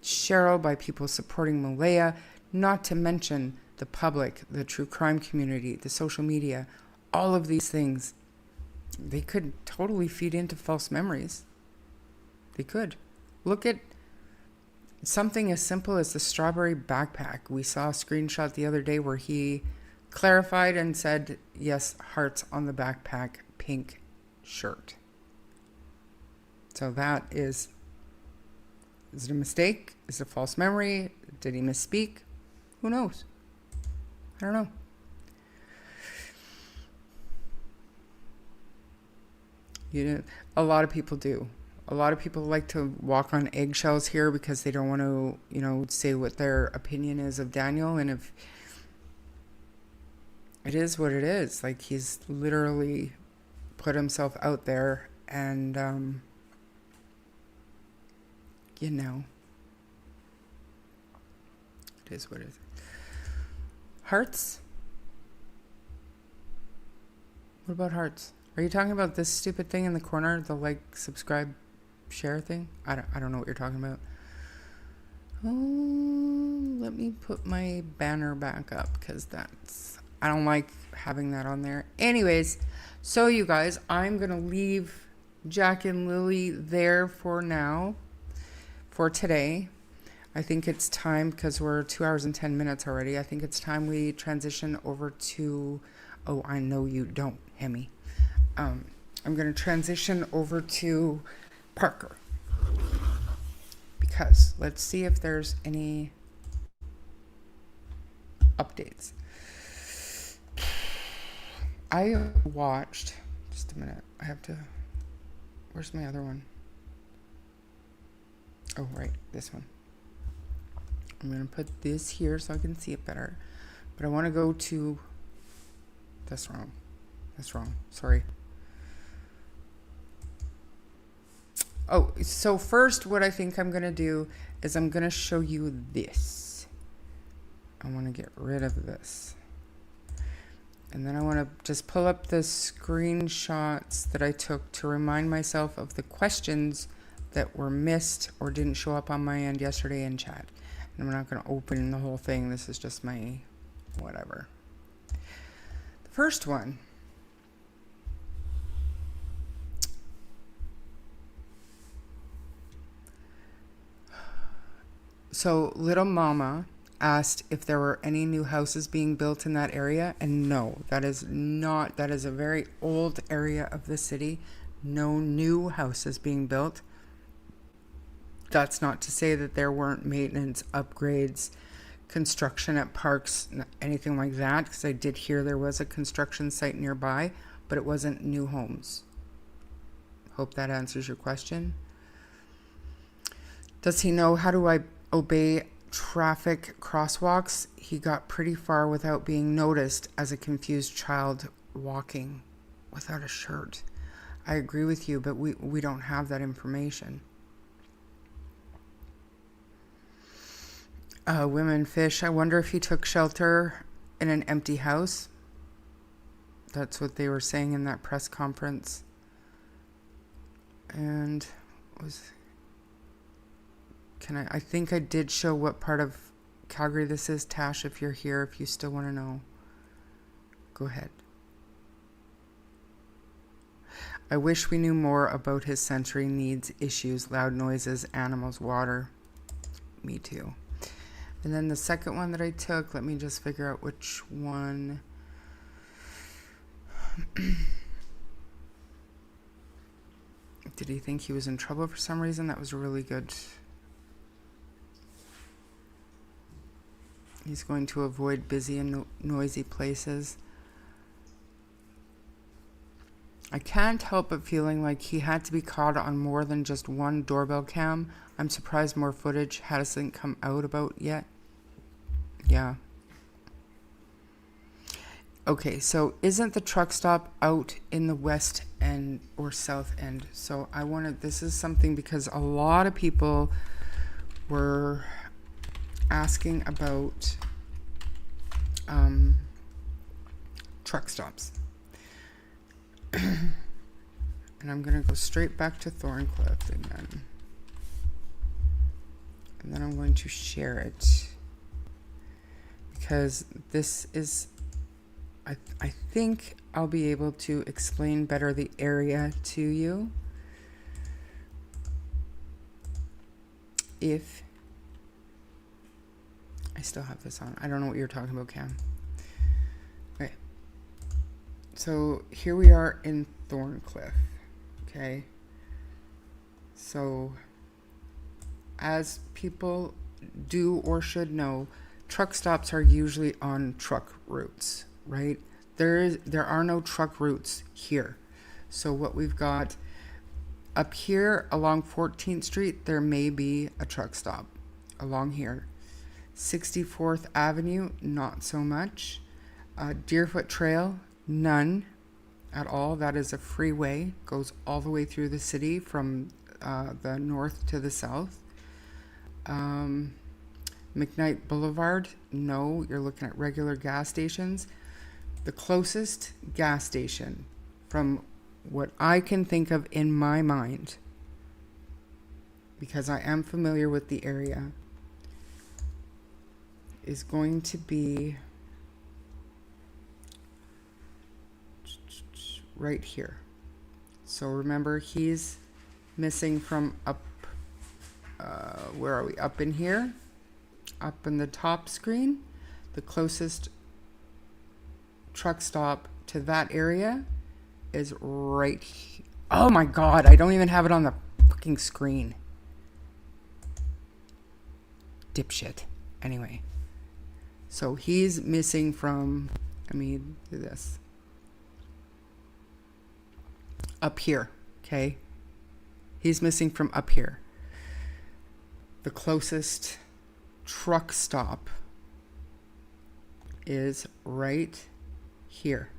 Cheryl, by people supporting Malaya, not to mention the public, the true crime community, the social media, all of these things. They could totally feed into false memories. They could. Look at something as simple as the strawberry backpack. We saw a screenshot the other day where he clarified and said, yes, hearts on the backpack, pink shirt. So that is it a mistake? Is it a false memory? Did he misspeak? Who knows? I don't know. A lot of people do. A lot of people like to walk on eggshells here because they don't want to, say what their opinion is of Daniel. And if it is what it is, like, he's literally put himself out there and, is what it is. Hearts? What about hearts? Are you talking about this stupid thing in the corner? The like, subscribe, share thing? I don't know what you're talking about. Oh, let me put my banner back up because I don't like having that on there. Anyways, so you guys, I'm going to leave Jack and Lilly there for now, for today. I think it's time, because we're 2 hours and 10 minutes already. I think it's time we transition over to, oh, I know you don't, Hemi. I'm going to transition over to Parker. Because let's see if there's any updates. I watched, just a minute, I have to, where's my other one? Oh, right, this one. I'm going to put this here so I can see it better. But I want to go to, that's wrong. That's wrong, sorry. Oh, so first what I think I'm going to do is I'm going to show you this. I want to get rid of this. And then I want to just pull up the screenshots that I took to remind myself of the questions that were missed or didn't show up on my end yesterday in chat. And I'm not going to open the whole thing. This is just my whatever. The first one. So Little Mama asked if there were any new houses being built in that area, and no, that is not. That is a very old area of the city. No new houses being built. That's not to say that there weren't maintenance, upgrades, construction at parks, anything like that, because I did hear there was a construction site nearby, but it wasn't new homes. Hope that answers your question. Does he know how do I obey traffic crosswalks? He got pretty far without being noticed as a confused child walking without a shirt. I agree with you, but we don't have that information. Women fish. I wonder if he took shelter in an empty house. That's what they were saying in that press conference. And I think I did show what part of Calgary this is. Tash, if you're here, if you still want to know, go ahead. I wish we knew more about his sensory needs issues, loud noises, animals, water. Me too. And then the second one that I took, let me just figure out which one. Did he think he was in trouble for some reason? That was really good. He's going to avoid busy and noisy places. I can't help but feeling like he had to be caught on more than just one doorbell cam. I'm surprised more footage hasn't come out about yet. Yeah. Okay, so isn't the truck stop out in the west end or south end? So this is something because a lot of people were asking about truck stops. And I'm going to go straight back to Thorncliffe again. And then I'm going to share it. Because this is, I think I'll be able to explain better the area to you if I still have this on. I don't know what you're talking about, Cam. Okay. So here we are in Thorncliffe. Okay. So as people do or should know, truck stops are usually on truck routes, right? There are no truck routes here. So what we've got up here along 14th Street, there may be a truck stop along here. 64th Avenue, not so much. Deerfoot Trail, none at all. That is a freeway, goes all the way through the city from the north to the south. McKnight Boulevard, no, you're looking at regular gas stations. The closest gas station, from what I can think of in my mind, because I am familiar with the area, is going to be right here. So remember, he's missing from up, where are we? Up in here, up in the top screen. The closest truck stop to that area is right here. Oh my God, I don't even have it on the fucking screen. Dipshit. Anyway, so he's missing from, let me do this. Up here, okay? He's missing from up here. The closest truck stop is right here.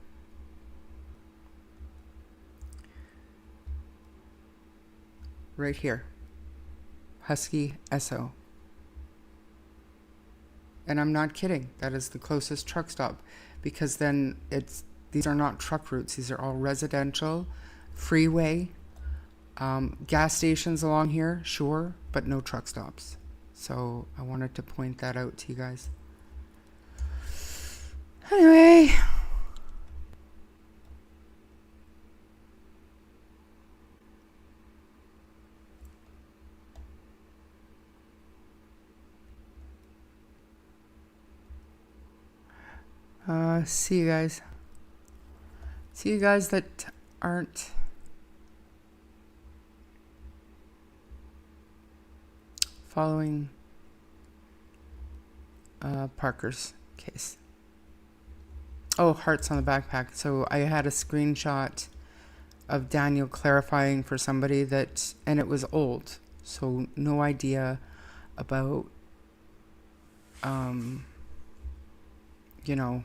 Right here. Husky Esso. And I'm not kidding. That is the closest truck stop, because then these are not truck routes. These are all residential, freeway, gas stations along here, sure, but no truck stops. So I wanted to point that out to you guys. Anyway. See you guys. See you guys that aren't following Parker's case. Oh, hearts on the backpack. So I had a screenshot of Daniel clarifying for somebody that, and it was old, so no idea about, you know,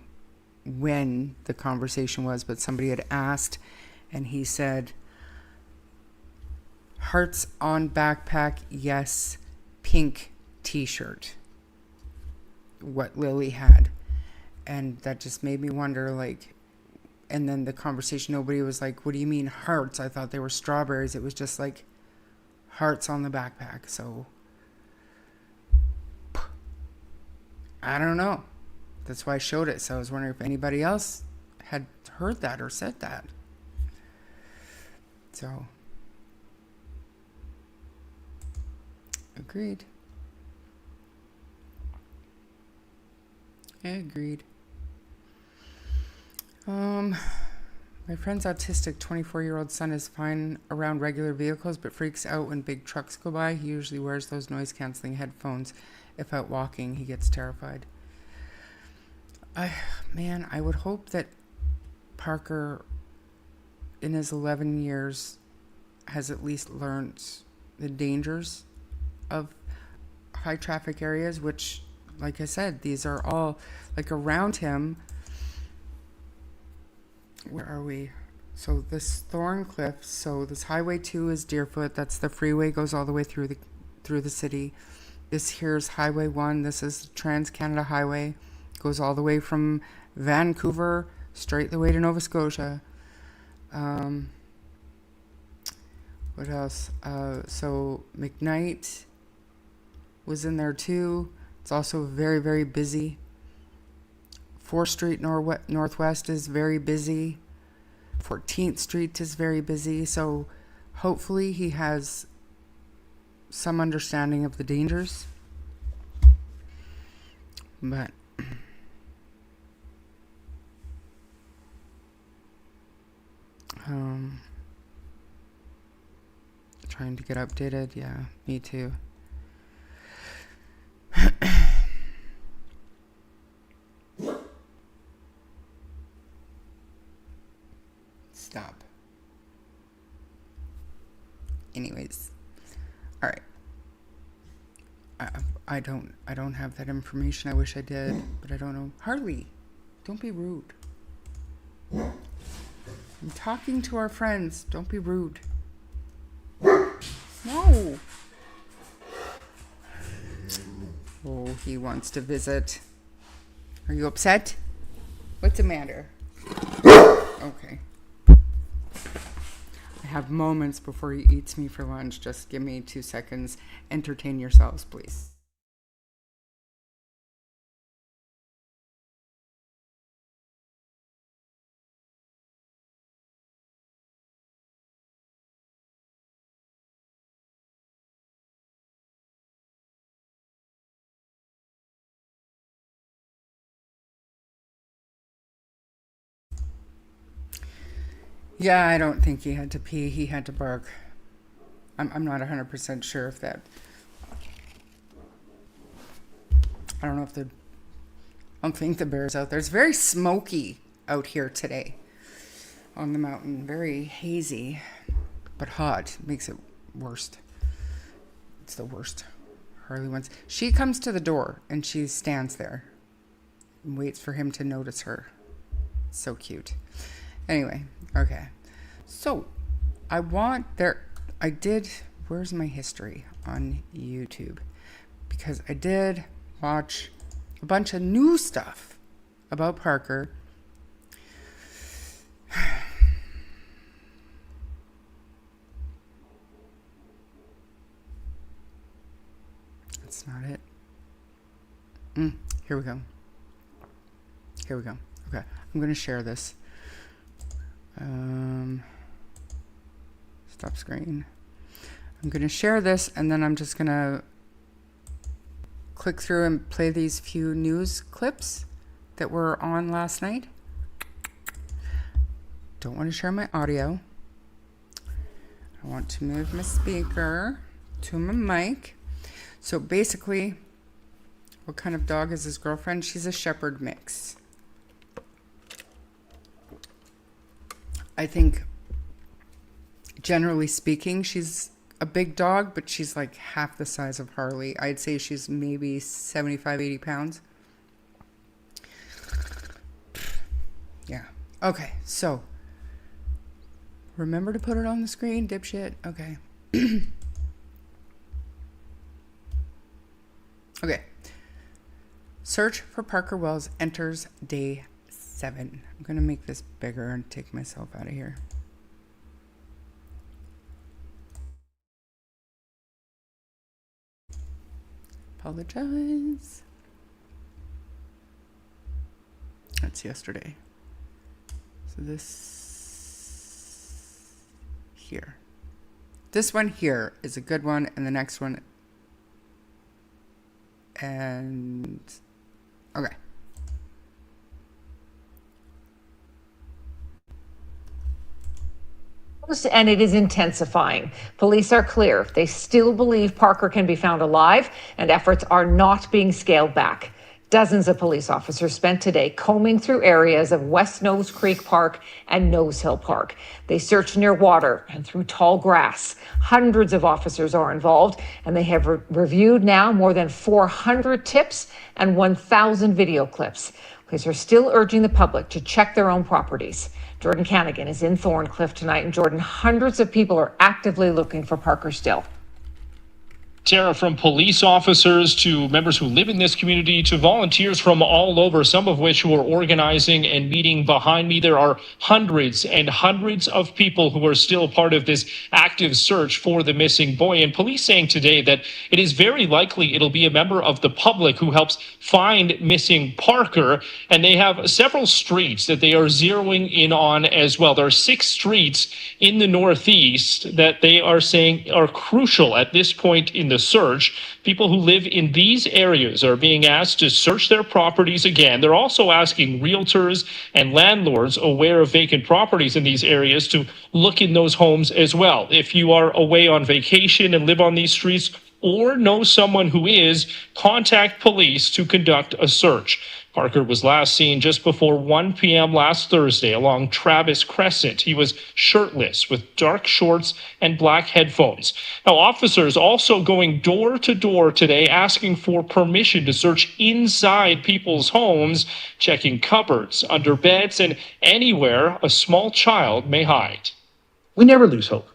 when the conversation was, but somebody had asked, and he said, hearts on backpack, yes, pink t-shirt, what Lily had. And that just made me wonder, like, and then the conversation, nobody was like, what do you mean hearts? I thought they were strawberries. It was just like hearts on the backpack. So I don't know. That's why I showed it. So I was wondering if anybody else had heard that or said that. So agreed. Agreed. My friend's autistic 24-year-old son is fine around regular vehicles, but freaks out when big trucks go by. He usually wears those noise-canceling headphones. If out walking, he gets terrified. Man, I would hope that Parker, in his 11 years, has at least learned the dangers of high traffic areas, which, like I said, these are all, like, around him. Where are we? So this Thorncliffe, so this Highway 2 is Deerfoot. That's the freeway, goes all the way through the city. This here's Highway 1. This is Trans-Canada Highway. Goes all the way from Vancouver straight the way to Nova Scotia. What else? So McKnight was in there too. It's also very, very busy. 4th Street Northwest is very busy. 14th Street is very busy. So hopefully he has some understanding of the dangers. But trying to get updated. Yeah, me too. Stop. Anyways, all right. I don't have that information. I wish I did, but I don't know. Harley, don't be rude. I'm talking to our friends. Don't be rude. No. Oh, he wants to visit. Are you upset? What's the matter? Okay. I have moments before he eats me for lunch. Just give me 2 seconds. Entertain yourselves, please. Yeah, I don't think he had to pee. He had to bark. I'm not 100% sure if that... I don't know if the... I don't think the bear's out there. It's very smoky out here today on the mountain. Very hazy, but hot. Makes it worst. It's the worst. Harley wants... She comes to the door and she stands there and waits for him to notice her. So cute. Anyway, okay. So, where's my history on YouTube? Because I did watch a bunch of new stuff about Parker. That's not it. Here we go. Okay, I'm going to share this. Stop screen. I'm going to share this and then I'm just going to click through and play these few news clips that were on last night. Don't want to share my audio. I want to move my speaker to my mic. So basically, what kind of dog is his girlfriend? She's a shepherd mix. I think, generally speaking, she's a big dog, but she's like half the size of Harley. I'd say she's maybe 75, 80 pounds. Yeah. Okay, so remember to put it on the screen, dipshit. Okay. Okay. Search for Parker Wells enters day 7. I'm going to make this bigger and take myself out of here. Apologize. That's yesterday. So this here. This one here is a good one, and the next one. And okay. And it is intensifying. Police are clear. They still believe Parker can be found alive, and efforts are not being scaled back. Dozens of police officers spent today combing through areas of West Nose Creek Park and Nose Hill Park. They searched near water and through tall grass. Hundreds of officers are involved, and they have reviewed now more than 400 tips and 1,000 video clips. Police are still urging the public to check their own properties. Jordan Canagan is in Thorncliffe tonight. And Jordan, hundreds of people are actively looking for Parker still. Sarah, from police officers to members who live in this community to volunteers from all over, some of which who are organizing and meeting behind me. There are hundreds and hundreds of people who are still part of this active search for the missing boy. And police saying today that it is very likely it'll be a member of the public who helps find missing Parker. And they have several streets that they are zeroing in on as well. There are 6 streets in the Northeast that they are saying are crucial at this point in the search. People who live in these areas are being asked to search their properties again. They're also asking realtors and landlords aware of vacant properties in these areas to look in those homes as well. If you are away on vacation and live on these streets or know someone who is, contact police to conduct a search. Parker was last seen just before 1 p.m. last Thursday along Travis Crescent. He was shirtless with dark shorts and black headphones. Now, officers also going door to door today asking for permission to search inside people's homes, checking cupboards, under beds, and anywhere a small child may hide. We never lose hope.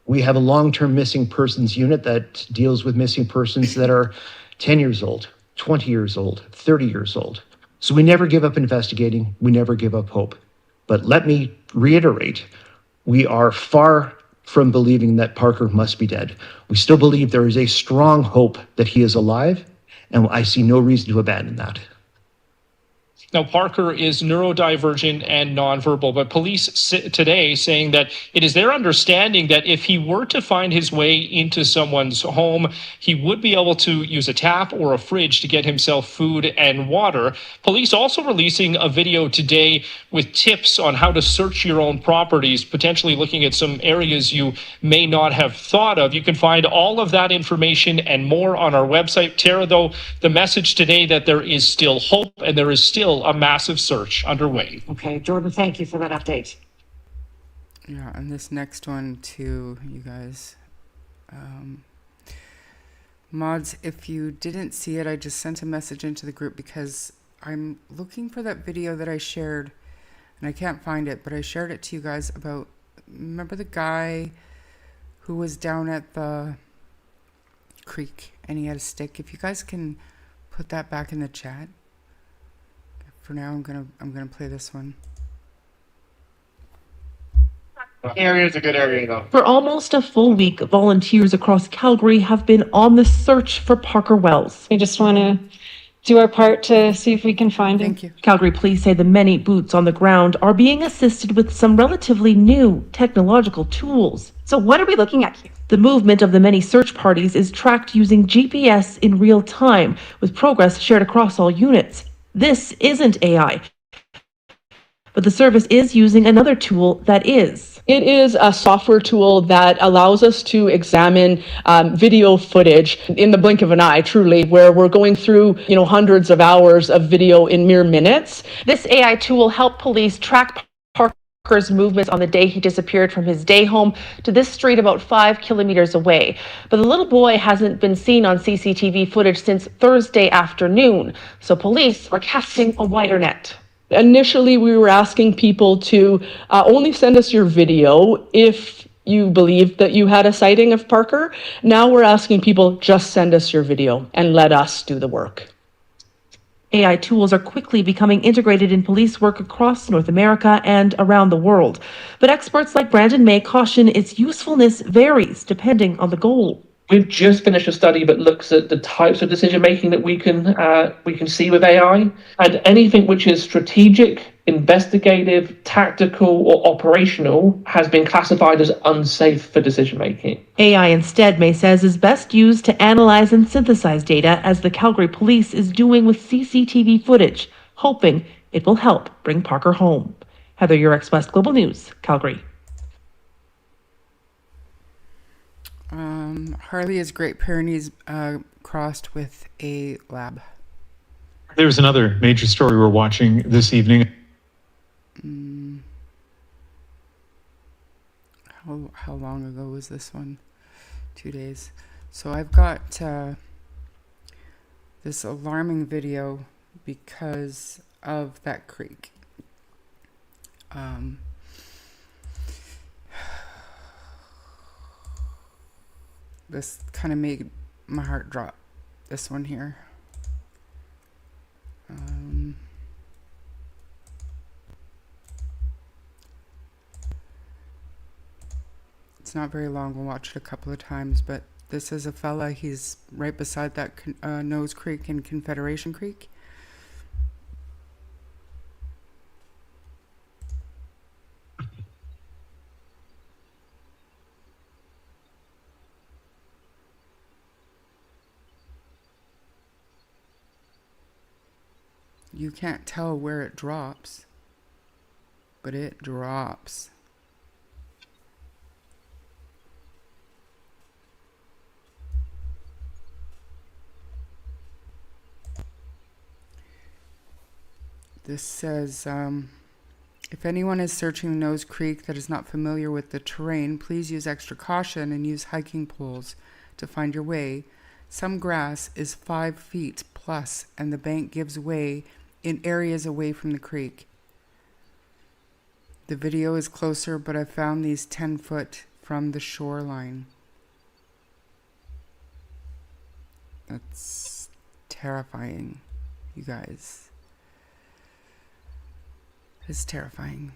We have a long-term missing persons unit that deals with missing persons that are 10 years old, 20 years old, 30 years old. So we never give up investigating. We never give up hope. But let me reiterate, we are far from believing that Parker must be dead. We still believe there is a strong hope that he is alive, and I see no reason to abandon that. Now, Parker is neurodivergent and nonverbal, but police today saying that it is their understanding that if he were to find his way into someone's home, he would be able to use a tap or a fridge to get himself food and water. Police also releasing a video today with tips on how to search your own properties, potentially looking at some areas you may not have thought of. You can find all of that information and more on our website. Tara, though, the message today that there is still hope and there is still a massive search underway. Okay, Jordan, thank you for that update. Yeah, and this next one too, you guys. Mods, if you didn't see it, I just sent a message into the group because I'm looking for that video that I shared and I can't find it, but I shared it to you guys about, remember the guy who was down at the creek and he had a stick? If you guys can put that back in the chat. For now, I'm gonna play this one. Area is a good area, though. For almost a full week, volunteers across Calgary have been on the search for Parker Wells. We just want to do our part to see if we can find him. Thank you. Calgary police say the many boots on the ground are being assisted with some relatively new technological tools. So what are we looking at here? The movement of the many search parties is tracked using GPS in real time, with progress shared across all units. This isn't AI, but the service is using another tool that is. It is a software tool that allows us to examine video footage in the blink of an eye, truly, where we're going through, hundreds of hours of video in mere minutes. This AI tool helped police track Parker's movements on the day he disappeared from his day home to this street about 5 kilometers away. But the little boy hasn't been seen on CCTV footage since Thursday afternoon, so police are casting a wider net. Initially, we were asking people to only send us your video if you believe that you had a sighting of Parker. Now we're asking people just send us your video and let us do the work. AI tools are quickly becoming integrated in police work across North America and around the world. But experts like Brandon May caution its usefulness varies depending on the goal. We've just finished a study that looks at the types of decision making that we can see with AI, and anything which is strategic, investigative, tactical, or operational has been classified as unsafe for decision making. AI instead, May says, is best used to analyze and synthesize data, as the Calgary police is doing with CCTV footage, hoping it will help bring Parker home. Heather Yurex, West Global News, Calgary. Harley is Great Pyrenees crossed with a lab. There's another major story we're watching this evening. How long ago was this one? 2 days. So I've got this alarming video because of that creek. This kind of made my heart drop. This one here. It's not very long. We'll watch it a couple of times, but this is a fella. He's right beside that Nose Creek and Confederation Creek. You can't tell where it drops, but it drops. This says, if anyone is searching the Nose Creek that is not familiar with the terrain, please use extra caution and use hiking poles to find your way. Some grass is 5 feet plus, and the bank gives way in areas away from the creek. The video is closer, but I found these 10 foot from the shoreline. That's terrifying, you guys. It's terrifying.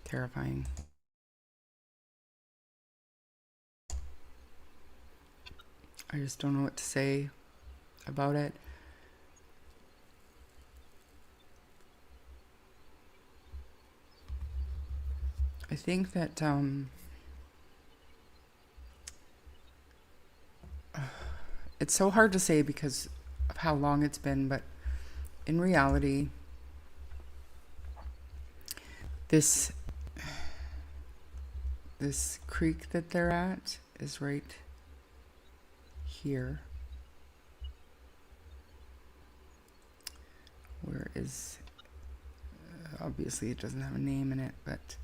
Terrifying. I just don't know what to say about it. I think that it's so hard to say because of how long it's been, but in reality, this creek that they're at is right here. Where is, obviously it doesn't have a name in it, but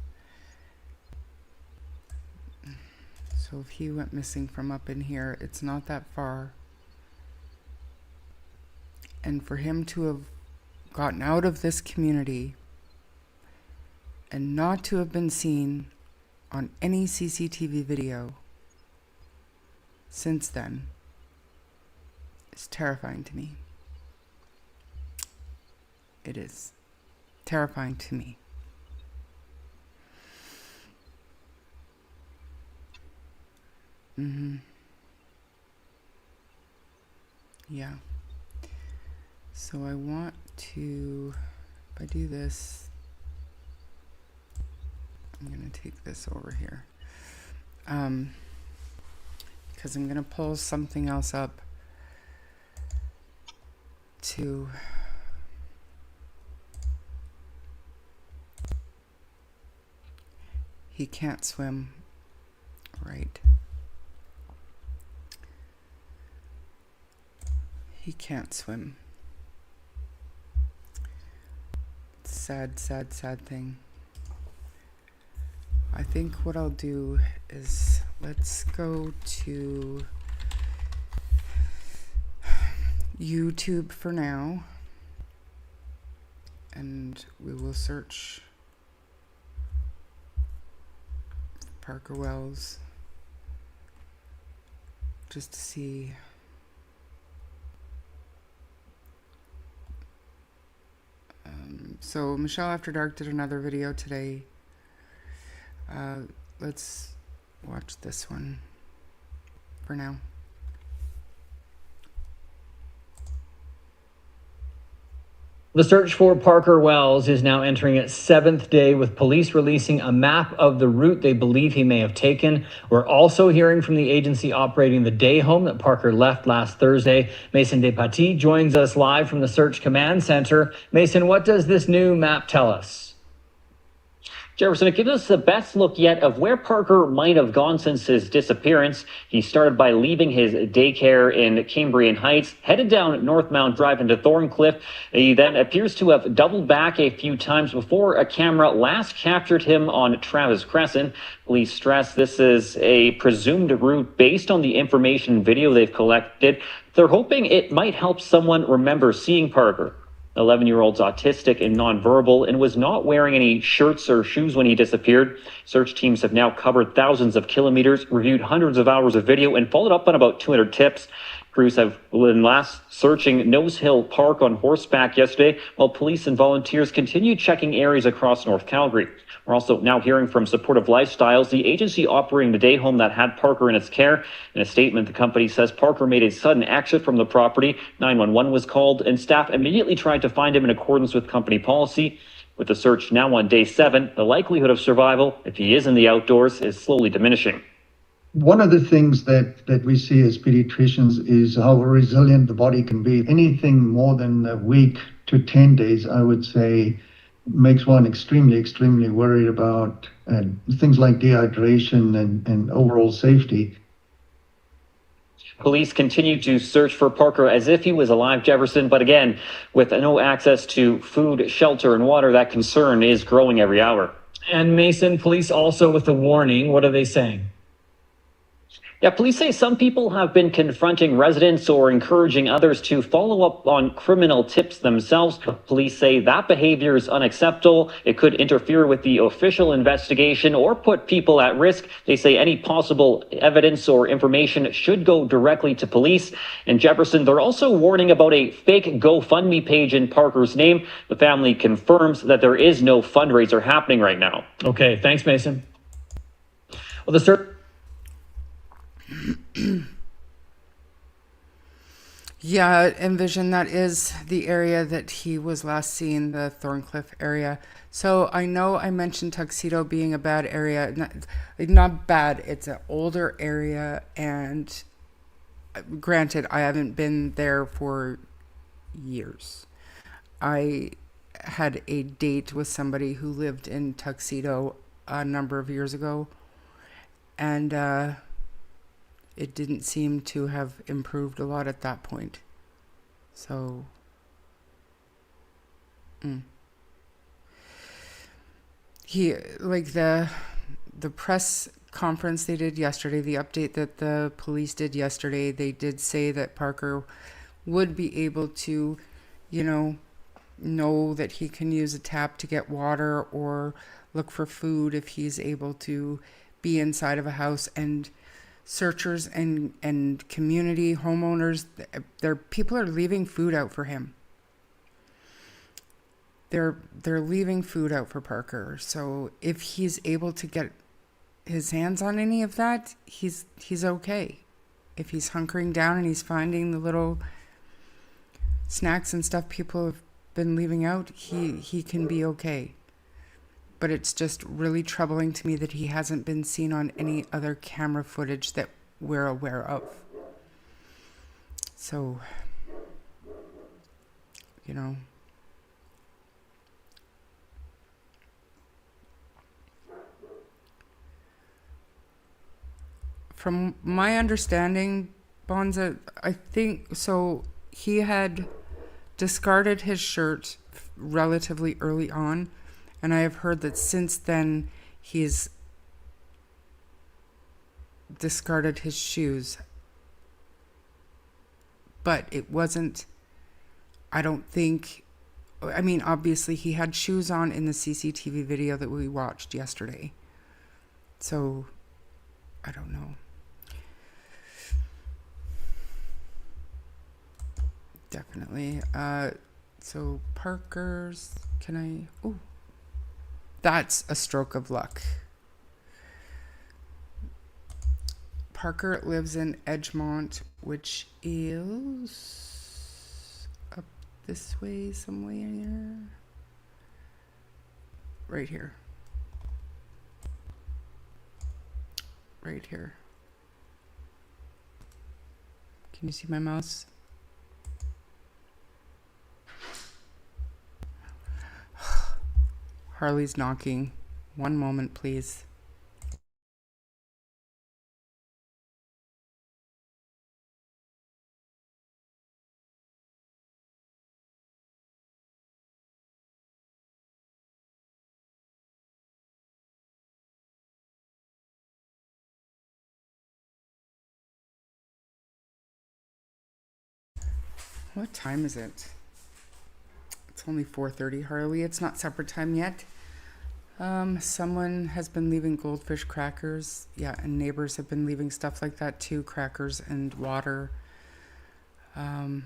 so if he went missing from up in here, it's not that far. And for him to have gotten out of this community and not to have been seen on any CCTV video since then is terrifying to me. It is terrifying to me. Yeah. So I want to, if I do this, I'm going to take this over here. Because I'm going to pull something else up to he can't swim, right? He can't swim. Sad, sad, sad thing. I think what I'll do is let's go to YouTube for now, and we will search Parker Wells just to see so Michelle After Dark did another video today. Let's watch this one for now. The search for Parker Wells is now entering its 7th day, with police releasing a map of the route they believe he may have taken. We're also hearing from the agency operating the day home that Parker left last Thursday. Mason Despatie joins us live from the Search Command Center. Mason, what does this new map tell us? Jefferson, it gives us the best look yet of where Parker might have gone since his disappearance. He started by leaving his daycare in Cambrian Heights, headed down Northmount Drive into Thorncliffe. He then appears to have doubled back a few times before a camera last captured him on Travis Crescent. Police stress this is a presumed route based on the information and video they've collected. They're hoping it might help someone remember seeing Parker. 11-year-old's autistic and nonverbal and was not wearing any shirts or shoes when he disappeared. Search teams have now covered thousands of kilometers, reviewed hundreds of hours of video, and followed up on about 200 tips. Crews have been last searching Nose Hill Park on horseback yesterday, while police and volunteers continue checking areas across North Calgary. We're also now hearing from Supportive Lifestyles, the agency operating the day home that had Parker in its care. In a statement, the company says Parker made a sudden exit from the property. 911 was called, and staff immediately tried to find him in accordance with company policy. With the search now on day 7, the likelihood of survival, if he is in the outdoors, is slowly diminishing. One of the things that we see as pediatricians is how resilient the body can be. Anything more than a week to 10 days, I would say, makes one extremely, extremely worried about things like dehydration and overall safety. Police continue to search for Parker as if he was alive, Jefferson, but again, with no access to food, shelter, and water, that concern is growing every hour. And Mason, police also with a warning. What are they saying? Yeah, police say some people have been confronting residents or encouraging others to follow up on criminal tips themselves. Police say that behavior is unacceptable. It could interfere with the official investigation or put people at risk. They say any possible evidence or information should go directly to police. In Jefferson, they're also warning about a fake GoFundMe page in Parker's name. The family confirms that there is no fundraiser happening right now. Okay, thanks, Mason. Well, the search. Yeah, envision that is the area that he was last seen, the Thorncliffe area. So I know I mentioned Tuxedo being a bad area. Not bad, it's an older area, and granted, I haven't been there for years. I had a date with somebody who lived in Tuxedo a number of years ago, and it didn't seem to have improved a lot at that point. So, he, like the press conference they did yesterday, the update that the police did yesterday, they did say that Parker would be able to, know that he can use a tap to get water or look for food if he's able to be inside of a house. And searchers and community homeowners, people are leaving food out for him. They're leaving food out for Parker. So if he's able to get his hands on any of that, he's okay. If he's hunkering down and he's finding the little snacks and stuff people have been leaving out, he can be okay. But it's just really troubling to me that he hasn't been seen on any other camera footage that we're aware of. So, from my understanding, Bonza, I think, so he had discarded his shirt relatively early on. And I have heard that since then, he's discarded his shoes. But it wasn't, I don't think, obviously he had shoes on in the CCTV video that we watched yesterday. So, I don't know. Definitely. So Parker's, that's a stroke of luck. Parker lives in Edgemont, which is up this way somewhere. Right here. Right here. Can you see my mouse? Harley's knocking. One moment, please. What time is it? It's only 4:30, Harley. It's not supper time yet. Someone has been leaving goldfish crackers. Yeah, and neighbors have been leaving stuff like that too, crackers and water. You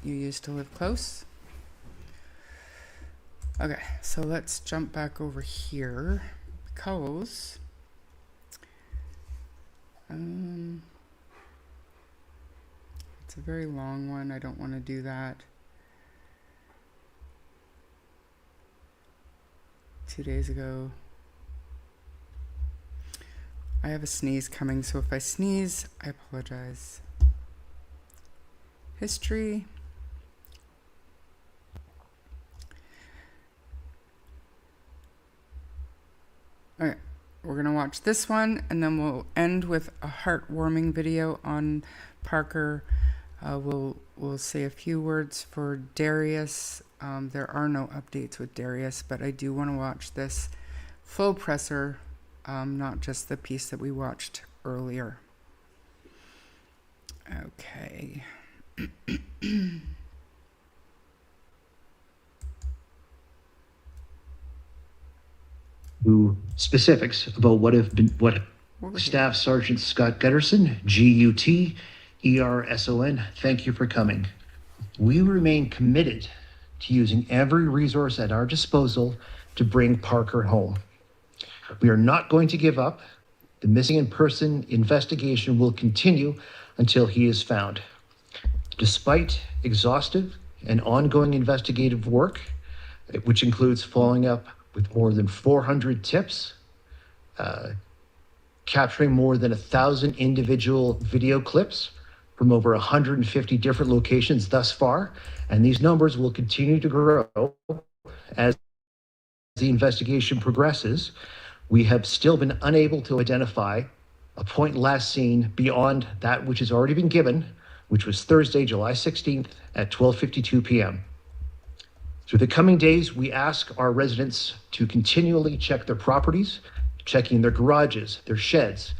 used to live close? Okay, so let's jump back over here because it's a very long one. I don't want to do that. 2 days ago. I have a sneeze coming, so if I sneeze, I apologize. History. Okay, we're going to watch this one, and then we'll end with a heartwarming video on Parker. We'll say a few words for Darius. There are no updates with Darius, but I do want to watch this full presser, not just the piece that we watched earlier. Okay. Specifics about what Staff Sergeant Scott Gutterson, GUT, thank you for coming. We remain committed to using every resource at our disposal to bring Parker home. We are not going to give up. The missing person investigation will continue until he is found. Despite exhaustive and ongoing investigative work, which includes following up with more than 400 tips, capturing more than 1,000 individual video clips from over 150 different locations thus far, and these numbers will continue to grow as the investigation progresses. We have still been unable to identify a point last seen beyond that which has already been given, which was Thursday, July 16th at 12:52 p.m. Through the coming days, we ask our residents to continually check their properties, checking their garages, their sheds,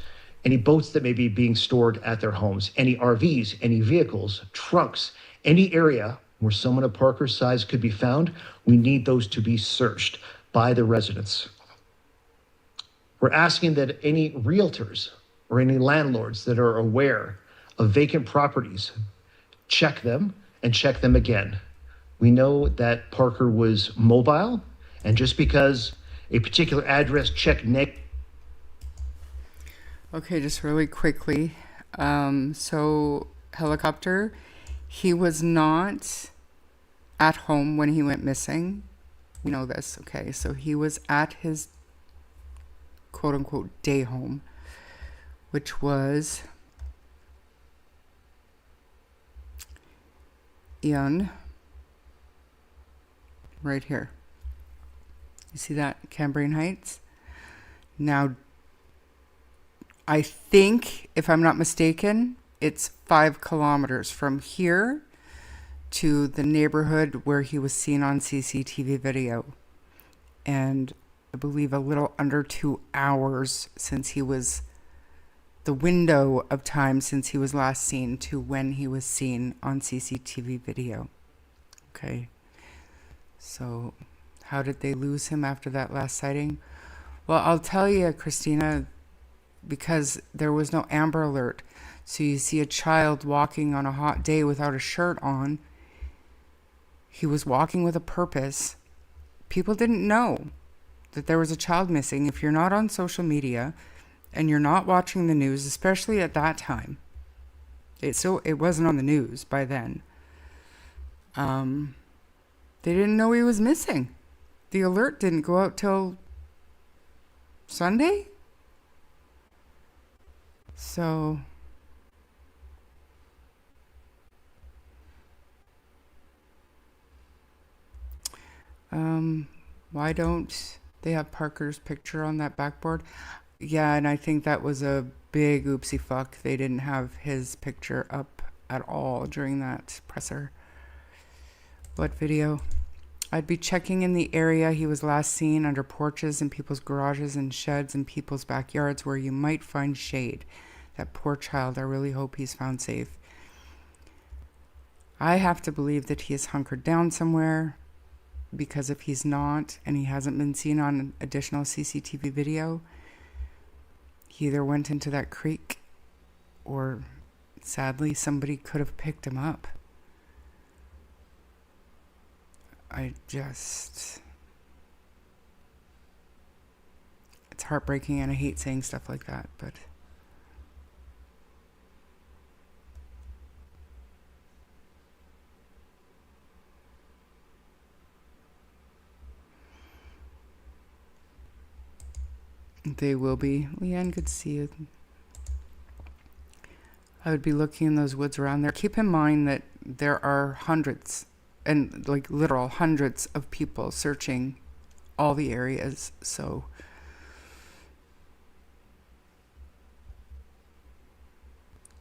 any boats that may be being stored at their homes, any RVs, any vehicles, trunks, any area where someone of Parker's size could be found. We need those to be searched by the residents. We're asking that any realtors or any landlords that are aware of vacant properties, check them and check them again. We know that Parker was mobile, and just because a particular address checked negative. Okay, just really quickly. So helicopter, he was not at home when he went missing. We know this, okay? So he was at his quote unquote day home, which was in right here. You see that? Cambrian Heights. Now, I think, if I'm not mistaken, it's 5 kilometers from here to the neighborhood where he was seen on CCTV video. And I believe a little under 2 hours since he was, the window of time since he was last seen to when he was seen on CCTV video. Okay. So how did they lose him after that last sighting? Well, I'll tell you, Christina, because there was no Amber Alert. So you see a child walking on a hot day without a shirt on. He was walking with a purpose. People didn't know that there was a child missing. If you're not on social media and you're not watching the news, especially at that time, it wasn't on the news by then. They didn't know he was missing. The alert didn't go out till Sunday. So why don't they have Parker's picture on that backboard? Yeah, and I think that was a big oopsie fuck. They didn't have his picture up at all during that presser. What video? I'd be checking in the area he was last seen, under porches in people's garages and sheds in people's backyards where you might find shade. That poor child, I really hope he's found safe. I have to believe that he is hunkered down somewhere, because if he's not and he hasn't been seen on additional CCTV video, he either went into that creek or sadly somebody could have picked him up. It's heartbreaking, and I hate saying stuff like that, but they will be. Leanne, good to see you. I would be looking in those woods around there. Keep in mind that there are hundreds, and like literal hundreds of people searching all the areas. So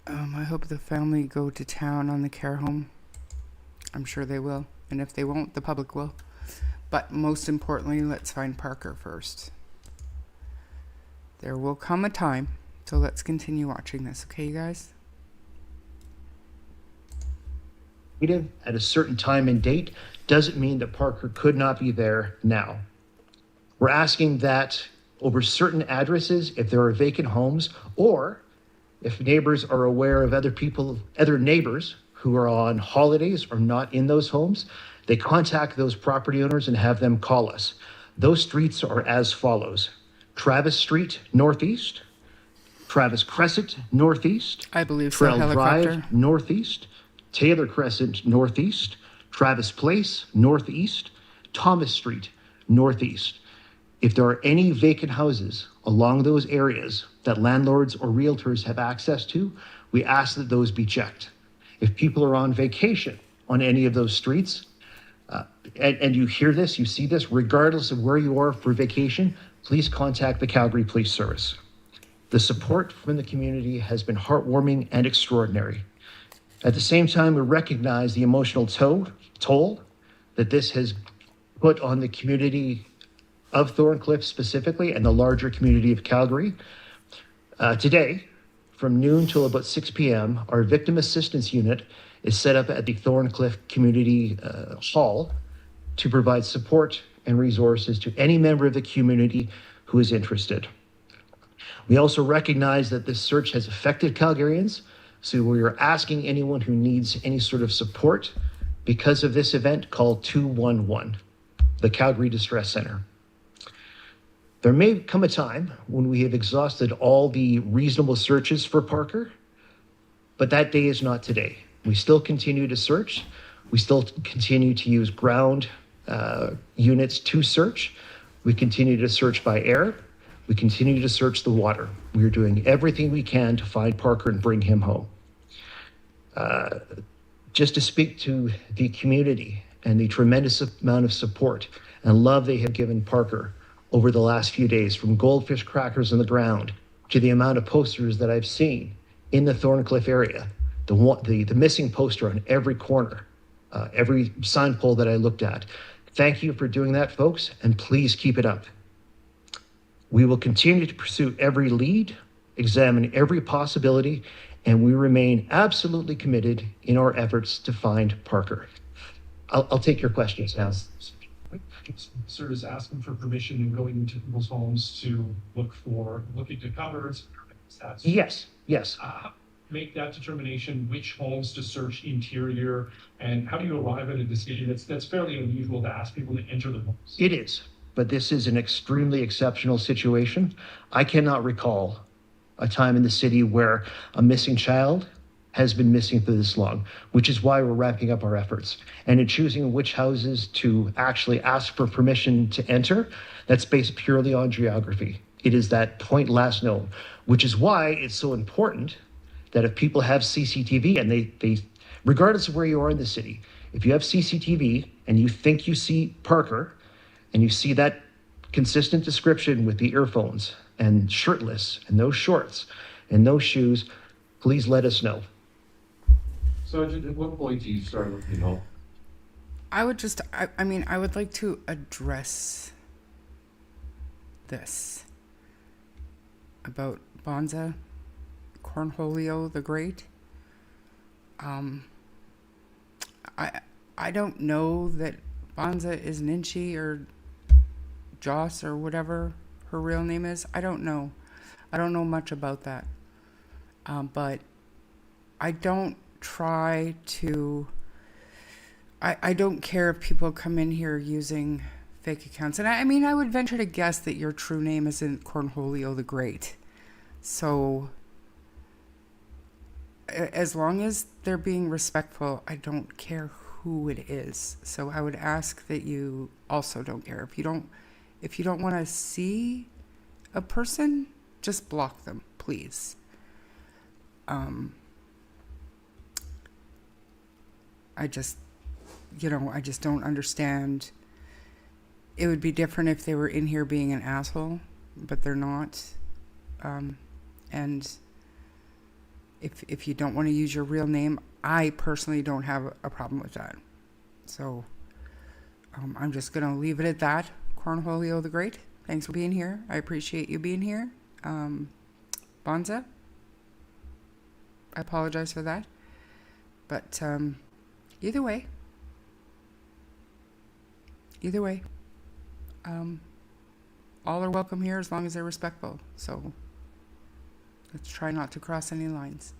I hope the family go to town on the care home. I'm sure they will. And if they won't, the public will. But most importantly, let's find Parker first. There will come a time. So let's continue watching this, okay, you guys? At a certain time and date doesn't mean that Parker could not be there now. We're asking that over certain addresses, if there are vacant homes, or if neighbors are aware of other neighbors who are on holidays or not in those homes, they contact those property owners and have them call us. Those streets are as follows: Travis Street, northeast; Travis Crescent, northeast; I believe so, Trail helicopter. Drive, northeast; Taylor Crescent, northeast; Travis Place, northeast; Thomas Street, northeast. If there are any vacant houses along those areas that landlords or realtors have access to, we ask that those be checked. If people are on vacation on any of those streets, and you hear this, you see this, regardless of where you are for vacation, please contact the Calgary Police Service. The support from the community has been heartwarming and extraordinary. At the same time, we recognize the emotional toll that this has put on the community of Thorncliffe specifically and the larger community of Calgary. Today, from noon till about 6 p.m., our Victim Assistance Unit is set up at the Thorncliffe Community Hall to provide support and resources to any member of the community who is interested. We also recognize that this search has affected Calgarians, so we are asking anyone who needs any sort of support because of this event, call 211, the Calgary Distress Center. There may come a time when we have exhausted all the reasonable searches for Parker, but that day is not today. We still continue to search. We still continue to use ground units to search. We continue to search by air. We continue to search the water. We are doing everything we can to find Parker and bring him home. Just to speak to the community and the tremendous amount of support and love they have given Parker over the last few days, from goldfish crackers on the ground to the amount of posters that I've seen in the Thorncliffe area, the missing poster on every corner, every sign pole that I looked at. Thank you for doing that, folks, and please keep it up. We will continue to pursue every lead, examine every possibility, and we remain absolutely committed in our efforts to find Parker. I'll take your questions now. Sir is asking for permission and going into people's homes to look into cupboards. Yes. Make that determination, which homes to search interior, and how do you arrive at a decision? That's fairly unusual to ask people to enter the homes. It is, but this is an extremely exceptional situation. I cannot recall a time in the city where a missing child has been missing for this long, which is why we're wrapping up our efforts. And in choosing which houses to actually ask for permission to enter, that's based purely on geography. It is that point last known, which is why it's so important that if people have CCTV and they regardless of where you are in the city, if you have CCTV and you think you see Parker and you see that consistent description with the earphones and shirtless and no shorts and no shoes, please let us know. Sergeant, at what point do you start looking home? I would like to address this about Bonza Cornholio the Great. I don't know that Bonza is Ninchi or Joss or whatever her real name is. I don't know. I don't know much about that. But I don't try to... I don't care if people come in here using fake accounts. And I would venture to guess that your true name isn't Cornholio the Great. So as long as they're being respectful, I don't care who it is. So I would ask that you also don't care. If you don't want to see a person, just block them, please. I just don't understand. It would be different if they were in here being an asshole, but they're not. And if you don't want to use your real name, I personally don't have a problem with that. So I'm just going to leave it at that. Cornholio the Great, thanks for being here. I appreciate you being here. Bonza, I apologize for that. But either way, all are welcome here as long as they're respectful. So let's try not to cross any lines.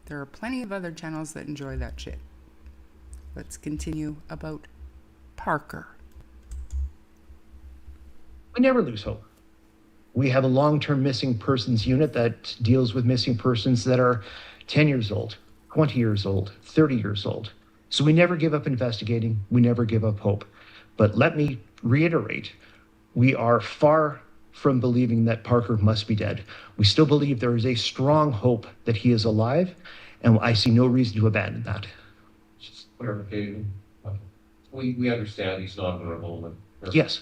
There are plenty of other channels that enjoy that shit. Let's continue about Parker. We never lose hope. We have a long-term missing persons unit that deals with missing persons that are 10 years old, 20 years old, 30 years old. So we never give up investigating. We never give up hope. But let me reiterate, we are far from believing that Parker must be dead. We still believe there is a strong hope that he is alive, and I see no reason to abandon that. Just clarification. We understand he's not in a moment. Yes.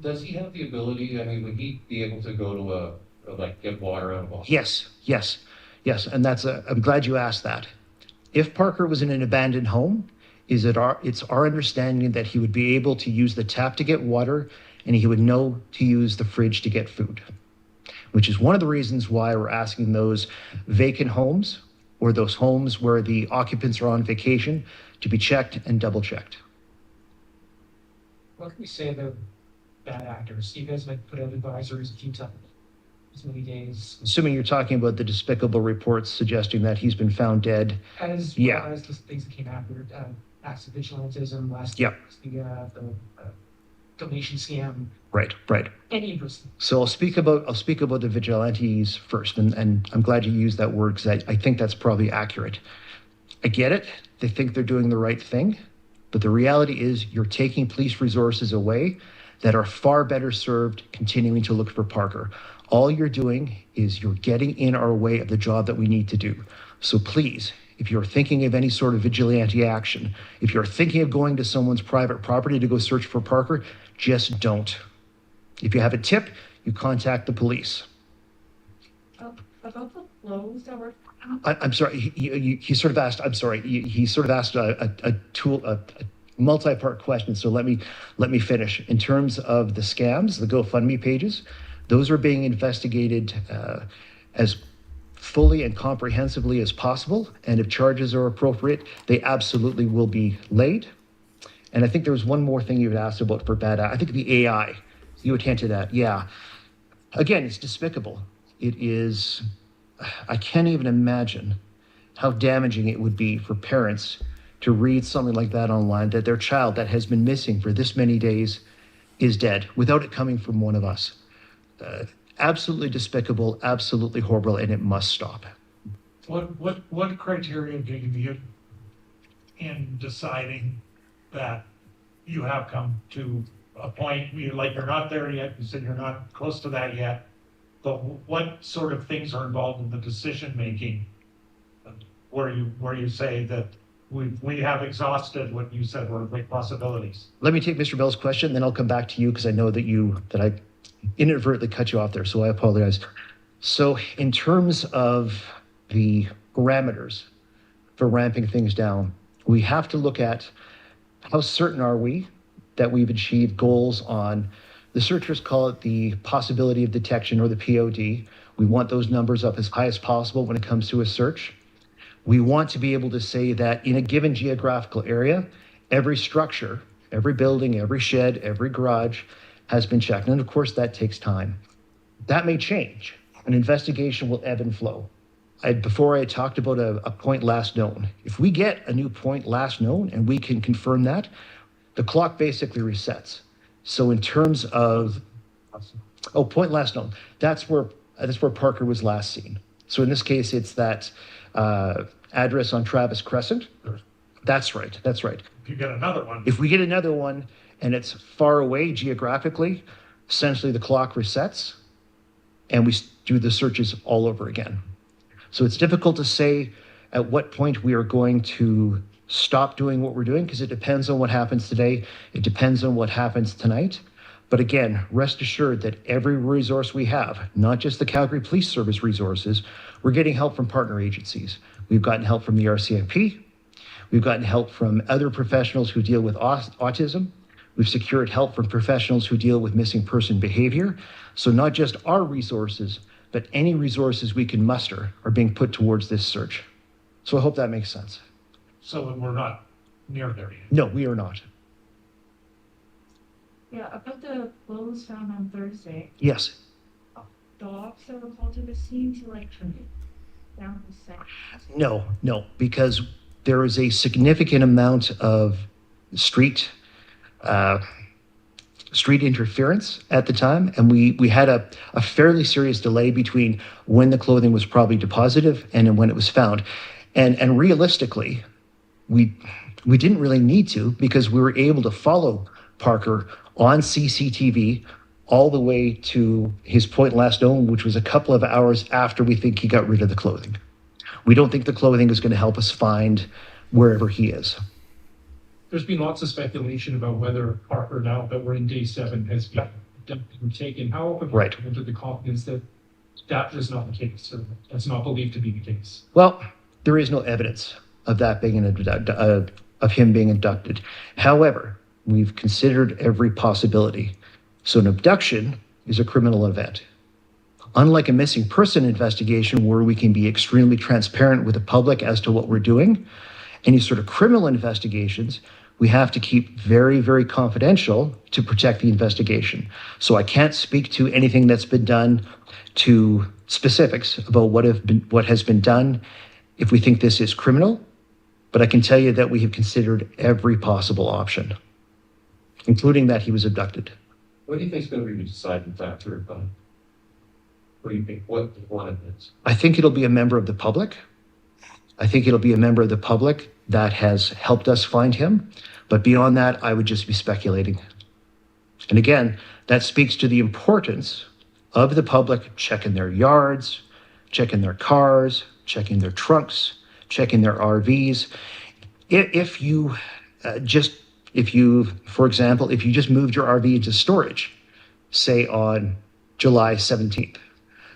Does he have the ability, I mean, would he be able to go to like get water out of a... Yes. And I'm glad you asked that. If Parker was in an abandoned home, it's our understanding that he would be able to use the tap to get water, and he would know to use the fridge to get food, which is one of the reasons why we're asking those vacant homes or those homes where the occupants are on vacation to be checked and double checked. What can we say about bad actors? You guys might put out advisories a few times, as many days. Assuming you're talking about the despicable reports suggesting that he's been found dead. As well as the things that came after acts of vigilantism last year, the donation scam. Right. Any interest. So I'll speak about the vigilantes first, and I'm glad you used that word because I think that's probably accurate. I get it. They think they're doing the right thing, but the reality is you're taking police resources away that are far better served continuing to look for Parker. All you're doing is you're getting in our way of the job that we need to do. So please, if you're thinking of any sort of vigilante action, if you're thinking of going to someone's private property to go search for Parker, just don't. If you have a tip, you contact the police. About the clothes that were... I'm sorry, he sort of asked, he sort of asked a multi-part question, so let me finish. In terms of the scams, the GoFundMe pages, those are being investigated as fully and comprehensively as possible, and if charges are appropriate, they absolutely will be laid. And I think there was one more thing you had asked about for bad. I think the AI, you would hint to that. Yeah. Again, it's despicable. It is, I can't even imagine how damaging it would be for parents to read something like that online, that their child that has been missing for this many days is dead without it coming from one of us. Absolutely despicable, absolutely horrible, and it must stop. What criteria do you use in deciding that you have come to a point, you're not there yet, you said you're not close to that yet, but what sort of things are involved in the decision making where you say that we have exhausted what you said were great possibilities? Let me take Mr. Bell's question, then I'll come back to you because I know that I inadvertently cut you off there, so I apologize. So in terms of the parameters for ramping things down, we have to look at how certain are we that we've achieved goals on, the searchers call it the possibility of detection or the POD. We want those numbers up as high as possible when it comes to a search. We want to be able to say that in a given geographical area, every structure, every building, every shed, every garage has been checked. And of course, that takes time. That may change. An investigation will ebb and flow. Before I talked about a point last known. If we get a new point last known and we can confirm that, the clock basically resets. So in terms of, point last known, that's where Parker was last seen. So in this case, it's that address on Travis Crescent. That's right. If you get another one. If we get another one and it's far away geographically, essentially the clock resets and we do the searches all over again. So it's difficult to say at what point we are going to stop doing what we're doing because it depends on what happens today. It depends on what happens tonight. But again, rest assured that every resource we have, not just the Calgary Police Service resources, we're getting help from partner agencies. We've gotten help from the RCMP. We've gotten help from other professionals who deal with autism. We've secured help from professionals who deal with missing person behavior. So not just our resources, but any resources we can muster are being put towards this search. So I hope that makes sense. So we're not near there yet. No, we are not. Yeah, about the clothes found on Thursday, Yes. the officer was called to the scene to down the set. No, because there is a significant amount of street interference at the time, and we had a fairly serious delay between when the clothing was probably deposited and when it was found. And realistically, we didn't really need to, because we were able to follow Parker on CCTV all the way to his point last known, which was a couple of hours after we think he got rid of the clothing. We don't think the clothing is going to help us find wherever he is. There's been lots of speculation about whether Parker, now that we're in day 7, has been abducted or taken. How have you come to the confidence that that is not the case, or that's not believed to be the case? Well, there is no evidence of that being of him being abducted. However, we've considered every possibility. So an abduction is a criminal event. Unlike a missing person investigation where we can be extremely transparent with the public as to what we're doing, any sort of criminal investigations, we have to keep very, very confidential to protect the investigation. So I can't speak to anything that's been done, to specifics about what has been done if we think this is criminal, but I can tell you that we have considered every possible option, including that he was abducted. What do you think is going to be the deciding factor? What do you think? What one of this? I think it'll be a member of the public. I think it'll be a member of the public that has helped us find him. But beyond that, I would just be speculating. And again, that speaks to the importance of the public checking their yards, checking their cars, checking their trunks, checking their RVs. If you, for example, if you just moved your RV into storage, say on July 17th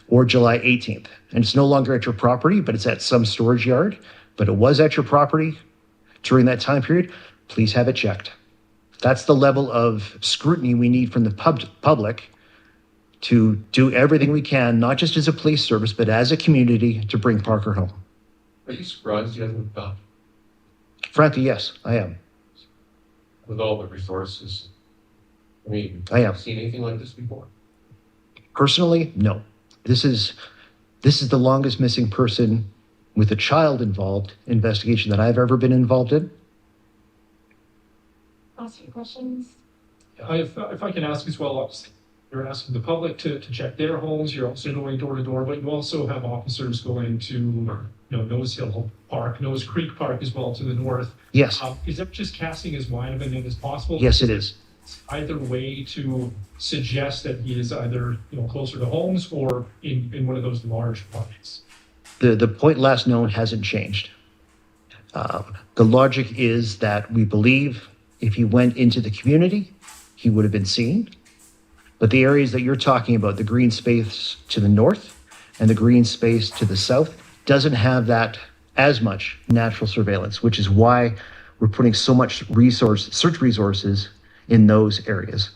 or July 18th, and it's no longer at your property, but it's at some storage yard, but it was at your property during that time period, please have it checked. That's the level of scrutiny we need from the public to do everything we can, not just as a police service, but as a community, to bring Parker home. Are you surprised you haven't got? Frankly, yes, I am. With all the resources, I mean, I am. have you seen anything like this before? Personally, no. This is the longest missing person with a child involved investigation that I've ever been involved in. Ask your questions. If I can ask as well, you're asking the public to check their homes. You're also going door to door, but you also have officers going to Nose Hill Park, Nose Creek Park as well to the north. Yes. Is that just casting as wide of a net as possible? Yes, it is. Either way to suggest that he is either closer to homes or in one of those large parks. The point last known hasn't changed. The logic is that we believe if he went into the community, he would have been seen. But the areas that you're talking about, the green space to the north and the green space to the south, doesn't have that as much natural surveillance, which is why we're putting so much search resources in those areas.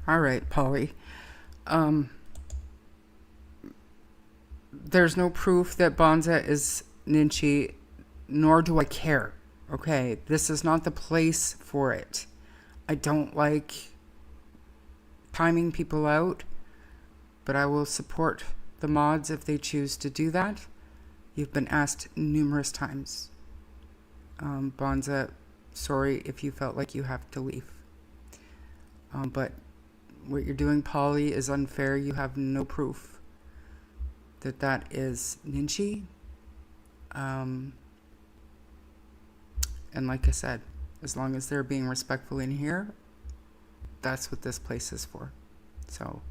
All right, Polly. There's no proof that Bonza is Ninchi, nor do I care. Okay, this is not the place for it. I don't like timing people out, but I will support the mods if they choose to do that. You've been asked numerous times. Bonza, sorry if you felt like you have to leave. But what you're doing, Polly, is unfair. You have no proof that that is Ninchi. And like I said, as long as they're being respectful in here, that's what this place is for. So,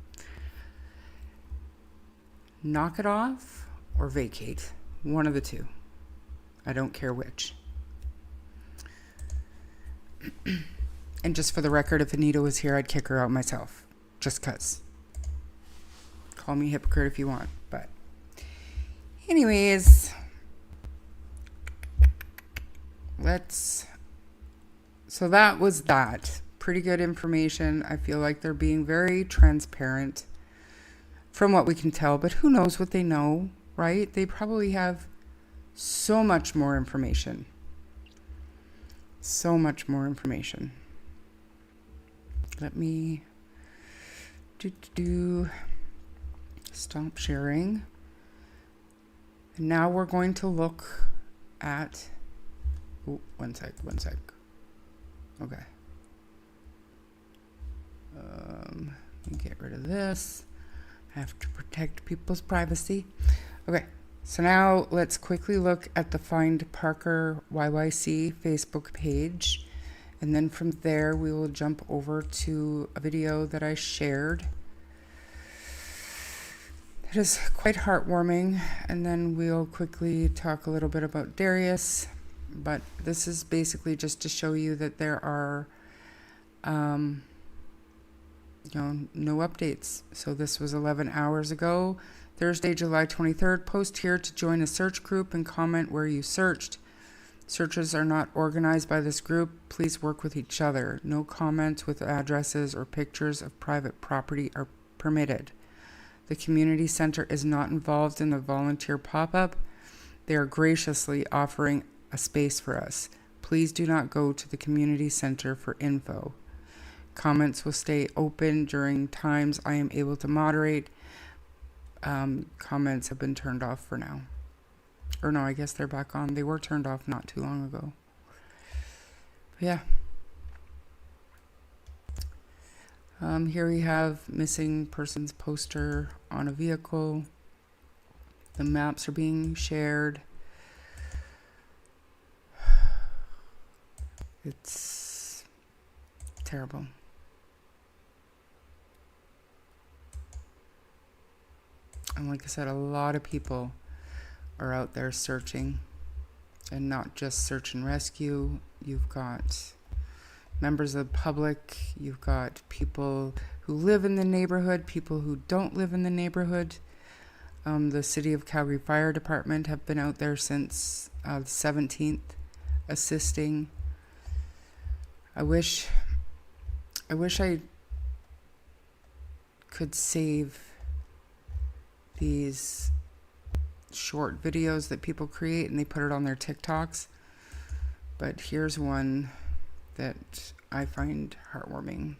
knock it off or vacate. One of the two. I don't care which. And just for the record, if Anita was here, I'd kick her out myself. Just 'cause. Call me hypocrite if you want, but Anyways, so that was that. Pretty good information. I feel like they're being very transparent from what we can tell, but who knows what they know, right? They probably have so much more information. So much more information. Let me stop sharing. And now we're going to look at, one sec. Okay. Let me get rid of this. I have to protect people's privacy. Okay, so now let's quickly look at the Find Parker YYC Facebook page. And then from there, we will jump over to a video that I shared. It is quite heartwarming. And then we'll quickly talk a little bit about Darius. But this is basically just to show you that there are no updates. So this was 11 hours ago, Thursday, July 23rd. Post here to join a search group and comment where you searched. Searches are not organized by this group. Please work with each other. No comments with addresses or pictures of private property are permitted. The community center is not involved in the volunteer pop-up. They are graciously offering a space for us. Please do not go to the community center for info. Comments will stay open during times I am able to moderate. Comments have been turned off for now. Or no, I guess they're back on. They were turned off not too long ago. Yeah. Here we have missing persons poster on a vehicle. The maps are being shared. It's terrible. And like I said, a lot of people are out there searching, and not just search and rescue. You've got members of the public, you've got people who live in the neighborhood, people who don't live in the neighborhood. The City of Calgary Fire Department have been out there since the 17th assisting. I wish I could save these short videos that people create and they put it on their TikToks. But here's one that I find heartwarming.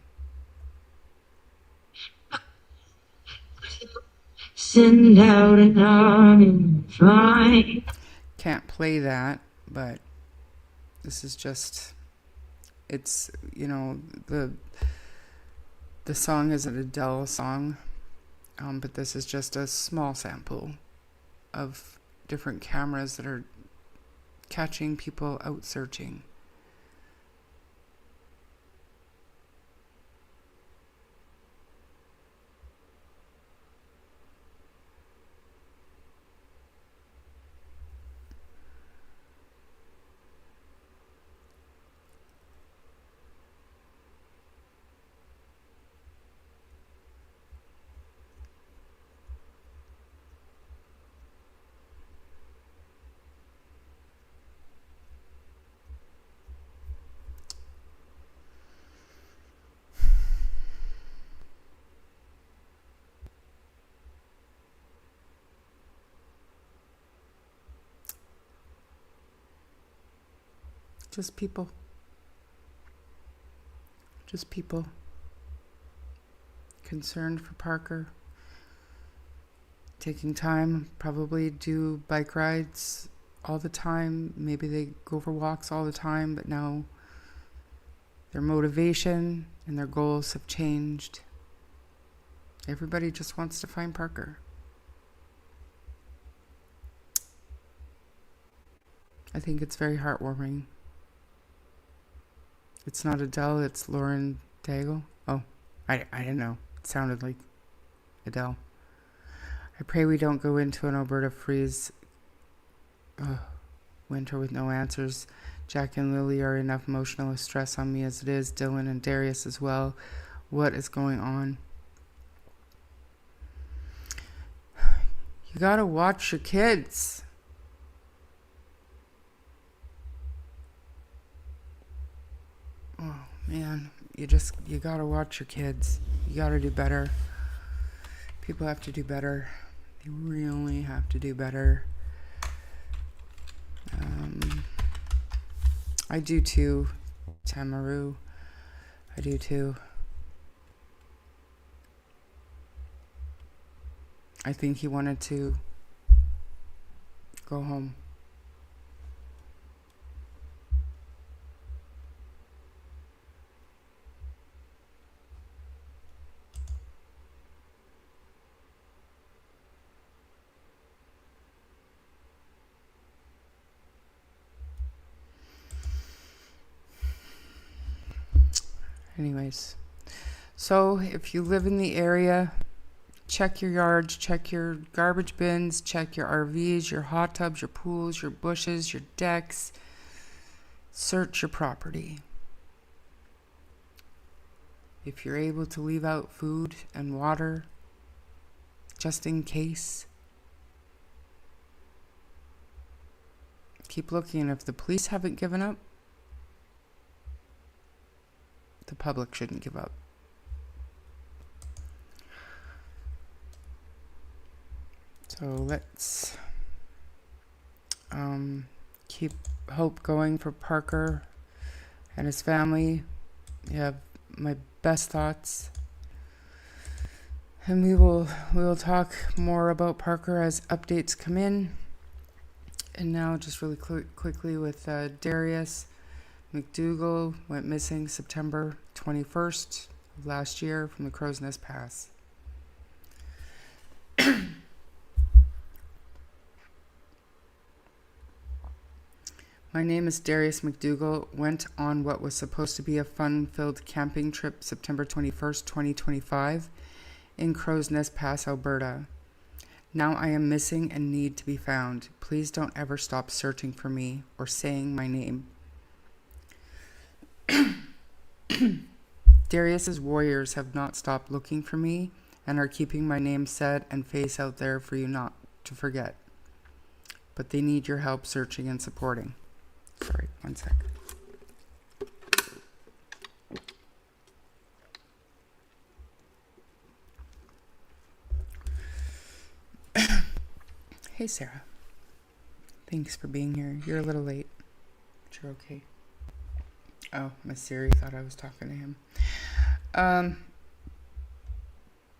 Send out an army and fight. Can't play that, but this is just, it's, the song is an Adele song, but this is just a small sample of different cameras that are catching people out searching. Just people. Just people. Concerned for Parker. Taking time, probably do bike rides all the time. Maybe they go for walks all the time, but now their motivation and their goals have changed. Everybody just wants to find Parker. I think it's very heartwarming. It's not Adele, it's Lauren Daigle. Oh, I didn't know. It sounded like Adele. I pray we don't go into an Alberta freeze winter with no answers. Jack and Lilly are enough emotional stress on me as it is. Dylan and Darius as well. What is going on? You You gotta watch your kids. Oh man, you gotta watch your kids. You gotta do better. People have to do better. They really have to do better. I do too, Tamaru. I do too. I think he wanted to go home. Anyways, so if you live in the area, check your yards, check your garbage bins, check your RVs, your hot tubs, your pools, your bushes, your decks. Search your property. If you're able to leave out food and water, just in case, keep looking. If the police haven't given up, the public shouldn't give up. So let's keep hope going for Parker and his family. You have my best thoughts. And we will talk more about Parker as updates come in. And now just really quickly with Darius. McDougal went missing September 21st of last year from the Crow's Nest Pass. My name is Darius McDougal. Went on what was supposed to be a fun-filled camping trip September 21st, 2025 in Crow's Nest Pass, Alberta. Now I am missing and need to be found. Please don't ever stop searching for me or saying my name. Darius's warriors have not stopped looking for me and are keeping my name said and face out there for you not to forget. But they need your help searching and supporting. Sorry, one sec. Hey, Sarah. Thanks for being here. You're a little late, but you're okay. Oh, Miss Siri thought I was talking to him.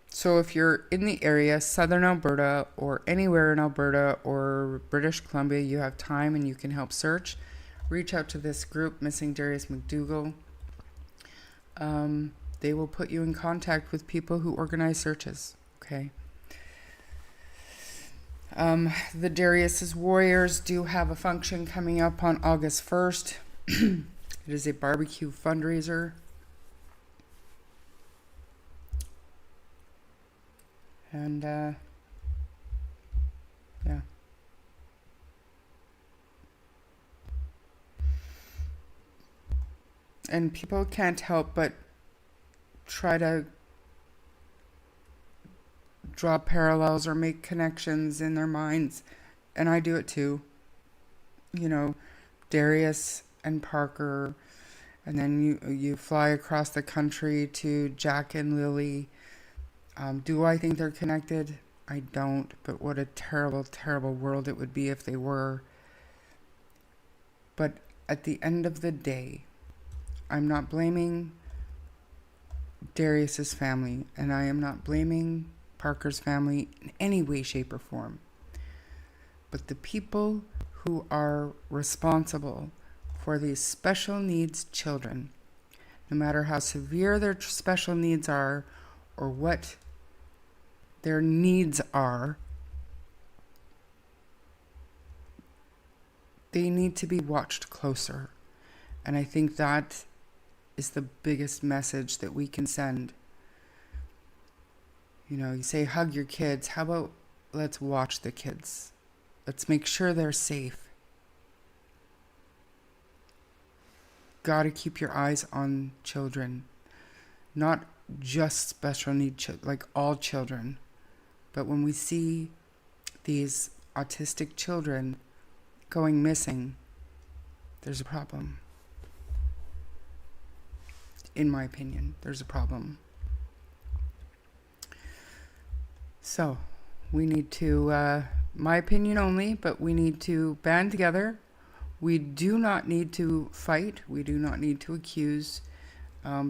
So if you're in the area, southern Alberta, or anywhere in Alberta or British Columbia, you have time and you can help search, reach out to this group, Missing Darius McDougal. They will put you in contact with people who organize searches, okay? The Darius's Warriors do have a function coming up on August 1st. It is a barbecue fundraiser. And, yeah. And people can't help but try to draw parallels or make connections in their minds. And I do it too. You know, Darius and Parker, and then you fly across the country to Jack and Lilly. Do I think they're connected? I don't, but what a terrible, terrible world it would be if they were. But at the end of the day, I'm not blaming Darius's family, and I am not blaming Parker's family in any way, shape, or form. But the people who are responsible for these special needs children, no matter how severe their special needs are or what their needs are, they need to be watched closer. And I think that is the biggest message that we can send. You know, you say hug your kids. How about let's watch the kids? Let's make sure they're safe. Gotta keep your eyes on children. Not just special need children, like all children. But when we see these autistic children going missing, there's a problem. In my opinion, there's a problem. So, we need to, my opinion only, but we need to band together. We do not need to fight. We do not need to accuse,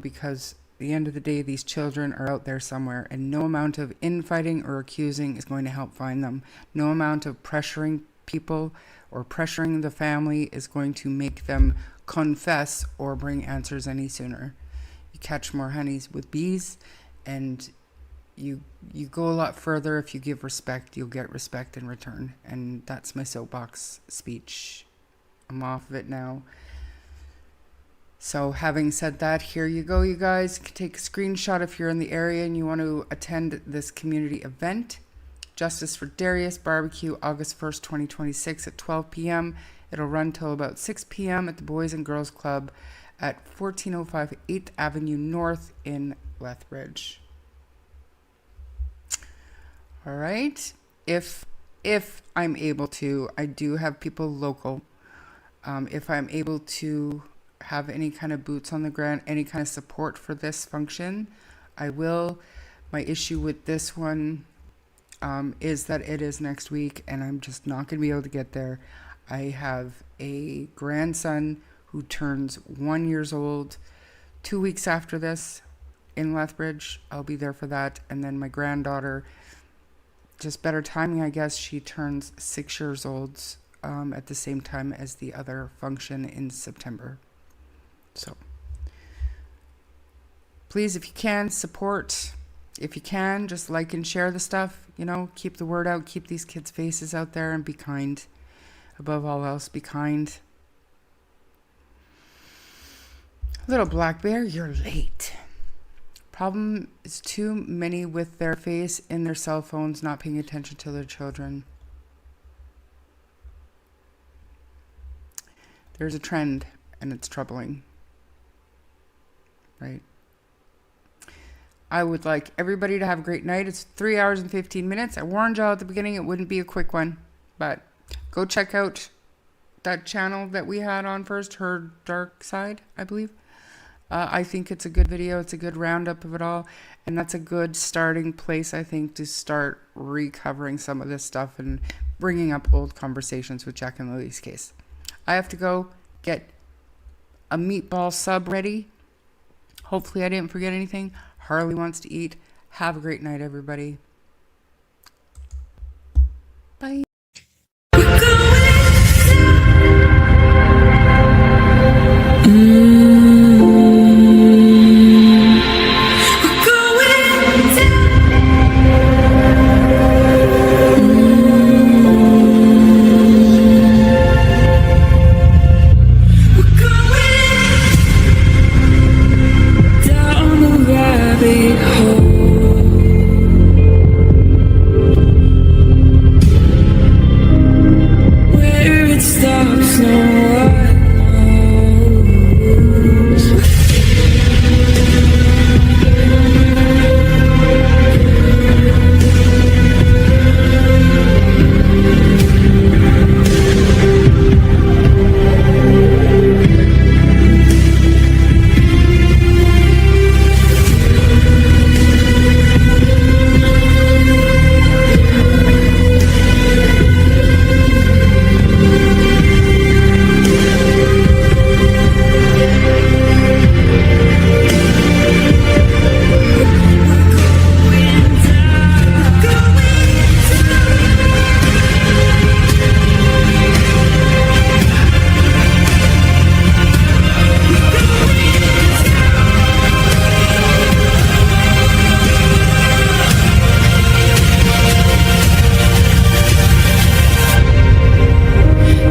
because at the end of the day, these children are out there somewhere, and no amount of infighting or accusing is going to help find them. No amount of pressuring people or pressuring the family is going to make them confess or bring answers any sooner. You catch more honeys with bees, and you go a lot further if you give respect. You'll get respect in return. And that's my soapbox speech. I'm off of it now. So having said that, here you go, you guys. Take a screenshot if you're in the area and you want to attend this community event. Justice for Darius Barbecue, August 1st, 2026 at 12 p.m. It'll run till about 6 p.m. at the Boys and Girls Club at 1405 8th Avenue North in Lethbridge. All right. If I'm able to, I do have people local. If I'm able to have any kind of boots on the ground, any kind of support for this function, I will. My issue with this one is that it is next week, and I'm just not going to be able to get there. I have a grandson who turns 1 year old 2 weeks after this in Lethbridge. I'll be there for that. And then my granddaughter, just better timing, I guess, she turns 6 years old at the same time as the other function in September. So please, if you can, support. If you can, just like and share the stuff, you know, keep the word out, keep these kids' faces out there, and be kind. Above all else, be kind. Little black bear, you're late. Problem is too many with their face in their cell phones, not paying attention to their children. There's a trend, and it's troubling. Right? I would like everybody to have a great night. It's 3 hours and 15 minutes. I warned y'all at the beginning it wouldn't be a quick one, but go check out that channel that we had on first, Her Dark Side, I believe. I think it's a good video. It's a good roundup of it all. And that's a good starting place, I think, to start recovering some of this stuff and bringing up old conversations with Jack and Lilly's case. I have to go get a meatball sub ready. Hopefully I didn't forget anything. Harley wants to eat. Have a great night, everybody. Bye.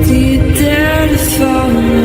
Do you dare to fall?